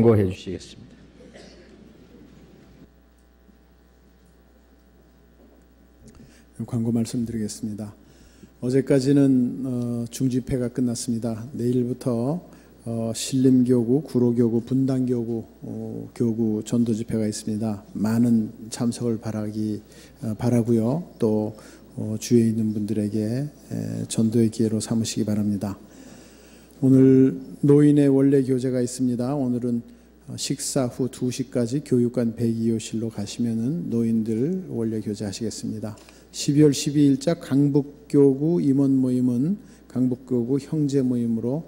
광고해 주시겠습니다. 광고 말씀드리겠습니다. 어제까지는 중집회가 끝났습니다. 내일부터 신림교구, 구로교구, 분당교구 교구 전도집회가 있습니다. 많은 참석을 바라고요. 또 주위에 있는 분들에게 전도의 기회로 삼으시기 바랍니다. 오늘 노인의 원래 교제가 있습니다. 오늘은 식사 후 2시까지 교육관 102호실로 가시면은 노인들 원래 교제하시겠습니다. 12월 12일자 강북교구 임원 모임은 강북교구 형제 모임으로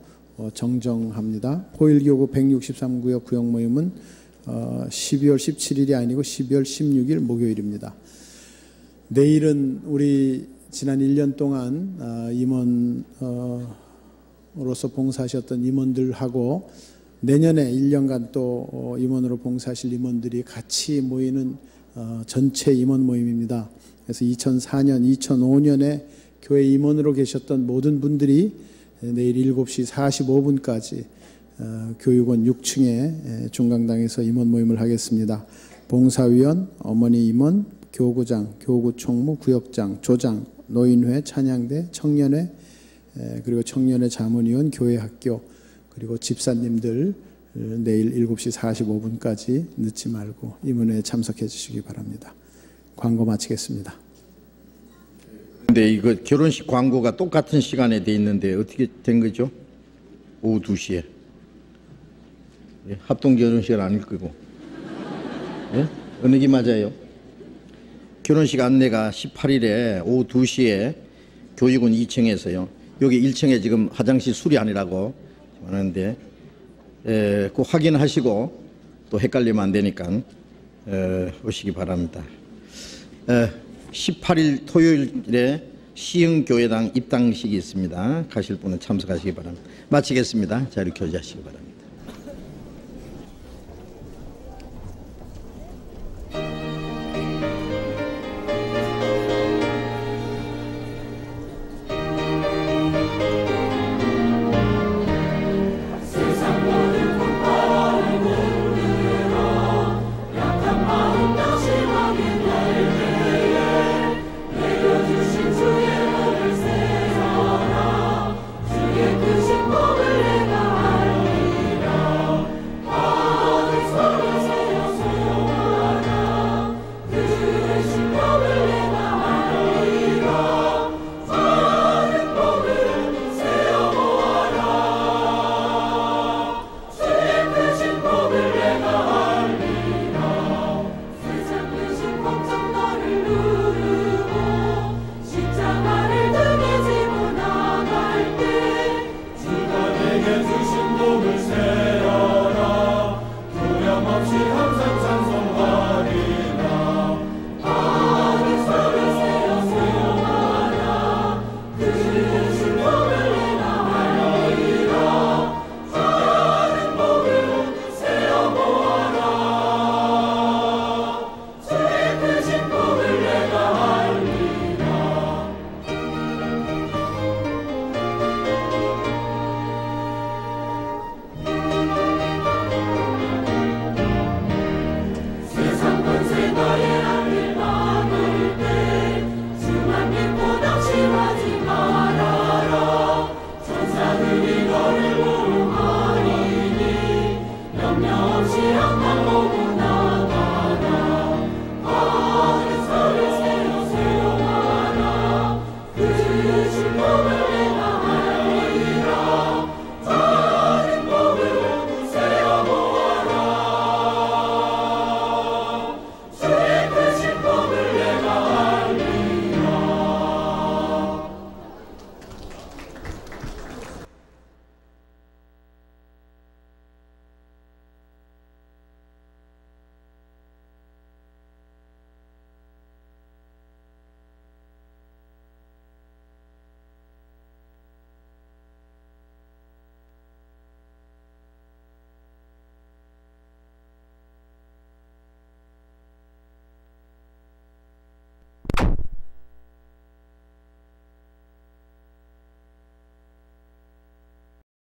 정정합니다. 호일교구 163구역 구역 모임은 12월 17일이 아니고 12월 16일 목요일입니다. 내일은 우리 지난 1년 동안 임원으로서 봉사하셨던 임원들하고 내년에 1년간 또 임원으로 봉사하실 임원들이 같이 모이는 전체 임원 모임입니다. 그래서 2004년, 2005년에 교회 임원으로 계셨던 모든 분들이 내일 7시 45분까지 교육원 6층에 중강당에서 임원 모임을 하겠습니다. 봉사위원, 어머니 임원, 교구장, 교구총무, 구역장, 조장, 노인회, 찬양대, 청년회, 그리고 청년회 자문위원, 교회학교, 그리고 집사님들 내일 7시 45분까지 늦지 말고 임원회에 참석해 주시기 바랍니다. 광고 마치겠습니다. 근데 이거 결혼식 광고가 똑같은 시간에 돼 있는데 어떻게 된 거죠? 오후 2시에. 예, 합동 결혼식은 아닐 거고. 예? 어느 게 맞아요? 결혼식 안내가 18일에 오후 2시에 교육원 2층에서요. 여기 1층에 지금 화장실 수리하느라고 하는데 꼭 확인하시고 또 헷갈리면 안 되니까 오시기 바랍니다. 18일 토요일에 시흥교회당 입당식이 있습니다. 가실 분은 참석하시기 바랍니다. 마치겠습니다. 자료 교제하시기 바랍니다.